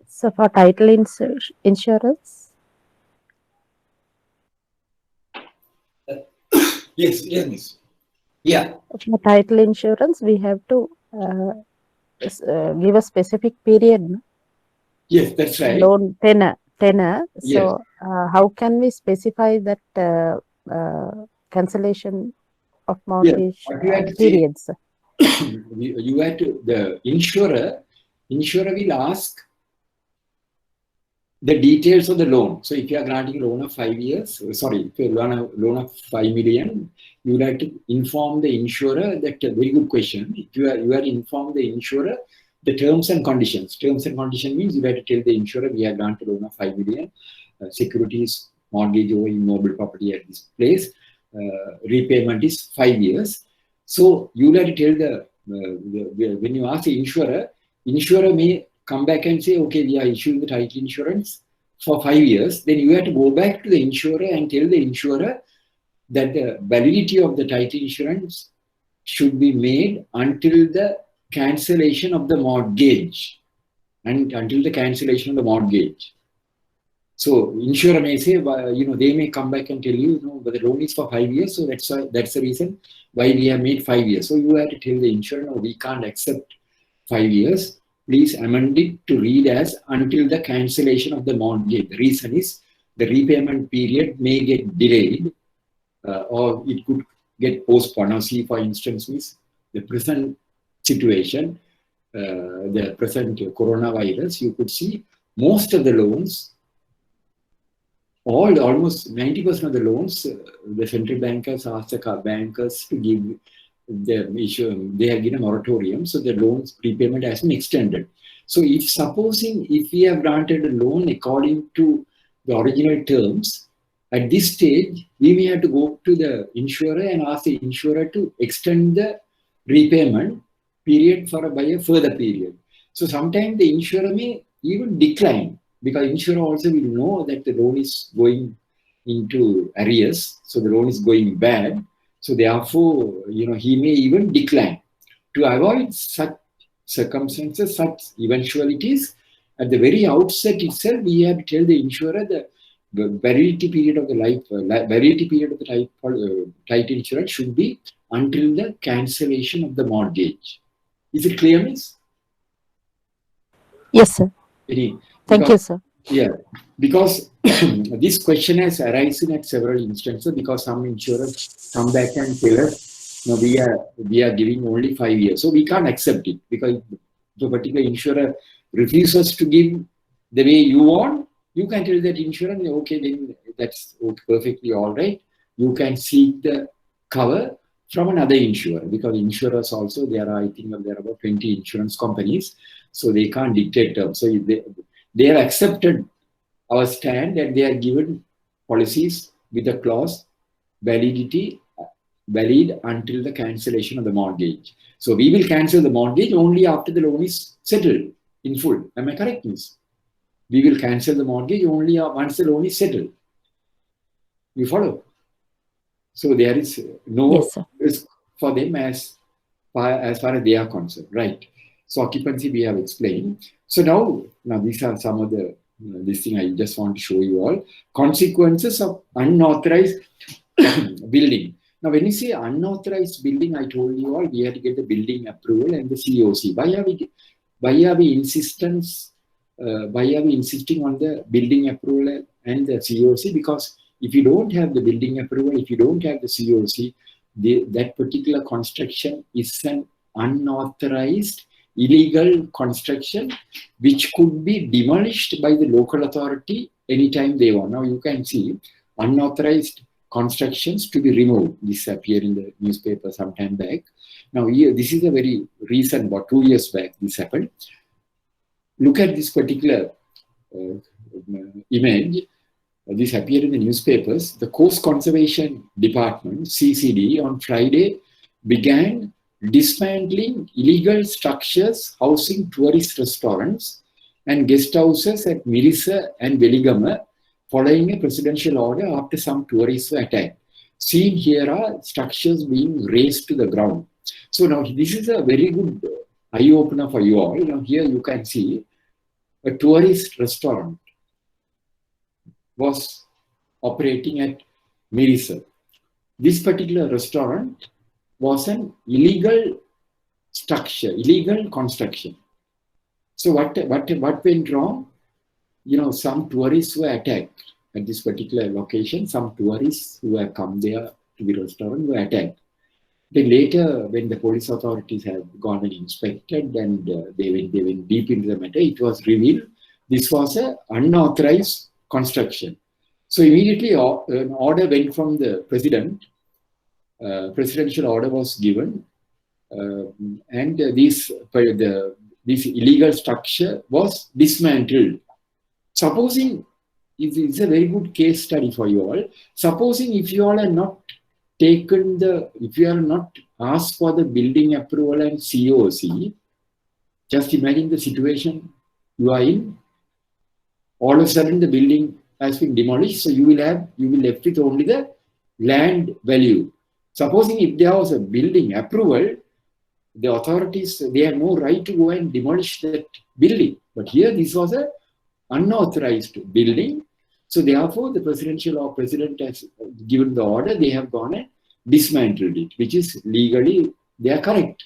So for title insurance? Yes, yes. Yeah. For title insurance, we have to give a specific period. No? Yes, that's right. Loan tenor. Yes. So how can we specify that cancellation of mortgage periods? You have to, the insurer will ask the details of the loan. So if you are granting a loan of 5 years, sorry, if you loan of 5 million, you would have to inform the insurer that, a very good question. If you are inform the insurer the terms and conditions. Terms and condition means you have to tell the insurer we have granted a loan of 5 million, securities, mortgage or immobile property at this place, repayment is 5 years. So you have to tell when you ask the insurer may come back and say, okay, we are issuing the title insurance for 5 years. Then you have to go back to the insurer and tell the insurer that the validity of the title insurance should be made until the cancellation of the mortgage. And until the cancellation of the mortgage. So insurer may say, they may come back and tell you, but the loan is for 5 years, so that's the reason why we have made 5 years. So you have to tell the insurer, no, we can't accept 5 years. Please amend it to read as until the cancellation of the mortgage. The reason is the repayment period may get delayed or it could get postponed. Now, see, for instance, means the present situation, the present coronavirus, you could see most of the loans, almost 90% of the loans, the central bankers ask the bankers to give the issue, they have given a moratorium, so the loans prepayment has been extended. So if we have granted a loan according to the original terms, at this stage, we may have to go to the insurer and ask the insurer to extend the repayment period by a further period. So sometimes the insurer may even decline, because insurer also will know that the loan is going into arrears, so the loan is going bad. So therefore, he may even decline. To avoid such circumstances, such eventualities, at the very outset itself, we have to tell the insurer the validity period of the title insurance should be until the cancellation of the mortgage. Is it clear, miss? Yes, sir. Thank you, sir. Yeah, because this question has arisen at several instances, because some insurers come back and tell us, no, we are giving only 5 years. So we can't accept it, because the particular insurer refuses to give the way you want. You can tell that insurer, okay, then that's perfectly all right. You can seek the cover from another insurer, because insurers also, I think there are about 20 insurance companies, so they can't dictate terms. So they have accepted our stand that they are given policies with a clause valid until the cancellation of the mortgage. So we will cancel the mortgage only after the loan is settled in full. Am I correct, miss? We will cancel the mortgage only once the loan is settled. You follow? So there is no risk for them as far as they are concerned, right? So occupancy we have explained. So now these are some of the this thing I just want to show you all. Consequences of unauthorized building. Now when you say unauthorized building, I told you all we have to get the building approval and the COC. Why are we insisting on the building approval and the COC? Because if you don't have the building approval, if you don't have the COC, that particular construction is an unauthorized, illegal construction, which could be demolished by the local authority anytime they want. Now you can see unauthorized constructions to be removed. This appeared in the newspaper some time back. Now here, this is a very recent, about 2 years back, this happened. Look at this particular image. This appeared in the newspapers. The Coast Conservation Department, CCD, on Friday began dismantling illegal structures housing tourist restaurants and guest houses at Mirissa and Veligama, following a presidential order after some tourists were attacked. Seen here are structures being razed to the ground. So now this is a very good eye-opener for you all. Now here you can see a tourist restaurant was operating at Mirissa. This particular restaurant was an illegal structure, illegal construction. So what went wrong? Some tourists were attacked at this particular location. Some tourists who have come there to the restaurant were attacked. Then later, when the police authorities have gone and inspected and they went deep into the matter, it was revealed this was an unauthorized construction. So immediately an order went from the president, presidential order was given, and this illegal structure was dismantled. Supposing, it's a very good case study for you all. Supposing if you all are not taken if you are not asked for the building approval and COC, just imagine the situation you are in. All of a sudden the building has been demolished, so you will left with only the land value. Supposing if there was a building approval, the authorities, they have no right to go and demolish that building. But here this was a unauthorized building. So therefore the president has given the order, they have gone and dismantled it, which is legally, they are correct.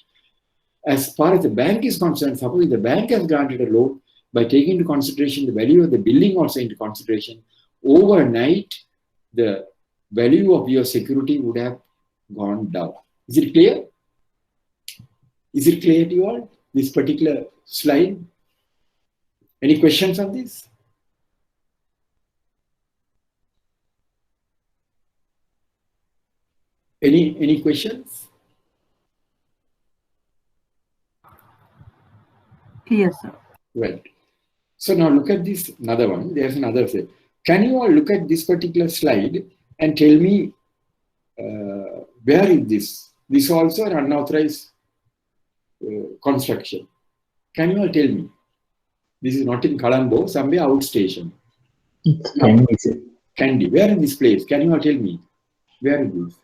As far as the bank is concerned, suppose the bank has granted a loan, by taking into consideration the value of the building also into consideration, overnight the value of your security would have gone down. Is it clear? Is it clear to you all, this particular slide? Any questions on this? Any questions? Yes, sir. Right. So now look at this another one. There's another slide. Can you all look at this particular slide and tell me where is this? This is also an unauthorized construction. Can you all tell me? This is not in Colombo, somewhere outstation. It's Kandy, sir. Kandy. Where is this place? Can you all tell me? Where is this?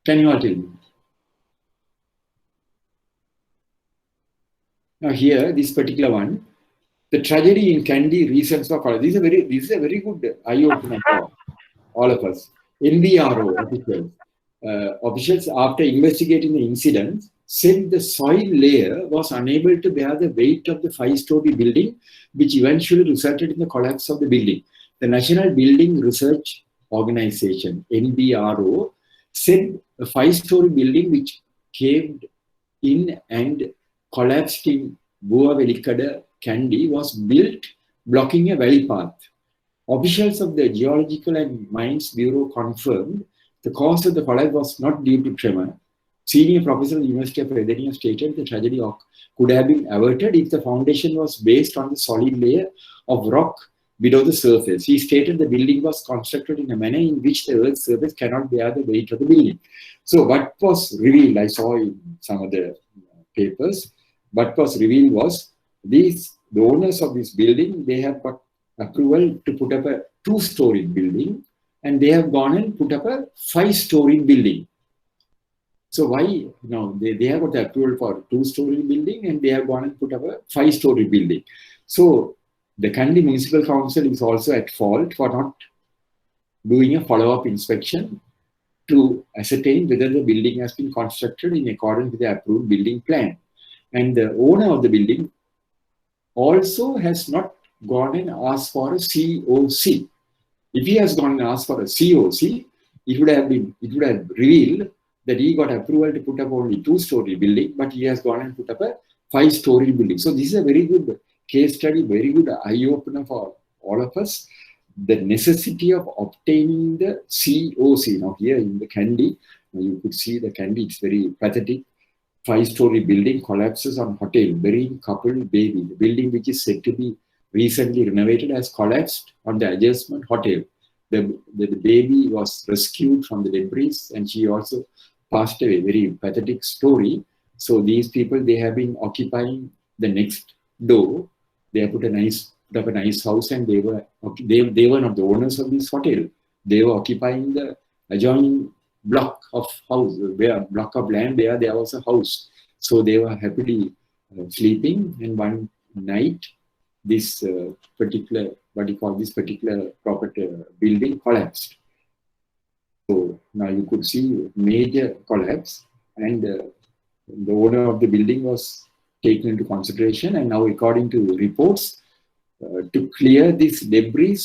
Can you all tell me? Now here, this particular one, the tragedy in Kandy, reasons for collapse. This is a very good eye-opener for all of us. NBRO officials, after investigating the incident, said the soil layer was unable to bear the weight of the 5-story building, which eventually resulted in the collapse of the building. The National Building Research Organization, NBRO, said a 5-story building which caved in and collapsed in Buavelikada, Kandy, was built blocking a valley path. Officials of the Geological and Mines Bureau confirmed the cause of the collapse was not due to tremor. Senior professor at the University of Virginia stated the tragedy could have been averted if the foundation was based on the solid layer of rock below the surface. He stated the building was constructed in a manner in which the earth's surface cannot bear the weight of the building. So what was revealed, I saw in some of the papers, what was revealed was the owners of this building, they have got approval to put up a 2-story building, and they have gone and put up a 5-story building. So why? No, they have got the approval for a 2-story building, and they have gone and put up a 5-story building. So the Kandy Municipal Council is also at fault for not doing a follow-up inspection to ascertain whether the building has been constructed in accordance with the approved building plan. And the owner of the building also has not gone and asked for a COC. If he has gone and asked for a COC, it would have revealed that he got approval to put up only 2-story building, but he has gone and put up a 5-story building. So this is a very good case study, very good eye-opener for all of us. The necessity of obtaining the COC. Now here in the Kandy, you could see the Kandy, it's very pathetic. 5-story building collapses on hotel, burying couple baby. The building, which is said to be recently renovated, has collapsed on the adjustment hotel. The baby was rescued from the debris, and she also passed away. Very pathetic story. So these people, they have been occupying the next door. They have put up a nice house, and they were not the owners of this hotel. They were occupying the adjoining block of house, block of land where there was a house. So they were happily sleeping, and one night this particular property building collapsed. So now you could see major collapse, and the owner of the building was taken into consideration, and now according to reports, to clear this debris,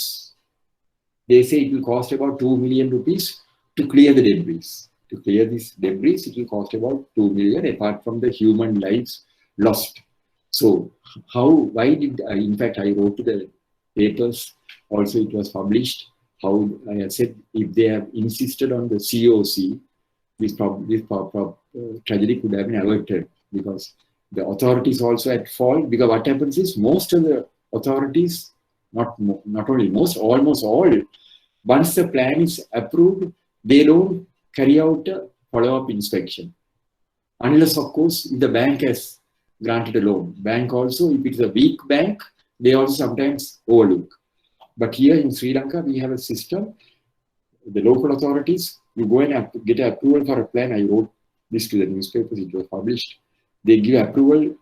they say it will cost about 2 million rupees to clear the debris. To clear this debris, it will cost about 2 million, apart from the human lives lost. So why did I, in fact, I wrote to the papers, also it was published, how I said if they have insisted on the COC, this tragedy could have been averted, because the authorities also at fault, because what happens is most of the authorities, not only most, almost all, once the plan is approved, they don't carry out a follow-up inspection. Unless, of course, if the bank has granted a loan. Bank also, if it's a weak bank, they also sometimes overlook. But here in Sri Lanka, we have a system. The local authorities, you go and get an approval for a plan. I wrote this to the newspapers, it was published. They give approval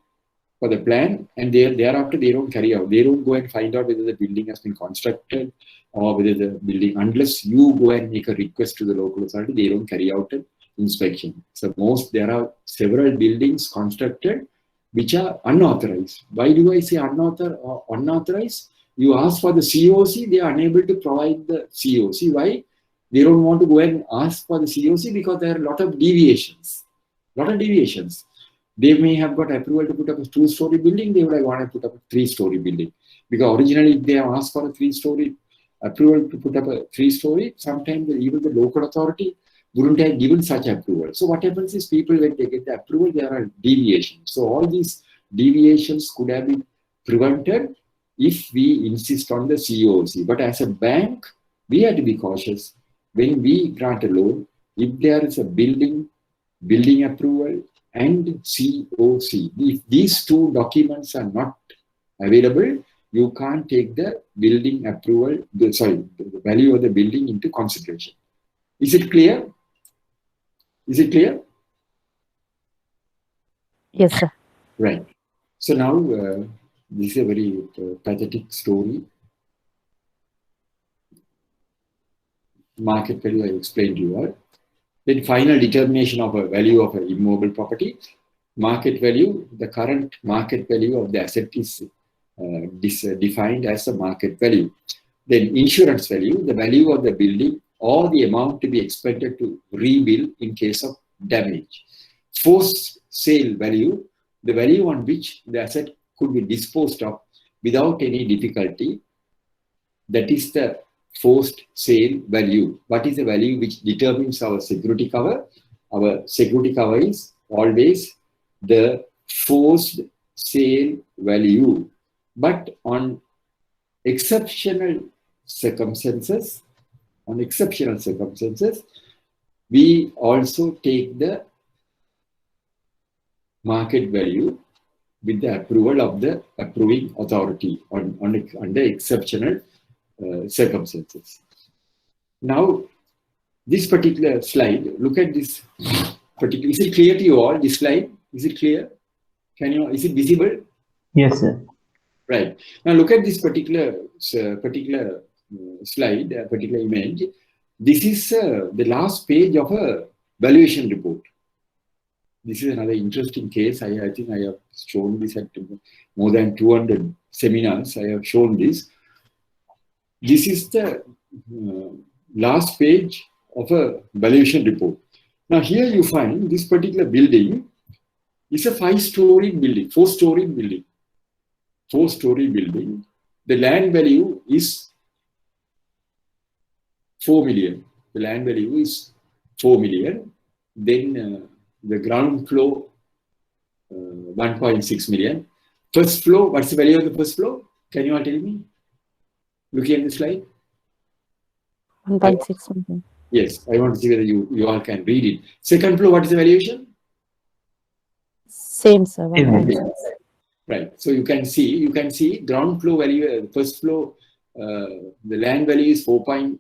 for the plan, and thereafter they don't carry out. They don't go and find out whether the building has been constructed or whether the building, unless you go and make a request to the local authority, they don't carry out an inspection. So there are several buildings constructed which are unauthorized. Why do I say unauthorized? You ask for the COC, they are unable to provide the COC. Why? They don't want to go and ask for the COC because there are a lot of deviations. They may have got approval to put up a 2-story building, they would have wanted to put up a 3-story building. Because originally, if they have asked for a 3-story approval to put up a 3-story, sometimes even the local authority wouldn't have given such approval. So what happens is people, when they get the approval, there are deviations. So all these deviations could have been prevented if we insist on the COC. But as a bank, we have to be cautious. When we grant a loan, if there is a building approval and COC, if these two documents are not available, you can't take the building approval, the value of the building into consideration. Is it clear? Is it clear? Yes, sir. Right. So now, this is a very pathetic story. Market value, I explained to you all. Then final determination of a value of an immobile property. Market value, the current market value of the asset is defined as a market value. Then insurance value, the value of the building or the amount to be expected to rebuild in case of damage. Forced sale value, the value on which the asset could be disposed of without any difficulty. That is the forced sale value. What is the value which determines our security cover? Our security cover is always the forced sale value. But on exceptional circumstances, we also take the market value with the approval of the approving authority under exceptional circumstances. Now, this particular slide, look at this particular, is it clear to you all, this slide? Is it clear? Is it visible? Yes, sir. Right. Now look at this particular slide, particular image. This is the last page of a valuation report. This is another interesting case. I think I have shown this at more than 200 seminars. I have shown this. This is the last page of a valuation report. Now here you find this particular building is a 5-story building, 4-story building. 4-story building. The land value is 4 million. The land value is 4 million. Then the ground floor, 1.6 million. First floor, what's the value of the first floor? Can you all tell me? Looking at the slide. 1.6 million. Yes, I want to see whether you all can read it. Second floor, what is the valuation? Same, sir. 1.6. Right. So you can see ground floor value, first floor, the land value is 4.9.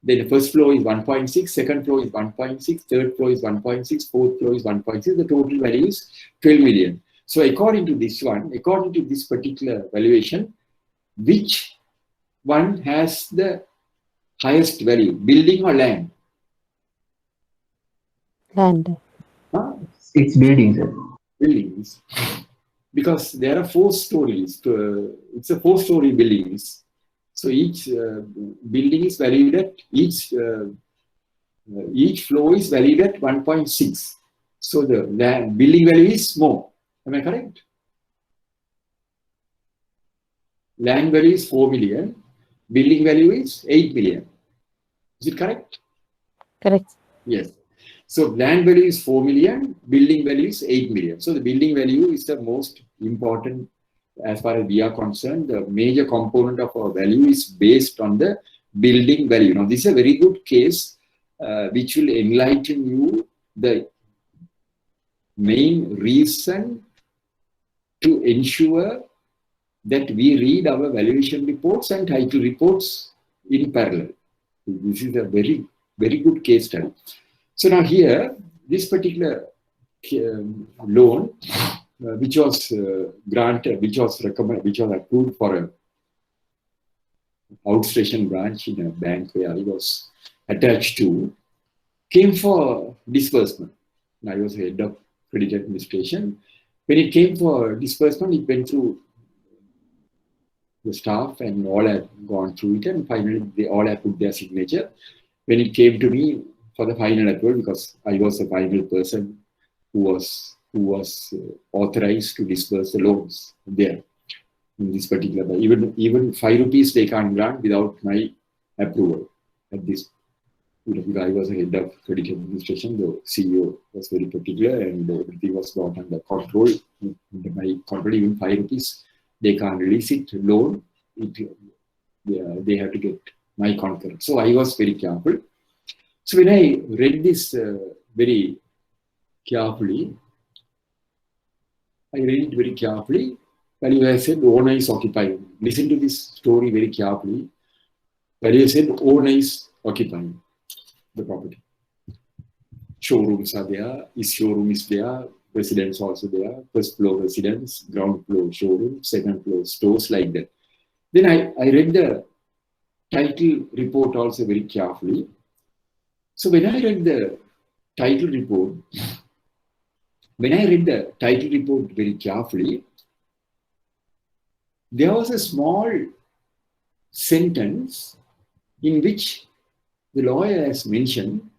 Then the first floor is 1.6, second floor is 1.6, third floor is 1.6, fourth floor is 1.6. The total value is 12 million. So according to this particular valuation, which one has the highest value, building or land? Land. It's buildings, sir. Buildings, because there are 4 stories. It's a 4-story buildings. So each building is valued at each floor is valued at 1.6. So the land building value is more. Am I correct? Land value is 4 million. Building value is 8 million. Is it correct? Correct. Yes. So land value is 4 million, building value is 8 million. So the building value is the most important as far as we are concerned. The major component of our value is based on the building value. Now, this is a very good case which will enlighten you the main reason to ensure that we read our valuation reports and title reports in parallel. This is a very, very good case study. So now here, this particular loan, which was granted, which was recommended, which was approved for a outstation branch in a bank where I was attached to, came for disbursement. I was head of credit administration. When it came for disbursement, it went through the staff and all had gone through it, and finally they all had put their signature. When it came to me for the final approval, because I was the final person who was authorized to disburse the loans there in this particular, even 5 rupees they can't grant without my approval at this. Because I was a head of credit administration, the CEO was very particular and everything was brought under control. My company, even 5 rupees, they can't release it loan. They have to get my concurrence. So I was very careful. So when I read this very carefully, Value has said owner is occupying. Listen to this story very carefully. Value said owner is occupying the property. Showrooms are there, his showroom is there, residence also there, first floor residence, ground floor showroom, second floor stores, like that. Then I read the title report also very carefully. So when I read the title report very carefully, there was a small sentence in which the lawyer has mentioned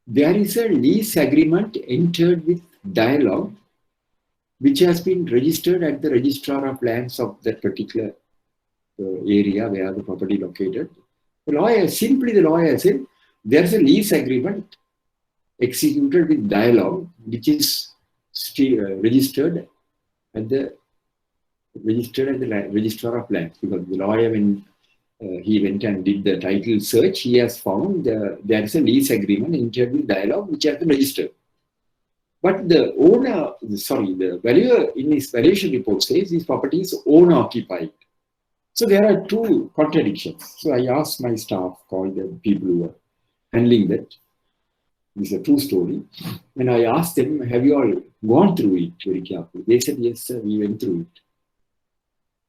there is a lease agreement entered with Dialogue, which has been registered at the registrar of lands of that particular area where the property located. The lawyer said there is a lease agreement executed with Dialogue, which is registered at the registrar of lands, because the lawyer, when he went and did the title search, he has found there is a lease agreement entered with Dialogue which has been registered. But the valuer in his valuation report says this property is owner occupied. So there are two contradictions. So I asked my staff, called the people who were handling that. This is a true story. And I asked them, have you all gone through it very carefully? They said, yes, sir, we went through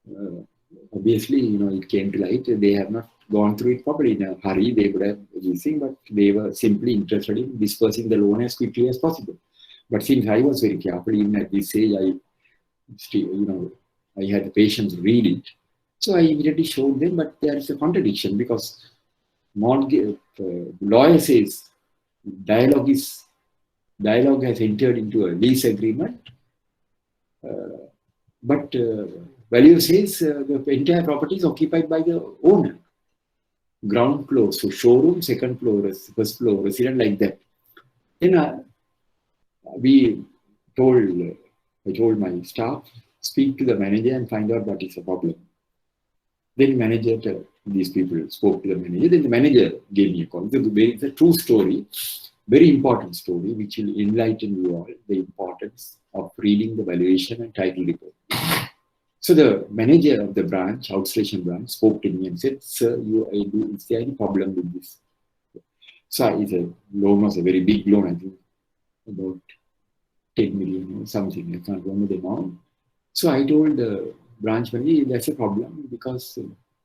it. Obviously, it came to light. They have not gone through it properly in a hurry. They would have using, but they were simply interested in dispersing the loan as quickly as possible. But since I was very careful, even at this stage, I had the patience to read it. So I immediately showed them, but there is a contradiction because lawyer says Dialogue has entered into a lease agreement, but Value says the entire property is occupied by the owner. Ground floor, so showroom, second floor, first floor, resident, like that. Then I told my staff, speak to the manager and find out what is the problem. Then these people spoke to the manager. Then the manager gave me a call. It's a true story, very important story, which will enlighten you all the importance of reading the valuation and title report. So the manager of the branch, outstation branch, spoke to me and said, sir, is there any problem with this? So the loan was a very big loan, I think about 10 million or something. I can't remember the amount. So I told the branch manager, that's a problem because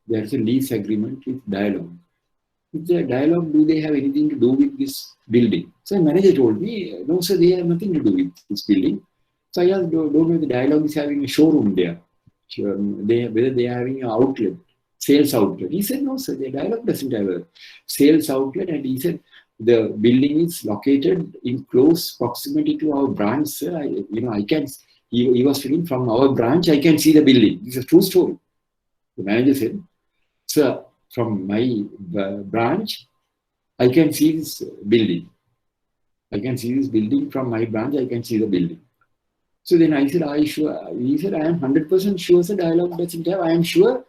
there's a lease agreement with Dialogue. With the Dialogue, do they have anything to do with this building? So the manager told me, no, sir, they have nothing to do with this building. So I asked, don't know if the Dialogue is having a showroom there. Whether they are having an outlet, sales outlet. He said, no, sir, the Dialogue doesn't have a sales outlet. And he said, the building is located in close proximity to our branch, sir. I can, he was telling from our branch, I can see the building. This is a true story. The manager said, sir, from my branch, I can see this building. I can see this building from my branch, I can see the building. So then I said, are you sure? He said, I am 100% sure the dialogue doesn't have. I am sure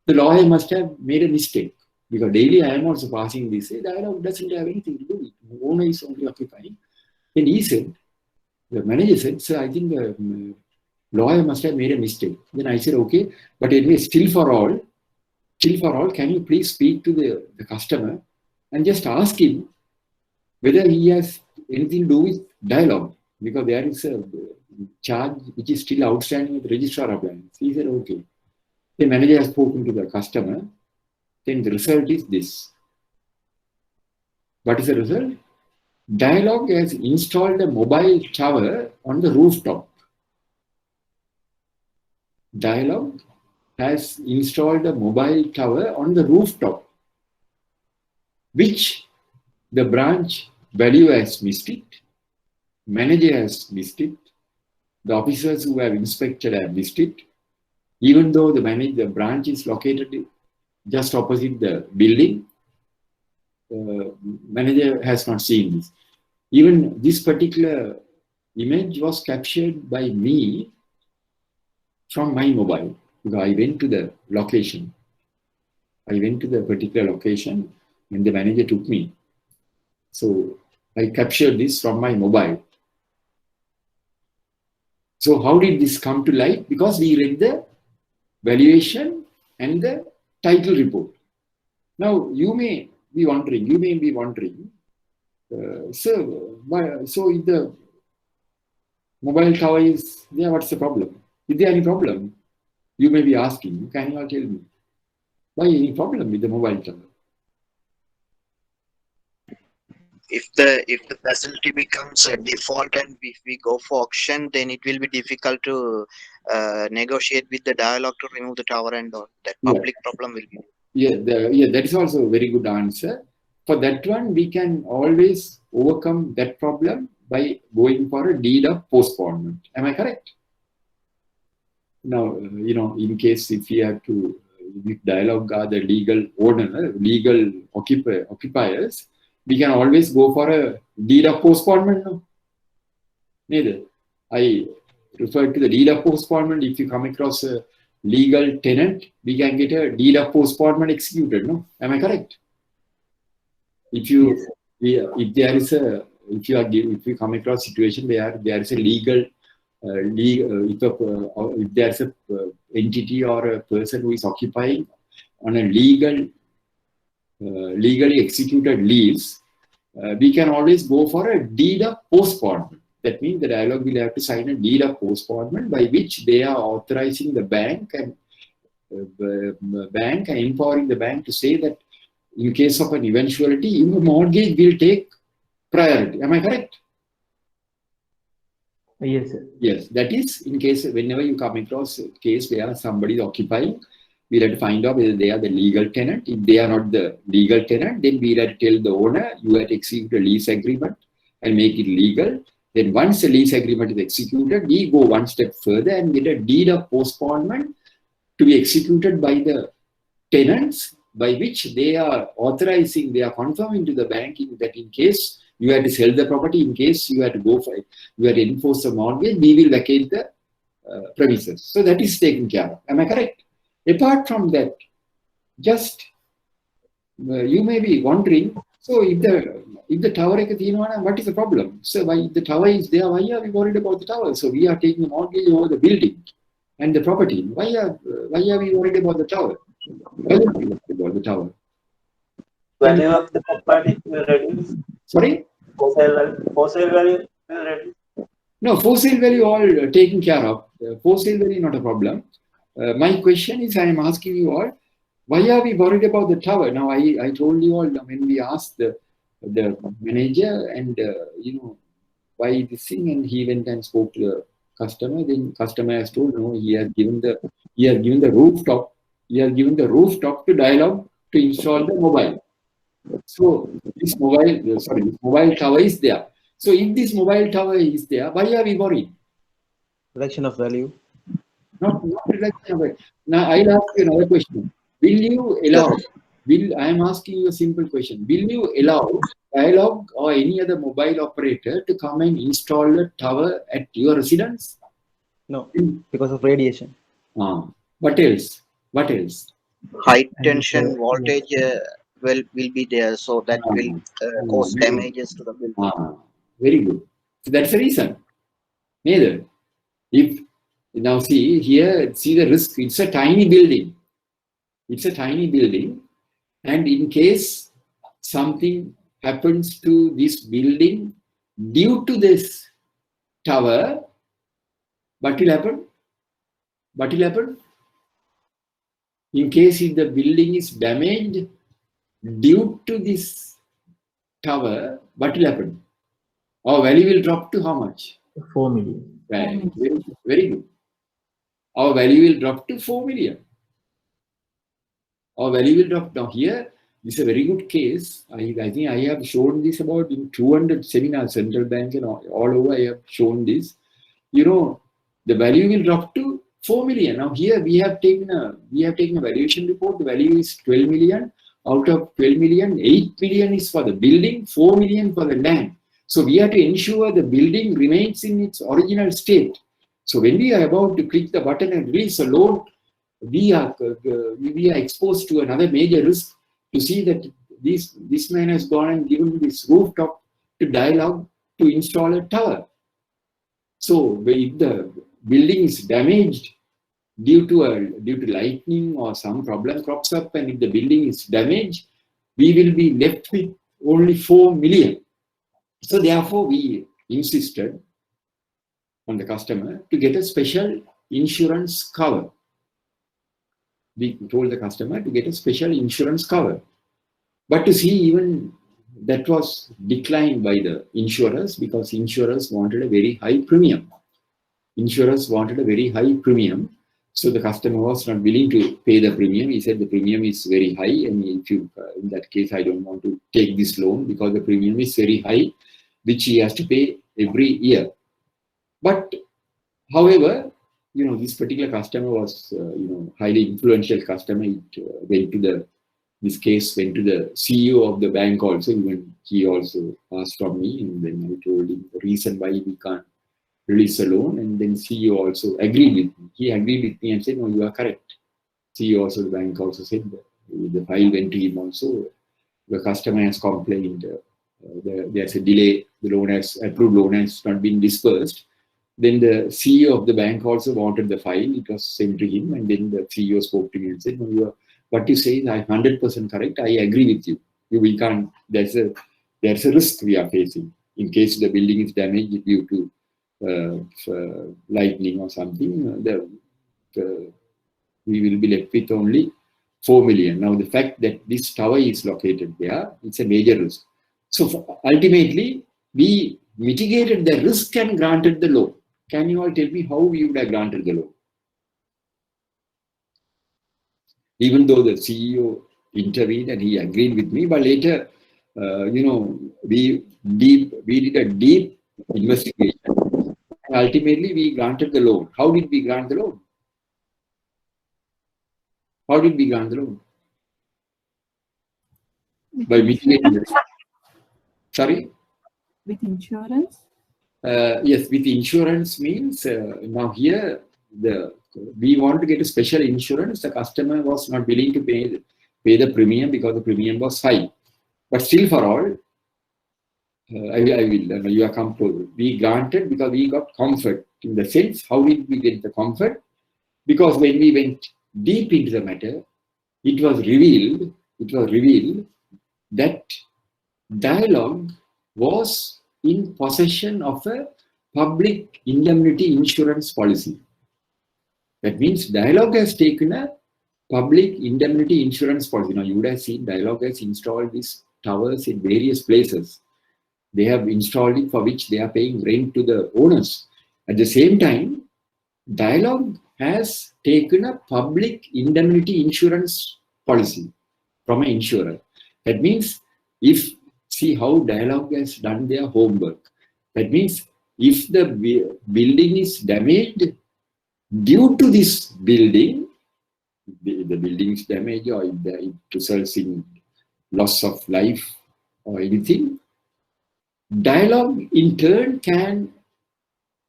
the lawyer must have made a mistake. Because daily I am also passing this. Dialogue doesn't have anything to do with it. The owner is only occupying. Then he said, the manager said, sir, I think the lawyer must have made a mistake. Then I said, okay, but anyway, still for all, can you please speak to the customer and just ask him whether he has anything to do with dialogue? Because there is a charge which is still outstanding with the registrar of lands. He said, okay. The manager has spoken to the customer. Then the result is this. What is the result? Dialog has installed a mobile tower on the rooftop. Dialog has installed a mobile tower on the rooftop, which the branch valuer has missed it, manager has missed it, the officers who have inspected have missed it, even though the branch is located just opposite the building. Manager has not seen this. Even this particular image was captured by me from my mobile, because I went to the location. I went to the particular location when the manager took me. So I captured this from my mobile. So how did this come to light? Because we read the valuation and the title report. Now you may be wondering, so if the mobile tower is there, what's the problem? Is there any problem? You may be asking, can you all tell me? Why any problem with the mobile tower? If the facility becomes a default and if we go for auction, then it will be difficult to negotiate with the dialogue to remove the tower and all. That public problem will be. Yeah, that is also a very good answer. For that one, we can always overcome that problem by going for a deed of postponement. Am I correct? Now, in case if we have to, if dialogue are the legal owner, legal occupiers, we can always go for a deed of postponement. No? Neither. I refer to the deed of postponement. If you come across a legal tenant, we can get a deed of postponement executed. No, am I correct? If you come across a situation where there is a legal, if there's a entity or a person who is occupying on a legally executed lease, we can always go for a deed of postponement. That means the dialogue will have to sign a deed of postponement by which they are authorizing the bank and empowering the bank to say that in case of an eventuality, your mortgage will take priority. Am I correct? Yes, sir. Yes, that is in case whenever you come across a case where somebody is occupying, we'll have to find out whether they are the legal tenant. If they are not the legal tenant, then we'll have to tell the owner, you have to execute a lease agreement and make it legal. Then once the lease agreement is executed, we go one step further and get a deed of postponement to be executed by the tenants, by which they are authorizing, they are confirming to the bank that in case you had to sell the property, in case you had to go for it, you had to enforce the mortgage, we will vacate the premises. So that is taken care of. Am I correct? Apart from that, just you may be wondering, so if the tower is, what is the problem? So why the tower is there, why are we worried about the tower? So we are taking a mortgage over the building and the property. Why are we worried about the tower? Why are we worried about the tower? Value of the property will reduce. Sorry? For sale value will reduce. No, for sale value all taken care of. For sale value not a problem. My question is, I am asking you all, why are we worried about the tower? Now, I told you all when we asked the manager and, why this thing, and he went and spoke to the customer. Then customer has told, no, he has given the rooftop to dialogue to install the mobile. So this mobile tower is there. So if this mobile tower is there, why are we worried? Reduction of value. Not reduction of it. Now I'll ask you another question. Will you allow? I am asking you a simple question. Will you allow Dialog or any other mobile operator to come and install a tower at your residence? No, because of radiation. What else? What else? High tension voltage will be there, so that will cause damages to the building. Very good. So that's the reason. Neither. If now see here, see the risk. It's a tiny building. It's a tiny building, and in case something happens to this building due to this tower, what will happen? What will happen? In case if the building is damaged due to this tower, what will happen? Our value will drop to how much? 4 million. Right. Very good. Our value will drop to 4 million. Our value will drop. Now here, this is a very good case. I think I have shown this about in 200 seminars, central bank and all over I have shown this. You know, the value will drop to 4 million. Now here we have taken a valuation report. The value is 12 million. Out of 12 million, 8 million is for the building, 4 million for the land. So we have to ensure the building remains in its original state. So when we are about to click the button and release a loan, we are exposed to another major risk to see that this man has gone and given this rooftop to Dialog to install a tower. So if the building is damaged due to lightning or some problem crops up, and if the building is damaged, we will be left with only 4 million. So therefore, we insisted on the customer to get a special insurance cover. We told the customer to get a special insurance cover. But to see, even that was declined by the insurers, because insurers wanted a very high premium. Insurers wanted a very high premium. So the customer was not willing to pay the premium. He said the premium is very high, and if you, in that case, I don't want to take this loan because the premium is very high, which he has to pay every year. But however, this particular customer was, highly influential customer. It this case went to the CEO of the bank also. Even he also asked from me, and then I told him the reason why we can't release a loan, and then CEO also agreed with me. He agreed with me and said, no, you are correct. CEO also, the bank also said that the file went to him also. The customer has complained. There's a delay. The approved loan has not been dispersed. Then the CEO of the bank also wanted the file. It was sent to him, and then the CEO spoke to me and said, no, what you say is 100% correct. I agree with you. We can't. There's a risk we are facing in case the building is damaged due to lightning or something. We will be left with only 4 million. Now the fact that this tower is located there, it's a major risk. So ultimately, we mitigated the risk and granted the loan. Can you all tell me how we would have granted the loan? Even though the CEO intervened and he agreed with me, but later, we did a deep investigation. Ultimately, we granted the loan. How did we grant the loan? How did we grant the loan? By mitigating the risk. Sorry? With insurance? Yes, with insurance means now here we want to get a special insurance. The customer was not willing to pay the premium because the premium was high. But still, for all, you are comfortable. We granted because we got comfort. In the sense, how did we get the comfort? Because when we went deep into the matter, it was revealed that Dialog was in possession of a public indemnity insurance policy. That means Dialog has taken a public indemnity insurance policy. Now you would have seen Dialog has installed these towers in various places. They have installed it for which they are paying rent to the owners. At the same time, Dialog has taken a public indemnity insurance policy from an insurer. That means See how Dialogue has done their homework. That means if the building is damaged due to this building, the building is damaged or it results in loss of life or anything, Dialogue in turn can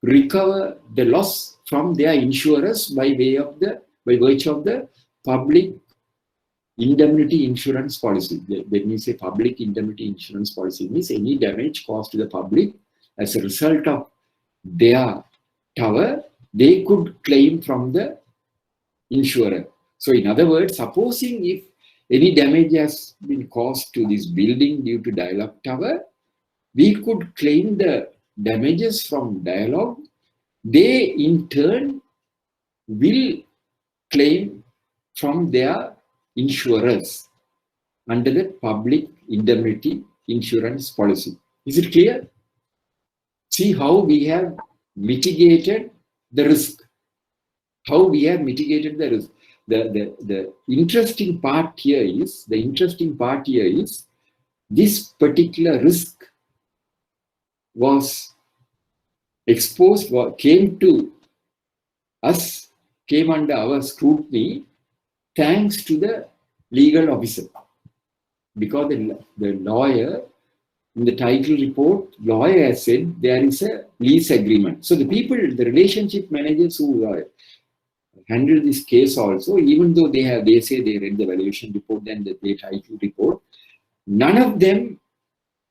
recover the loss from their insurers by virtue of the public indemnity insurance policy. When we say public indemnity insurance policy, means any damage caused to the public as a result of their tower, they could claim from the insurer. So in other words, supposing if any damage has been caused to this building due to Dialogue tower, we could claim the damages from Dialogue. They in turn will claim from their insurers under the public indemnity insurance policy. Is it clear? See how we have mitigated the risk. How we have mitigated the risk. The interesting part here is this particular risk was exposed, came under our scrutiny thanks to the legal officer. Because the lawyer, in the title report, lawyer has said there is a lease agreement. So the relationship managers who handle this case also, even though they say they read the valuation report and the title report, none of them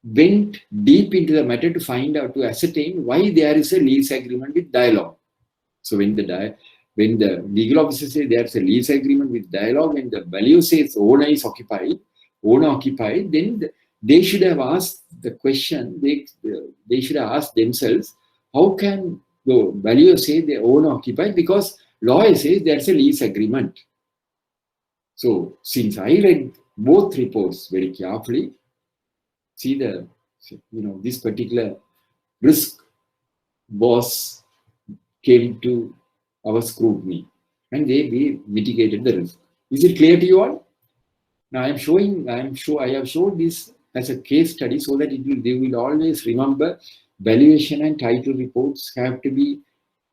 went deep into the matter to ascertain why there is a lease agreement with Dialogue. So when the legal officer says there's a lease agreement with Dialogue and the value says owner occupied, then they should have asked the question, they should have asked themselves, how can the valuer say the owner occupied? Because lawyer says there's a lease agreement. So since I read both reports very carefully, see this particular risk came to our scrutiny and we mitigated the risk. Is it clear to you all? Now I have showed this as a case study so that they will always remember valuation and title reports have to be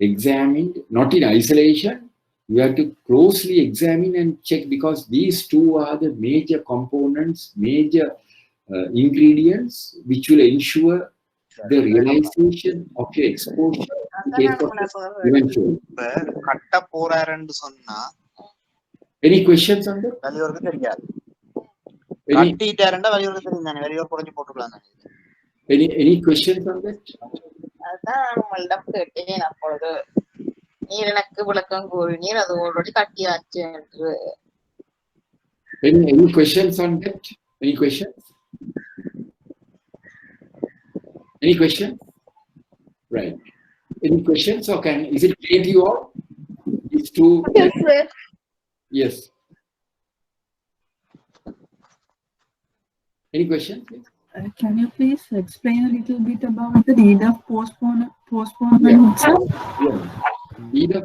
examined, not in isolation. You have to closely examine and check because these two are the major components, major ingredients which will ensure the realization of your exposure in case of eventually. Any questions on that? Any questions on that? Any questions on that? Any questions? Any questions? Right. Any questions or is it clear to you all? These two. Yes, sir. Yes. Any questions? Can you please explain a little bit about the deed of postponement? Yeah. Deed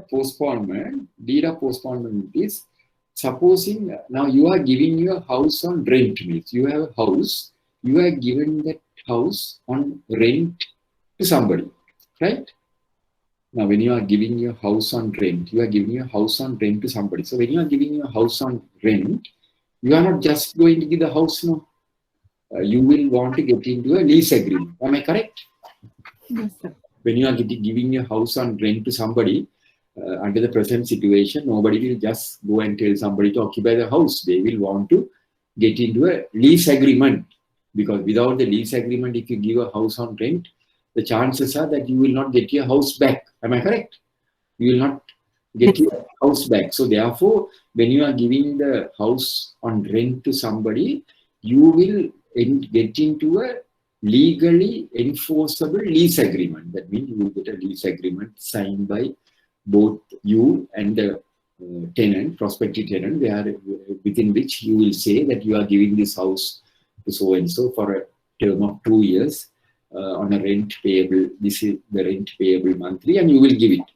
of postponement is supposing now you are giving your house on rent. Means you have a house, you are giving that house on rent to somebody, right? Now when you are giving your house on rent, you are giving your house on rent to somebody. So when you are giving your house on rent, you are not just going to give the house, no. You will want to get into a lease agreement. Am I correct? Yes, sir. When you are giving your house on rent to somebody, under the present situation, nobody will just go and tell somebody to occupy the house. They will want to get into a lease agreement. Because without the lease agreement, if you give a house on rent, the chances are that you will not get your house back. Am I correct? You will not get your house back. So therefore, when you are giving the house on rent to somebody, you will get into a legally enforceable lease agreement. That means you will get a lease agreement signed by both you and the tenant, prospective tenant, within which you will say that you are giving this house to so and so for a term of 2 years on a rent payable. This is the rent payable monthly, and you will give it.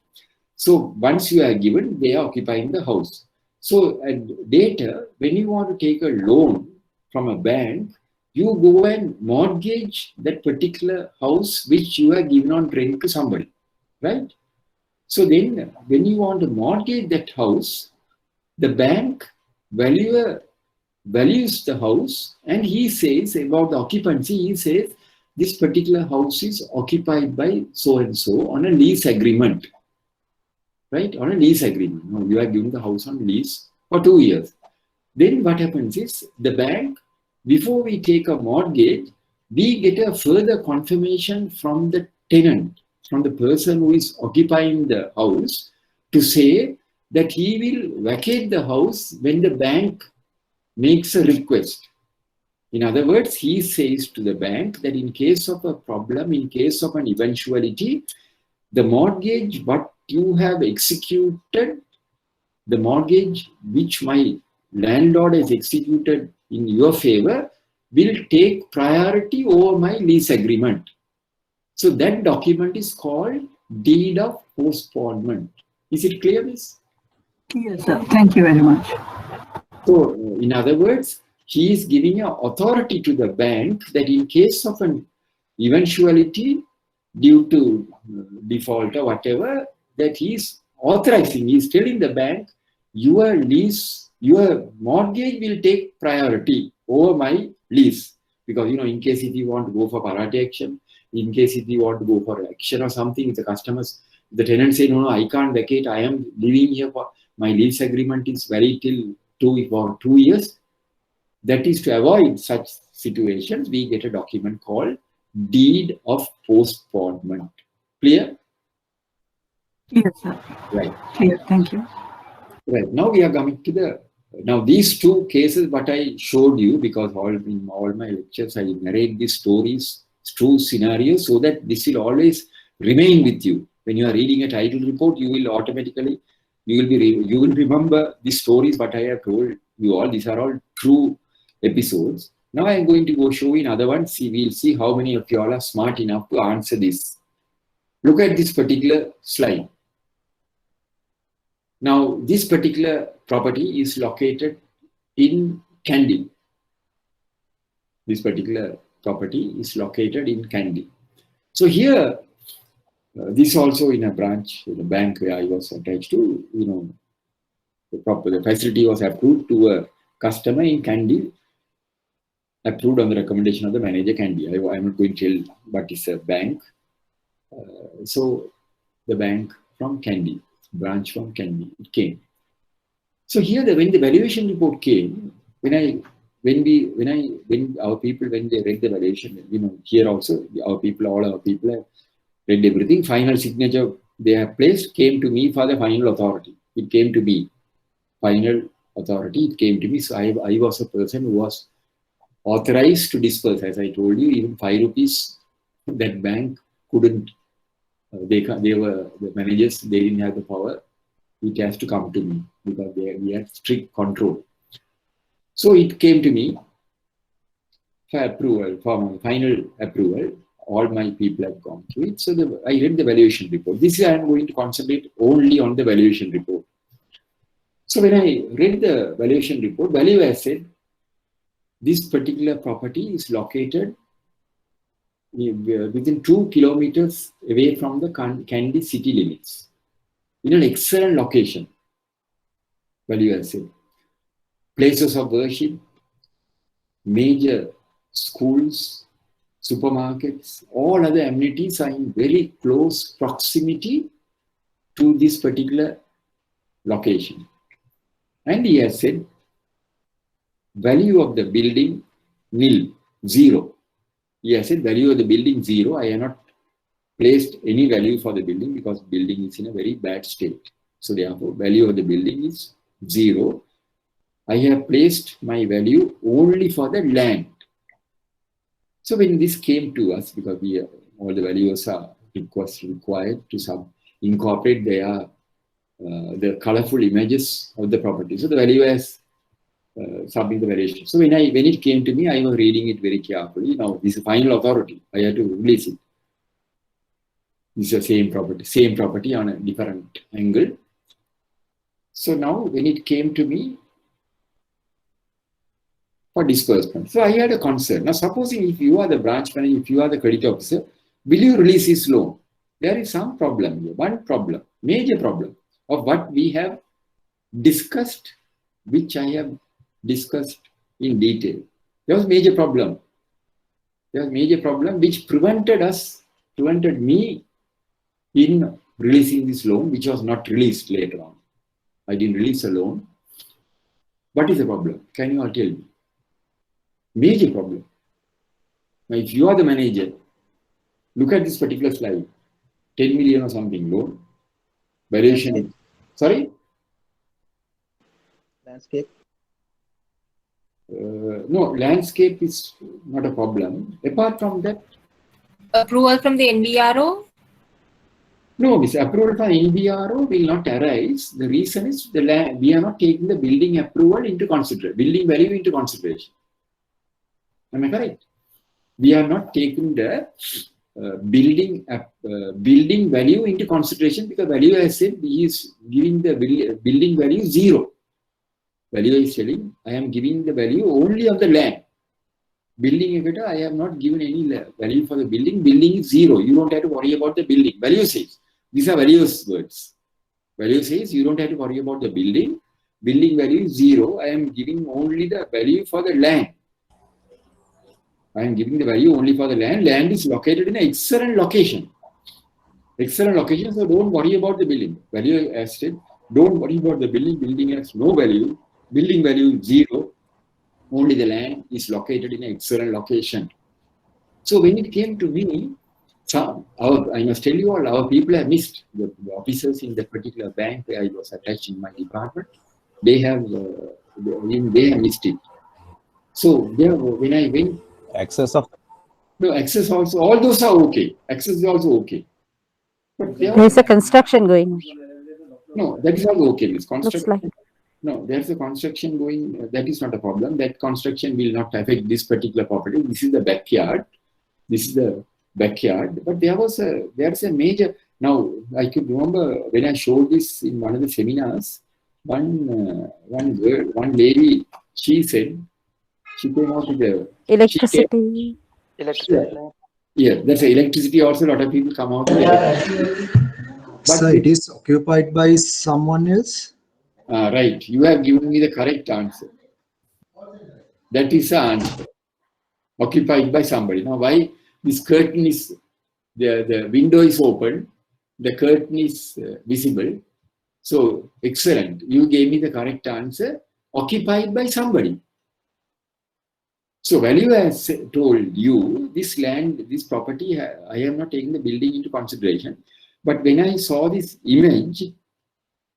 So once you are given, they are occupying the house. So later, when you want to take a loan from a bank, you go and mortgage that particular house which you have given on rent to somebody, right? So then when you want to mortgage that house, the bank valuer values the house and he says about the occupancy, he says this particular house is occupied by so and so on a lease agreement, right? On a lease agreement. No, you are giving the house on lease for 2 years. Then what happens is the bank, before we take a mortgage, we get a further confirmation from the tenant, from the person who is occupying the house, to say that he will vacate the house when the bank makes a request. In other words, he says to the bank that in case of a problem, in case of an eventuality, the mortgage what you have executed, the mortgage which my landlord has executed in your favor will take priority over my lease agreement. So that document is called deed of postponement. Is it clear, Miss? Yes, sir. Thank you very much. So, in other words, he is giving an authority to the bank that in case of an eventuality due to default or whatever, that he is authorizing, he is telling the bank, your lease, your mortgage will take priority over my lease. Because, in case if you want to go for party action, in case if you want to go for action or something, the customers, the tenant say, no, I can't vacate, I am living here for, my lease agreement is valid till 2 years. That is to avoid such situations, we get a document called deed of postponement. Clear? Yes, sir. Right. Clear. Thank you. Right. Now we are coming to now these two cases what I showed you, because in all my lectures I narrate these stories, true scenarios, so that this will always remain with you. When you are reading a title report, you will automatically, you will remember the stories what I have told you all. These are all true episodes. Now I am going to go show in other ones. We'll see how many of you all are smart enough to answer this. Look at this particular slide. Now, this particular property is located in Kandy. This particular property is located in Kandy. So here, this also in a branch, in a bank where I was attached to, the facility was approved to a customer in Kandy, approved on the recommendation of the manager Kandy. I am not going to tell what is a bank. So the bank from Kandy, branch from Kandy, it came. So here, when the valuation report came, when our people, when they read the valuation, here also all our people have read everything. Final signature they have placed came to me for the final authority. It came to me, final authority. It came to me. So I was a person who was authorized to disperse. As I told you, even 5 rupees, that bank couldn't. They were the managers. They didn't have the power. It has to come to me because we had strict control. So it came to me for approval, for my final approval. All my people have gone through it. So I read the valuation report. This I am going to concentrate only on the valuation report. So when I read the valuation report, valuer said, this particular property is located within 2 kilometers away from the Kandy city limits, in an excellent location. Valuer said, places of worship, major schools, supermarkets, all other amenities are in very close proximity to this particular location. And he has said, value of the building nil, 0. He has said value of the building 0. I have not placed any value for the building because building is in a very bad state. So therefore, value of the building is 0. I have placed my value only for the land. So when this came to us, because all the valuers are required to incorporate the colorful images of the property. So the valuer has submitted the valuation. So when it came to me, I was reading it very carefully. Now this is final authority. I had to release it. This is the same property on a different angle. So now when it came to me, for disbursement. So I had a concern. Now, supposing if you are the branch manager, if you are the credit officer, will you release this loan? There is some problem here. One problem, major problem of what we have discussed, which I have discussed in detail. There was major problem. There was major problem which prevented me in releasing this loan, which was not released later on. I didn't release a loan. What is the problem? Can you all tell me? Major problem. Now, if you are the manager, look at this particular slide. 10 million or something loan. Valuation. Sorry? Landscape. No, landscape is not a problem. Apart from that, Approval from the NBRO? no, this approval from NBRO will not arise. The reason is we are not taking the building approval into consideration, building value into consideration. Am I correct? We are not taking the building value into consideration because value, I said, he is giving the building value 0. Value is telling, I am giving the value only of the land. Building equity, I have not given any value for the building. Building is 0. You don't have to worry about the building. Value says, these are values words. Value says, you don't have to worry about the building. Building value is 0. I am giving only the value for the land. I am giving the value only for the land. Land is located in an excellent location. Excellent location, so don't worry about the building. Value as said, don't worry about the building. Building has no value. Building value is 0. Only the land is located in an excellent location. So when it came to me, I must tell you all, our people have missed, the officers in that particular bank where I was attached in my department, they have missed it. So when I went, Access of no, access also, all those are okay. Access is also okay. But There is a construction going on. no, that is also okay. This Looks construction. like. No, there's a construction going, that is not a problem. That construction will not affect this particular property. This is the backyard. This is the backyard. But there's a major, now I could remember when I showed this in one of the seminars, one lady, she said, she came out with the Electricity. Yeah, that's electricity also, a lot of people come out with it. So it is occupied by someone else? Right, you have given me the correct answer. That is the answer. Occupied by somebody. Now, why this curtain is, the window is open, the curtain is visible. So, excellent. You gave me the correct answer. Occupied by somebody. So, value has told you, this land, this property, I have not taken the building into consideration. But when I saw this image,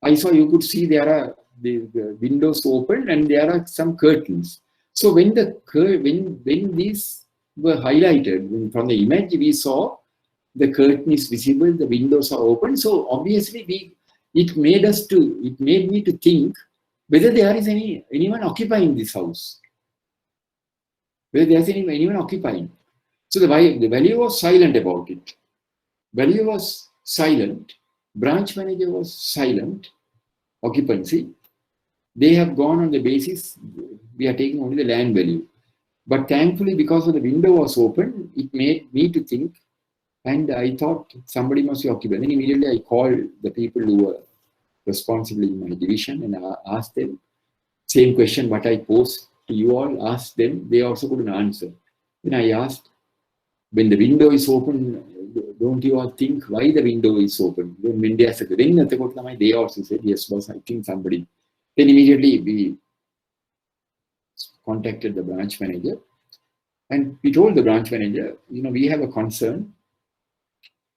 I saw you could see there are the windows open and there are some curtains. So when these were highlighted from the image, we saw the curtain is visible, the windows are open. So obviously it made me to think whether there is anyone occupying this house. Whether there is anyone occupying. So the value was silent about it. Value was silent. Branch manager was silent. Occupancy. They have gone on the basis, we are taking only the land value. But thankfully, because of the window was open, it made me to think, and I thought somebody must be occupied. Then immediately I called the people who were responsible in my division and I asked them, same question what I posed to you all, asked them, they also couldn't answer. Then I asked, when the window is open, don't you all think why the window is open? Then they also said, yes, boss, I think somebody. Then immediately we contacted the branch manager and we told the branch manager, we have a concern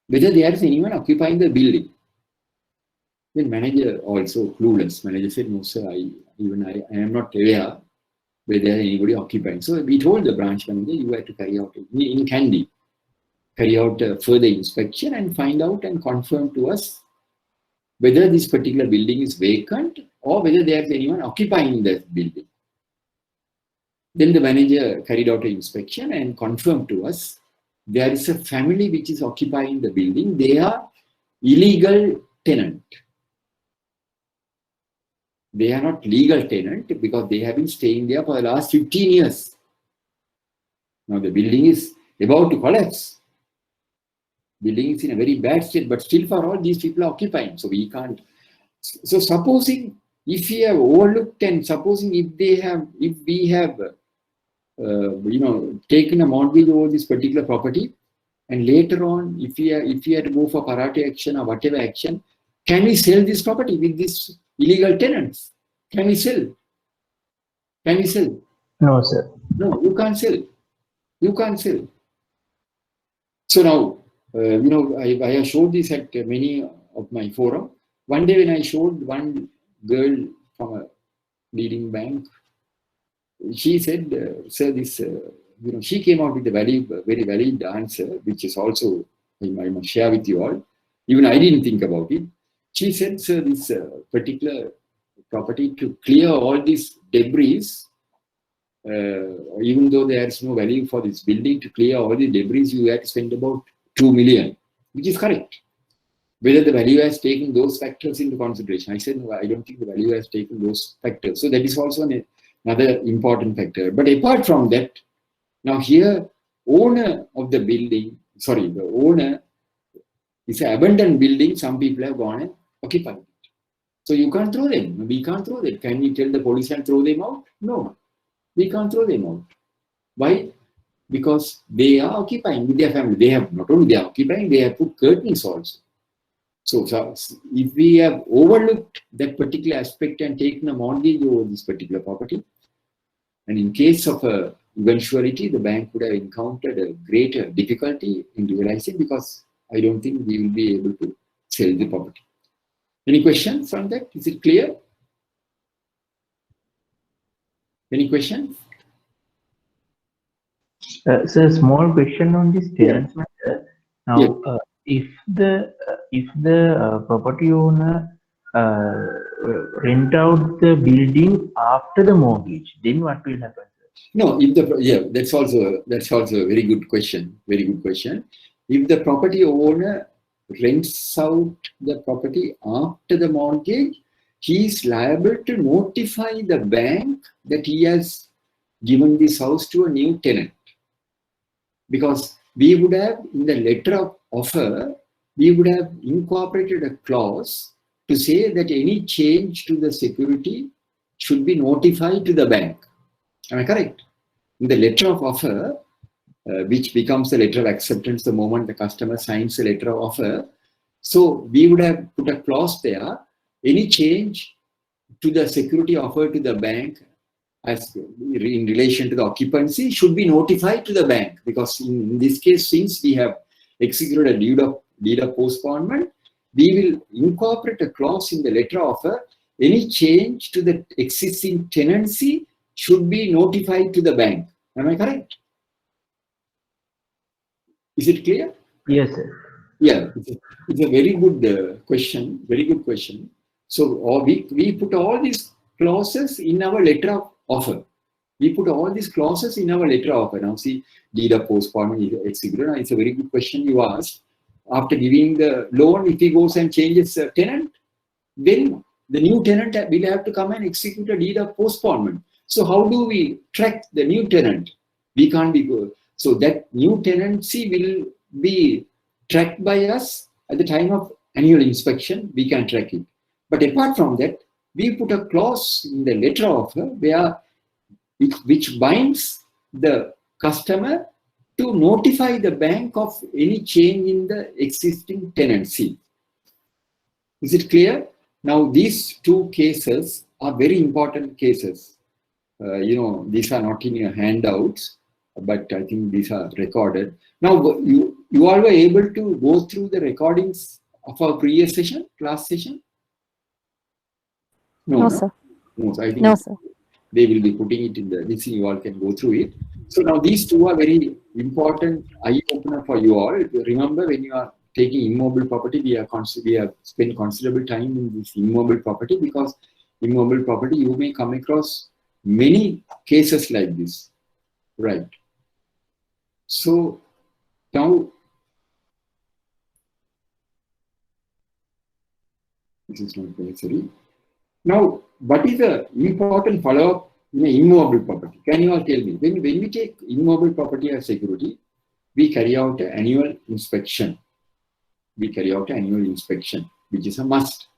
whether there is anyone occupying the building. Then manager also clueless. Manager said, no sir, I am not aware whether anybody occupying. So we told the branch manager, you have to carry out in Kandy, carry out a further inspection and find out and confirm to us whether this particular building is vacant or whether there is anyone occupying that building. Then the manager carried out an inspection and confirmed to us there is a family which is occupying the building. They are illegal tenant. They are not legal tenant because they have been staying there for the last 15 years. Now the building is about to collapse. Building is in a very bad state, but still for all these people are occupying. So we can't. So supposing if we have overlooked and supposing if we have taken a mortgage over this particular property, and later on if we had to go for parate action or whatever action, can we sell this property with these illegal tenants? Can we sell? Can we sell? No, sir. No, you can't sell. You can't sell. So now, I have showed this at many of my forum. One day when I showed one girl from a leading bank, she said, sir, this, she came out with a very valid answer, which is also, I must share with you all. Even I didn't think about it. She said, sir, this particular property to clear all these debris, even though there is no value for this building, to clear all the debris, you have to spend about 2 million, which is correct. Whether the value has taken those factors into consideration. I said, no, I don't think the value has taken those factors. So that is also another important factor. But apart from that, now here, owner of the building, the owner is an abandoned building, some people have gone and occupied it. So you can't throw them. We can't throw them. Can we tell the police and throw them out? No. We can't throw them out. Why? Because they are occupying with their family. They have not only they are occupying, they have put curtains also. So if we have overlooked that particular aspect and taken a mortgage over this particular property, and in case of a eventuality, the bank would have encountered a greater difficulty in realizing, because I don't think we will be able to sell the property. Any questions on that? Is it clear? Any questions? So small question on this tenants matter. Now, if the property owner rent out the building after the mortgage, then what will happen? No, if that's also a very good question. Very good question. If the property owner rents out the property after the mortgage, he is liable to notify the bank that he has given this house to a new tenant. Because we would have, in the letter of offer, we would have incorporated a clause to say that any change to the security should be notified to the bank. Am I correct? In the letter of offer, which becomes a letter of acceptance the moment the customer signs a letter of offer, so we would have put a clause there, any change to the security offered to the bank as in relation to the occupancy should be notified to the bank, because in this case, since we have executed a deed of postponement, we will incorporate a clause in the letter offer, any change to the existing tenancy should be notified to the bank. Am I correct? Is it clear? Yes, sir. Yeah, it's a very good question. Very good question. So we put all these clauses in our letter of offer. We put all these clauses in our letter of offer. Now see, deed of postponement is executed. Now, it's a very good question you asked. After giving the loan, if he goes and changes a tenant, then the new tenant will have to come and execute a deed of postponement. So how do we track the new tenant? We can't be good. So that new tenancy will be tracked by us at the time of annual inspection. We can track it. But apart from that, we put a clause in the letter offer where which binds the customer to notify the bank of any change in the existing tenancy. Is it clear? Now, these two cases are very important cases. These are not in your handouts, but I think these are recorded. Now, you all were able to go through the recordings of our previous session, class session? No, sir. No, so I think No, sir. they will be putting it in the this. You all can go through it. So now these two are very important eye opener for you all. Remember, when you are taking immobile property, we have spent considerable time in this immobile property, because immobile property you may come across many cases like this, right? So now this is not necessary. Now what is the important follow-up in immobile property? Can you all tell me? When we take immobile property as security, we carry out an annual inspection. We carry out an annual inspection, which is a must.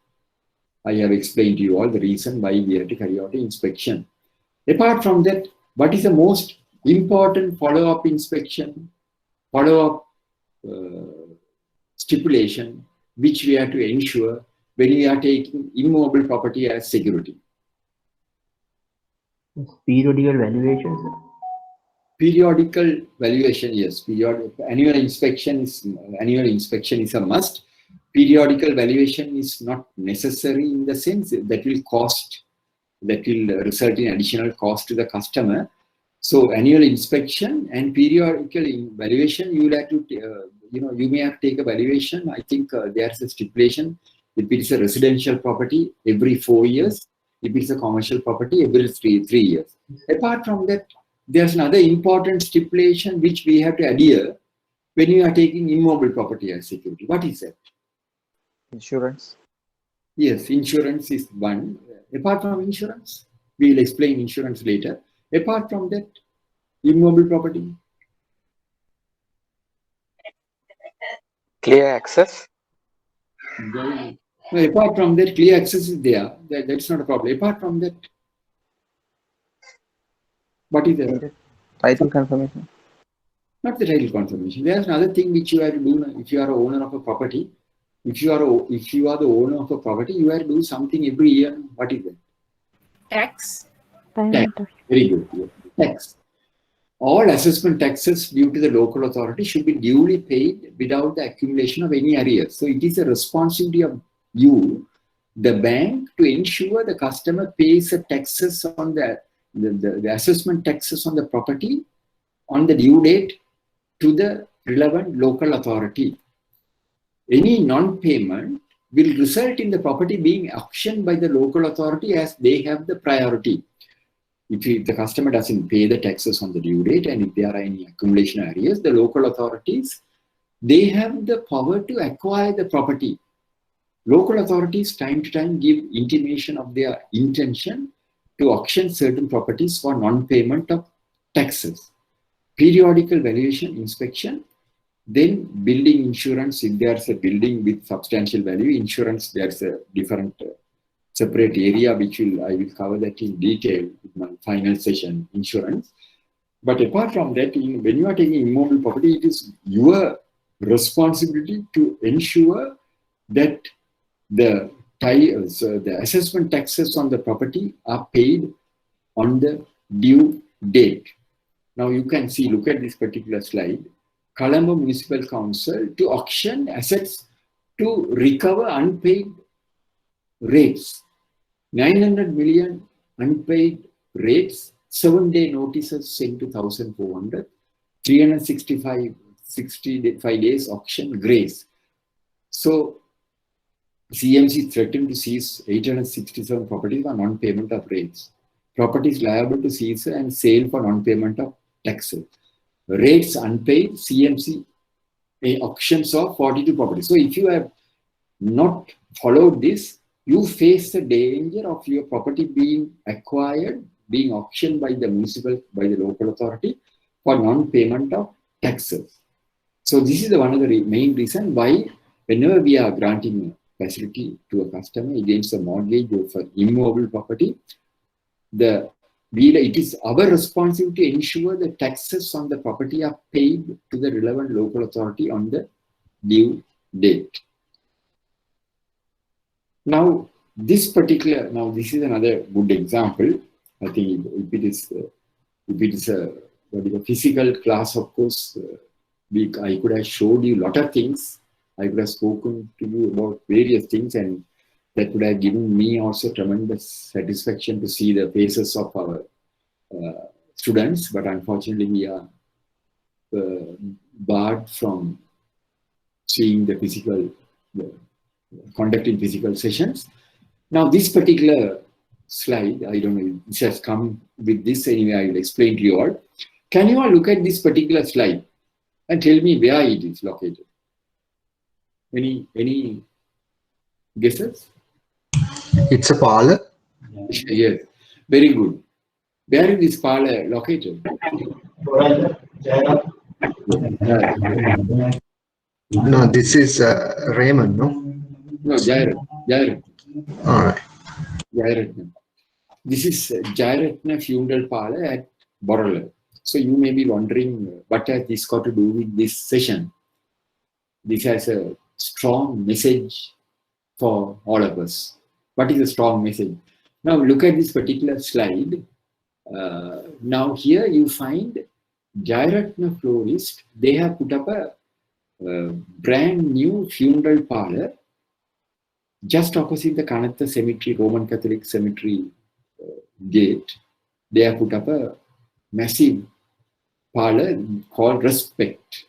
I have explained to you all the reason why we have to carry out an inspection. Apart from that, what is the most important follow-up inspection, follow-up stipulation, which we have to ensure when we are taking immobile property as security? Periodical valuations. Periodical valuation, yes. Annual inspection is a must. Periodical valuation is not necessary in the sense that will result in additional cost to the customer. So annual inspection and periodical valuation, you will have to, you may have to take a valuation. I think there's a stipulation. If it is a residential property, every 4 years. If it's a commercial property, every 3 years. Apart from that, there's another important stipulation which we have to adhere when you are taking immobile property as security. What is that? Insurance. Yes, insurance is one. Apart from insurance, we will explain insurance later. Apart from that, immobile property. Clear access. No, apart from that, clear access is there. That's not a problem. Apart from that, what is there? Title confirmation. Not the title confirmation. There's another thing which you have to do if you are an owner of a property. If you are the owner of a property, you have to do something every year. What is that? Tax. Tax. Very good. Tax. All assessment taxes due to the local authority should be duly paid without the accumulation of any arrears. So it is a responsibility of you, the bank, to ensure the customer pays the taxes on the assessment taxes on the property on the due date to the relevant local authority. Any non-payment will result in the property being auctioned by the local authority as they have the priority. If the customer doesn't pay the taxes on the due date and if there are any accumulation arrears, the local authorities, they have the power to acquire the property. Local authorities time to time give intimation of their intention to auction certain properties for non-payment of taxes. Periodical valuation inspection, then building insurance. If there's a building with substantial value, insurance, there's a different separate area which I will cover that in detail in my final session, insurance. But apart from that, when you are taking immobile property, it is your responsibility to ensure that the assessment taxes on the property are paid on the due date. Now you can see, look at this particular slide. Colombo Municipal Council to auction assets to recover unpaid rates. 900 million unpaid rates, 7-day notices sent to 1,400, 65 days auction grace. So CMC threatened to seize 867 properties for non-payment of rates. Properties liable to seize and sale for non-payment of taxes. Rates unpaid, CMC auctions of 42 properties. So if you have not followed this, you face the danger of your property being acquired, being auctioned by the local authority for non-payment of taxes. So this is one of the main reasons why whenever we are granting a facility to a customer against a mortgage or for immobile property, it is our responsibility to ensure the taxes on the property are paid to the relevant local authority on the due date. Now, this is another good example. I think if it is a physical class, of course, I could have showed you a lot of things. I could have spoken to you about various things, and that would have given me also tremendous satisfaction to see the faces of our students. But unfortunately, we are barred from seeing the physical, conducting physical sessions. Now, this particular slide, I don't know, it has come with this anyway, I will explain to you all. Can you all look at this particular slide and tell me where it is located? Any guesses? It's a parlor. Yes, very good. Where is this parlor located? No, this is Raymond, no? No, Jairat. Jairat. All right. Jairatnam. This is Jairatna Funeral Parlor at Borola. So you may be wondering what has this got to do with this session. This has a strong message for all of us. What is a strong message? Now look at this particular slide. Now here you find Jairatna Florist. They have put up a brand new funeral parlor just opposite the Kanatha Cemetery, Roman Catholic Cemetery gate. They have put up a massive parlor called Respect.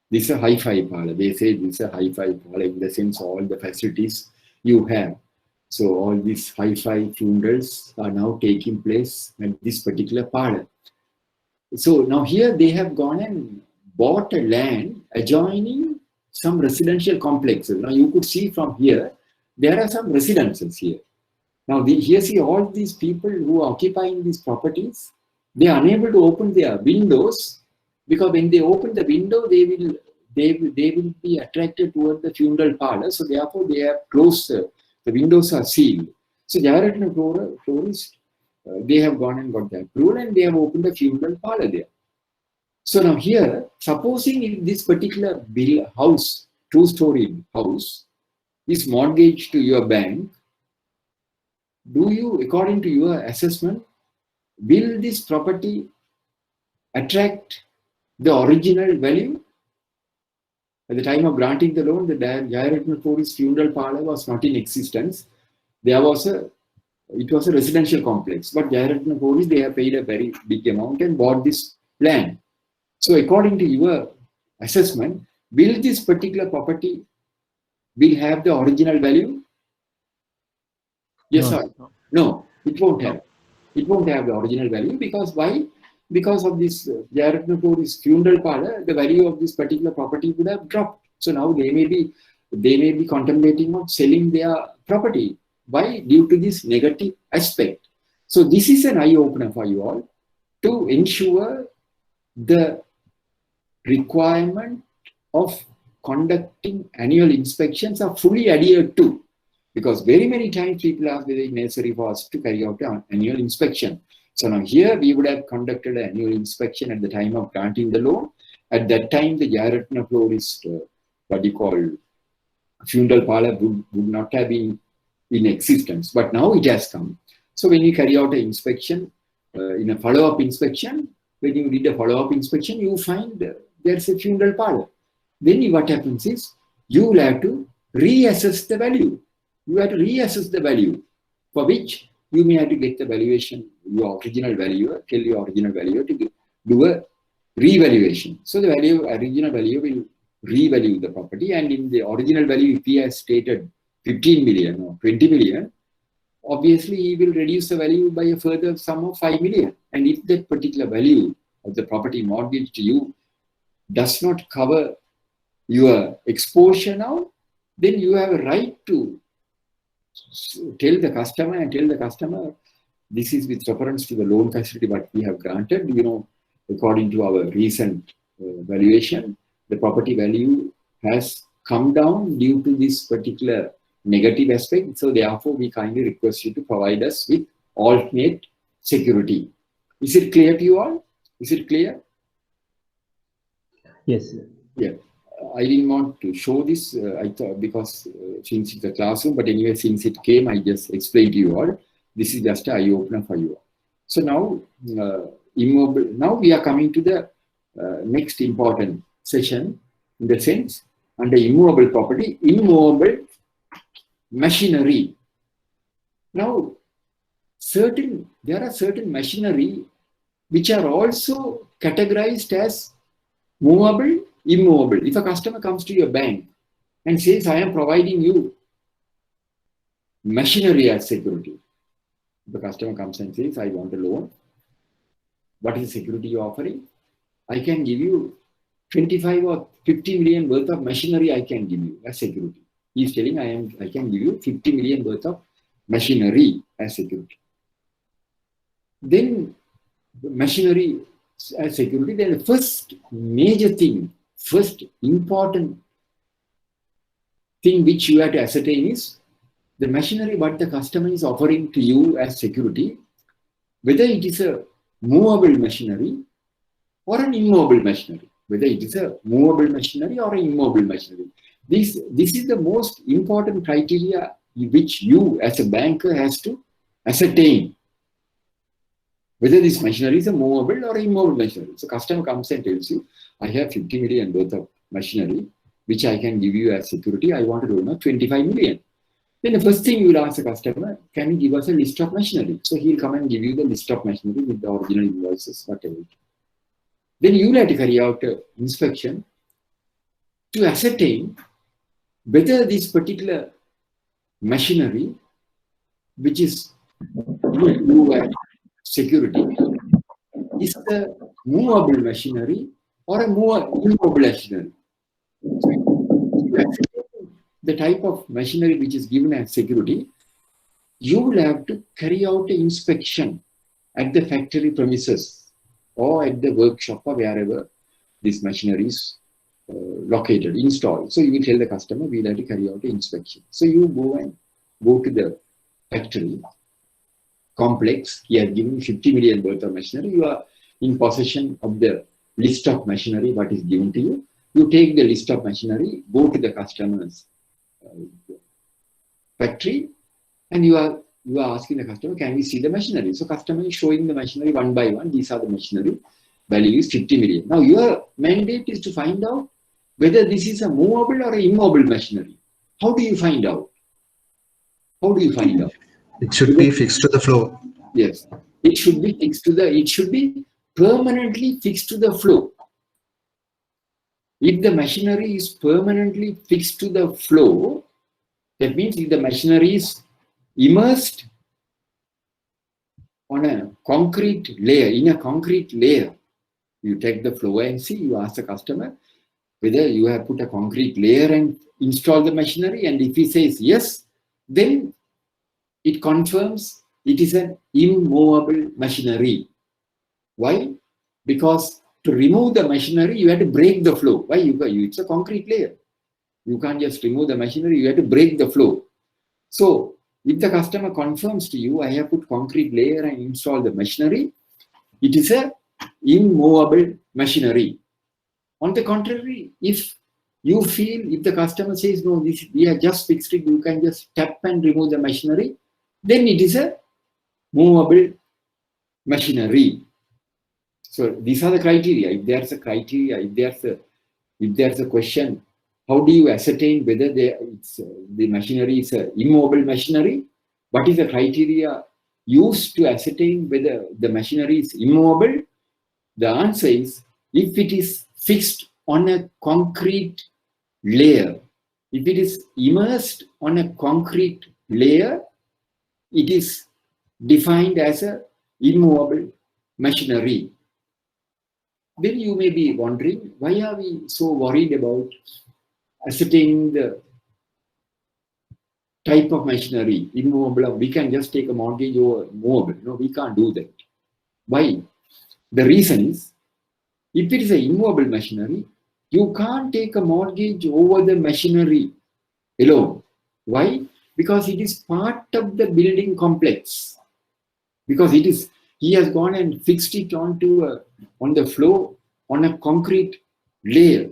This is a hi-fi parlor. They say this is a hi-fi parlor in the sense all the facilities you have. So all these hi-fi funerals are now taking place at this particular parlor. So now here they have gone and bought a land adjoining some residential complexes. Now you could see from here, there are some residences here. Now here see all these people who are occupying these properties, they are unable to open their windows because when they open the window, they will be attracted toward the funeral parlor. So therefore they have closed, the windows are sealed. So Jairatna Florist, they have gone and got the approval and they have opened a funeral parlor there. So now here, supposing if this particular house, two-story house, is mortgaged to your bank, do you, according to your assessment, will this property attract the original value? At the time of granting the loan, the Jairatna Florist funeral parlor was not in existence. There was it was a residential complex, but Jairatna Florist, they have paid a very big amount and bought this land. So according to your assessment, will this particular property will have the original value? Yes or no? No, it won't have. It won't have the original value because why? Because of this Jairatna Florist funeral parlor, the value of this particular property would have dropped. So now they may be contemplating on selling their property. Why? Due to this negative aspect. So this is an eye-opener for you all to ensure the requirement of conducting annual inspections are fully adhered to. Because very many times people ask whether it's necessary for us to carry out an annual inspection. So now here we would have conducted an annual inspection at the time of granting the loan. At that time, the Jairatna Florist, what you call funeral parlor would not have been in existence. But now it has come. So when you carry out an inspection, in a follow-up inspection, when you did a follow-up inspection, you find there's a funeral parlor. Then what happens is, you will have to reassess the value. You have to reassess the value, for which you may have to get the valuation, your original valuer, tell your original valuer to do a revaluation. So the original value will revalue the property, and in the original value, if he has stated 15 million or 20 million, obviously he will reduce the value by a further sum of 5 million. And if that particular value of the property mortgaged to you does not cover your exposure now, then you have a right to tell the customer, this is with reference to the loan facility what we have granted, according to our recent valuation, the property value has come down due to this particular negative aspect. So therefore, we kindly request you to provide us with alternate security. Is it clear to you all? Is it clear? Yes, sir. Yeah. I didn't want to show this, I thought, because since it's a classroom, but anyway, since it came, I just explained to you all. This is just an eye-opener for you all. So now, now we are coming to the next important session, in the sense, under immovable property, immovable machinery. Now, there are certain machinery which are also categorized as movable, immovable. If a customer comes to your bank and says, I am providing you machinery as security. The customer comes and says, I want a loan. What is the security you are offering? I can give you 25 or 50 million worth of machinery I can give you as security. He is telling I can give you 50 million worth of machinery as security. then machinery as security, then the first major thing, first important thing which you have to ascertain is the machinery what the customer is offering to you as security, whether it is a movable machinery or an immobile machinery, whether it is a movable machinery or an immobile machinery. This is the most important criteria which you as a banker has to ascertain, whether this machinery is a movable or immobile machinery. So customer comes and tells you, I have 50 million worth of machinery, which I can give you as security. I want to loan 25 million. Then the first thing you will ask the customer, can you give us a list of machinery? So he'll come and give you the list of machinery with the original invoices, whatever. Then you will have to carry out an inspection to ascertain whether this particular machinery, which is you as security, is a movable machinery or a immobile machinery. So you ascertain the type of machinery which is given as security, you will have to carry out an inspection at the factory premises or at the workshop or wherever this machinery is located, installed. So you will tell the customer, we'll have to carry out an inspection. So you go to the factory complex. He has given 50 million worth of machinery. You are in possession of the list of machinery what is given to you. You take the list of machinery, go to the customer's factory, and you are asking the customer, can we see the machinery? So customer is showing the machinery one by one. These are the machinery. Value is 50 million. Now your mandate is to find out whether this is a movable or immobile machinery. How do you find out? How do you find out? It should be fixed to the floor. Yes, it should be fixed to the. It should be permanently fixed to the floor. If the machinery is permanently fixed to the floor, that means if the machinery is immersed on a concrete layer, in a concrete layer, you take the floor and see, you ask the customer whether you have put a concrete layer and install the machinery, and if he says yes, then it confirms it is an immovable machinery. Why? Because to remove the machinery, you have to break the floor. Why? It's a concrete layer. You can't just remove the machinery, you have to break the floor. So if the customer confirms to you, I have put concrete layer and install the machinery, it is a immovable machinery. On the contrary, if you feel, if the customer says, no, this we have just fixed it, you can just tap and remove the machinery, then it is a movable machinery. So these are the criteria. If there's a criteria, if there's a question, how do you ascertain whether the machinery is an immobile machinery? What is the criteria used to ascertain whether the machinery is immobile? The answer is, if it is fixed on a concrete layer, if it is immersed on a concrete layer, it is defined as an immovable machinery. Then you may be wondering, why are we so worried about ascertaining the type of machinery, immovable? We can just take a mortgage or movable. No, we can't do that. Why? The reason is, if it is an immobile machinery, you can't take a mortgage over the machinery alone. Why? Because it is part of the building complex. Because he has gone and fixed it on the floor on a concrete layer.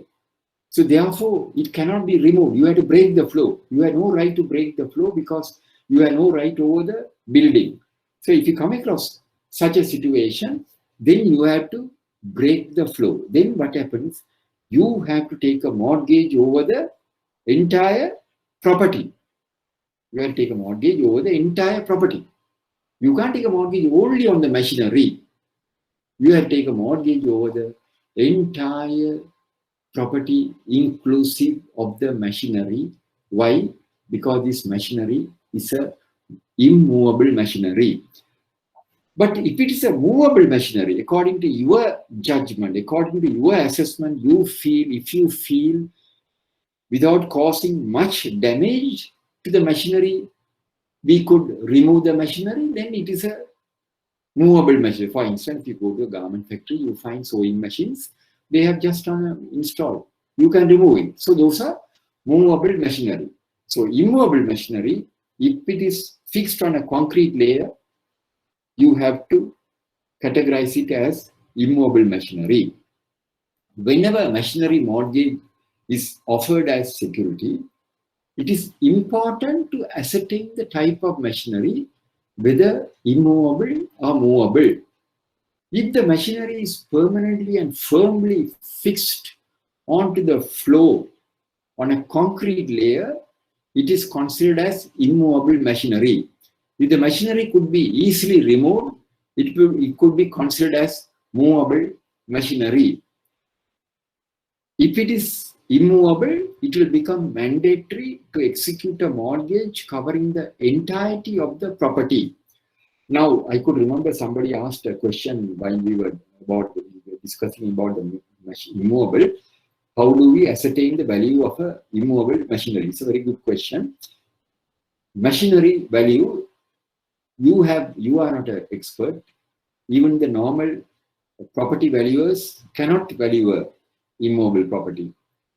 So therefore, it cannot be removed. You have to break the floor. You have no right to break the floor because you have no right over the building. So if you come across such a situation, then you have to break the floor. Then what happens? You have to take a mortgage over the entire property. You have to take a mortgage over the entire property. You can't take a mortgage only on the machinery. You have to take a mortgage over the entire property inclusive of the machinery. Why? Because this machinery is an immovable machinery. But if it is a movable machinery, according to your judgment, according to your assessment, if you feel without causing much damage to the machinery, we could remove the machinery, then it is a movable machinery. For instance, if you go to a garment factory, you find sewing machines. They have just installed. You can remove it. So those are movable machinery. So immovable machinery, if it is fixed on a concrete layer, you have to categorize it as immovable machinery. Whenever machinery mortgage is offered as security, it is important to ascertain the type of machinery, whether immovable or movable. If the machinery is permanently and firmly fixed onto the floor on a concrete layer, it is considered as immovable machinery. If the machinery could be easily removed, it could be considered as movable machinery. If it is immovable, it will become mandatory to execute a mortgage covering the entirety of the property. Now, I could remember somebody asked a question while we were discussing about the immovable. How do we ascertain the value of a immovable machinery? It's a very good question. Machinery value, you are not an expert. Even the normal property valuers cannot value a immovable property.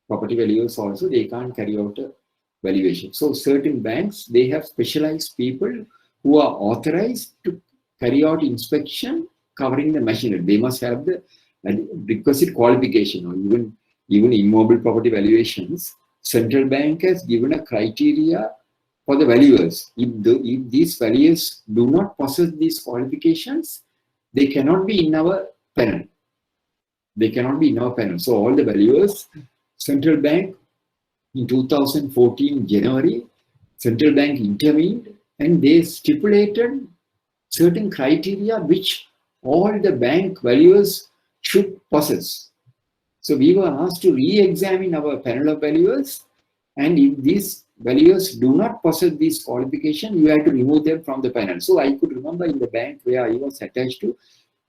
Property valuers also, they can't carry out a valuation. So certain banks, they have specialized people who are authorized to carry out inspection covering the machinery. They must have the requisite qualification, or even immobile property valuations. Central bank has given a criteria for the valuers. If these valuers do not possess these qualifications, they cannot be in our panel. They cannot be in our panel. So all the valuers, Central Bank in 2014 January, Central Bank intervened and they stipulated certain criteria which all the bank valuers should possess. So we were asked to re-examine our panel of valuers, and if these valuers do not possess these qualifications, you have to remove them from the panel. So I could remember in the bank where I was attached to,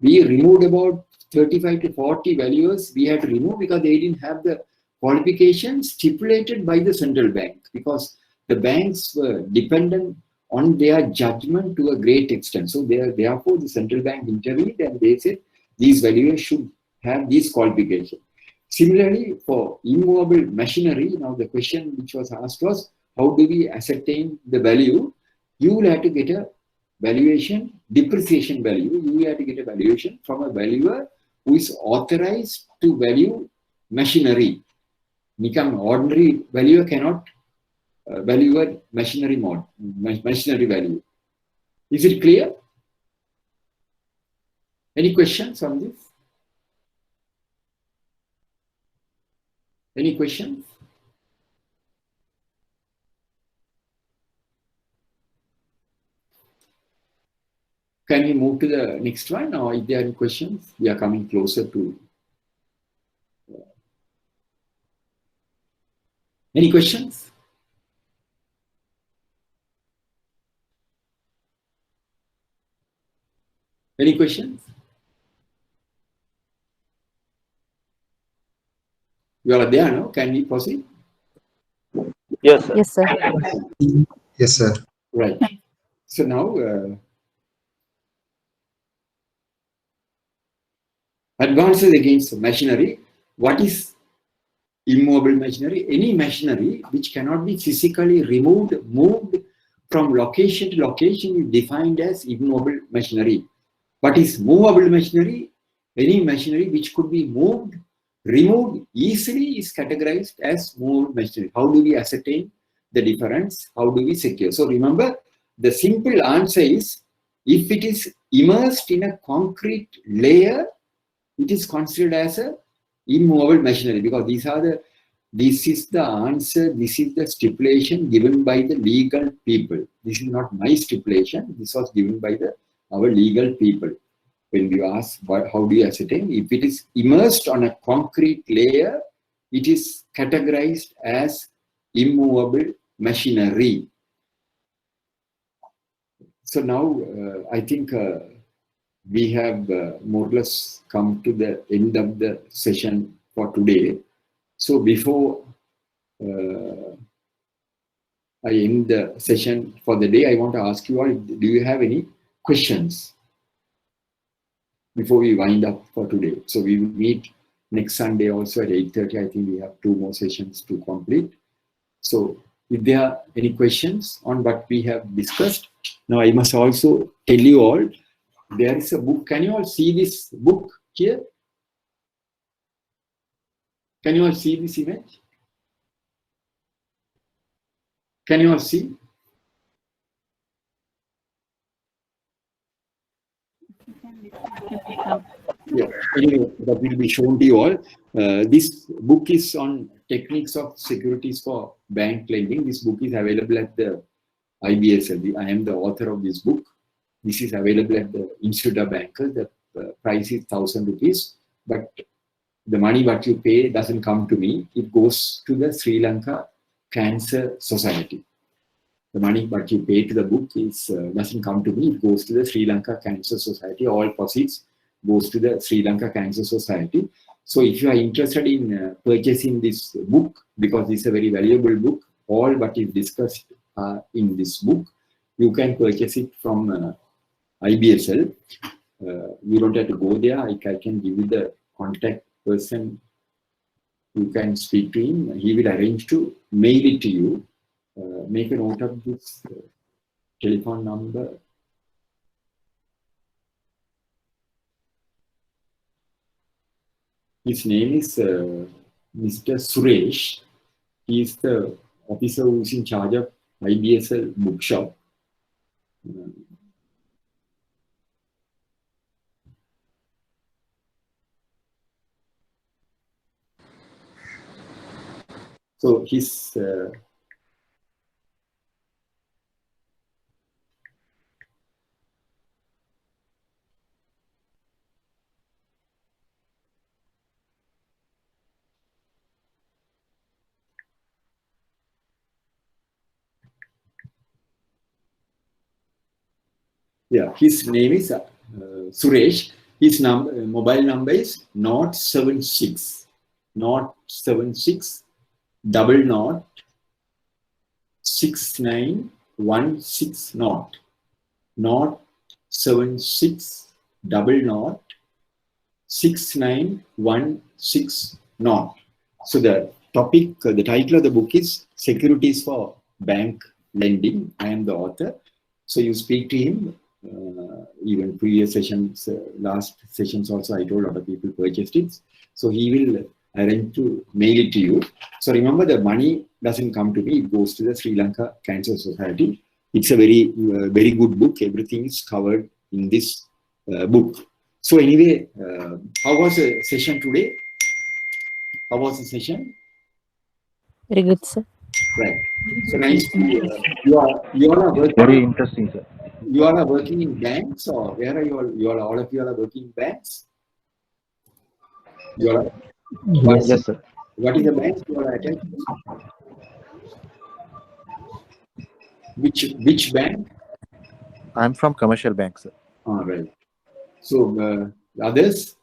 we removed about 35 to 40 valuers we had to remove because they didn't have the qualifications stipulated by the central bank, because the banks were dependent on their judgment to a great extent. So therefore the central bank intervened and they said these valuers should have these qualifications. Similarly, for immovable machinery, now the question which was asked was, how do we ascertain the value? You will have to get a valuation, depreciation value. You will have to get a valuation from a valuer who is authorized to value machinery. Ordinary valuer cannot value a machinery value. Is it clear? Any questions on this? Any questions? Can we move to the next one, or if there are any questions? We are coming closer to. Any questions? Any questions? You are there now? Can we proceed? Yes, sir. Yes, sir. Yes, sir. Right. So now, advances against machinery. What is immobile machinery? Any machinery which cannot be physically moved from location to location is defined as immobile machinery. What is movable machinery? Any machinery which could be removed easily is categorized as movable machinery. How do we ascertain the difference? How do we secure? So remember, the simple answer is, if it is immersed in a concrete layer, it is considered as a immovable machinery, because this is the answer, this is the stipulation given by the legal people. This is not my stipulation, this was given by our legal people. When we ask how do you ascertain, if it is immersed on a concrete layer, it is categorized as immovable machinery. So now I think we have more or less come to the end of the session for today. So before I end the session for the day, I want to ask you all, do you have any questions? before we wind up for today. So we will meet next Sunday also at 8:30. I think we have 2 more sessions to complete. So if there are any questions on what we have discussed, now I must also tell you all, there is a book. Can you all see this book here? Can you all see this image? Can you all see? Yeah, anyway, that will be shown to you all. This book is on techniques of securities for bank lending. This book is available at the IBSL. I am the author of this book. This is available at the Institute of Bankers. The price is 1,000 rupees, but the money what you pay doesn't come to me. It goes to the Sri Lanka Cancer Society. The money what you pay to the book is doesn't come to me. It goes to the Sri Lanka Cancer Society. All proceeds goes to the Sri Lanka Cancer Society. So if you are interested in purchasing this book, because it's a very valuable book, all what is discussed in this book, you can purchase it from IBSL. You don't have to go there. I can give you the contact person. You can speak to him. He will arrange to mail it to you. Make a note of this telephone number. His name is Mr. Suresh. He is the officer who is in charge of IBSL bookshop. So his his name is Suresh. His mobile number is 076 076 00 69160 076 00 69160. So the topic, the title of the book is Securities for Bank Lending. I am the author. So you speak to him. Even previous sessions, last sessions also, I told other people purchased it. So he will arrange to mail it to you. So remember, the money doesn't come to me. It goes to the Sri Lanka Cancer Society. It's a very, very good book. Everything is covered in this book. So anyway, how was the session today? How was the session? Very good, sir. Right. So nice to you all are working. Very interesting, sir. You all are working in banks, or where are you all? All of you are working in banks. You all are, Yes, sir. What is the bank you are attending? Which bank? I'm from commercial bank, sir. All right. So others?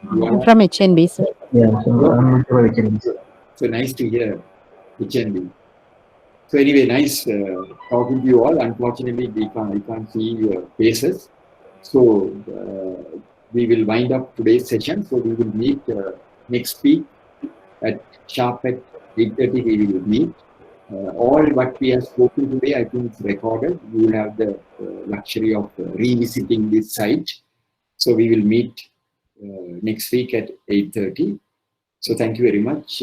I'm from HNB, sir. Yeah, so I'm from HNB. So nice to hear HNB. So anyway, nice talking to you all. Unfortunately, I can't see your faces. So we will wind up today's session. So we will meet next week at sharp at 8:30. We will meet. All what we have spoken today, I think, is recorded. You will have the luxury of revisiting this site. So we will meet next week at 8:30. So thank you very much.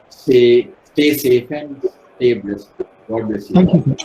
Stay safe and stay blessed. God bless you. Thank you.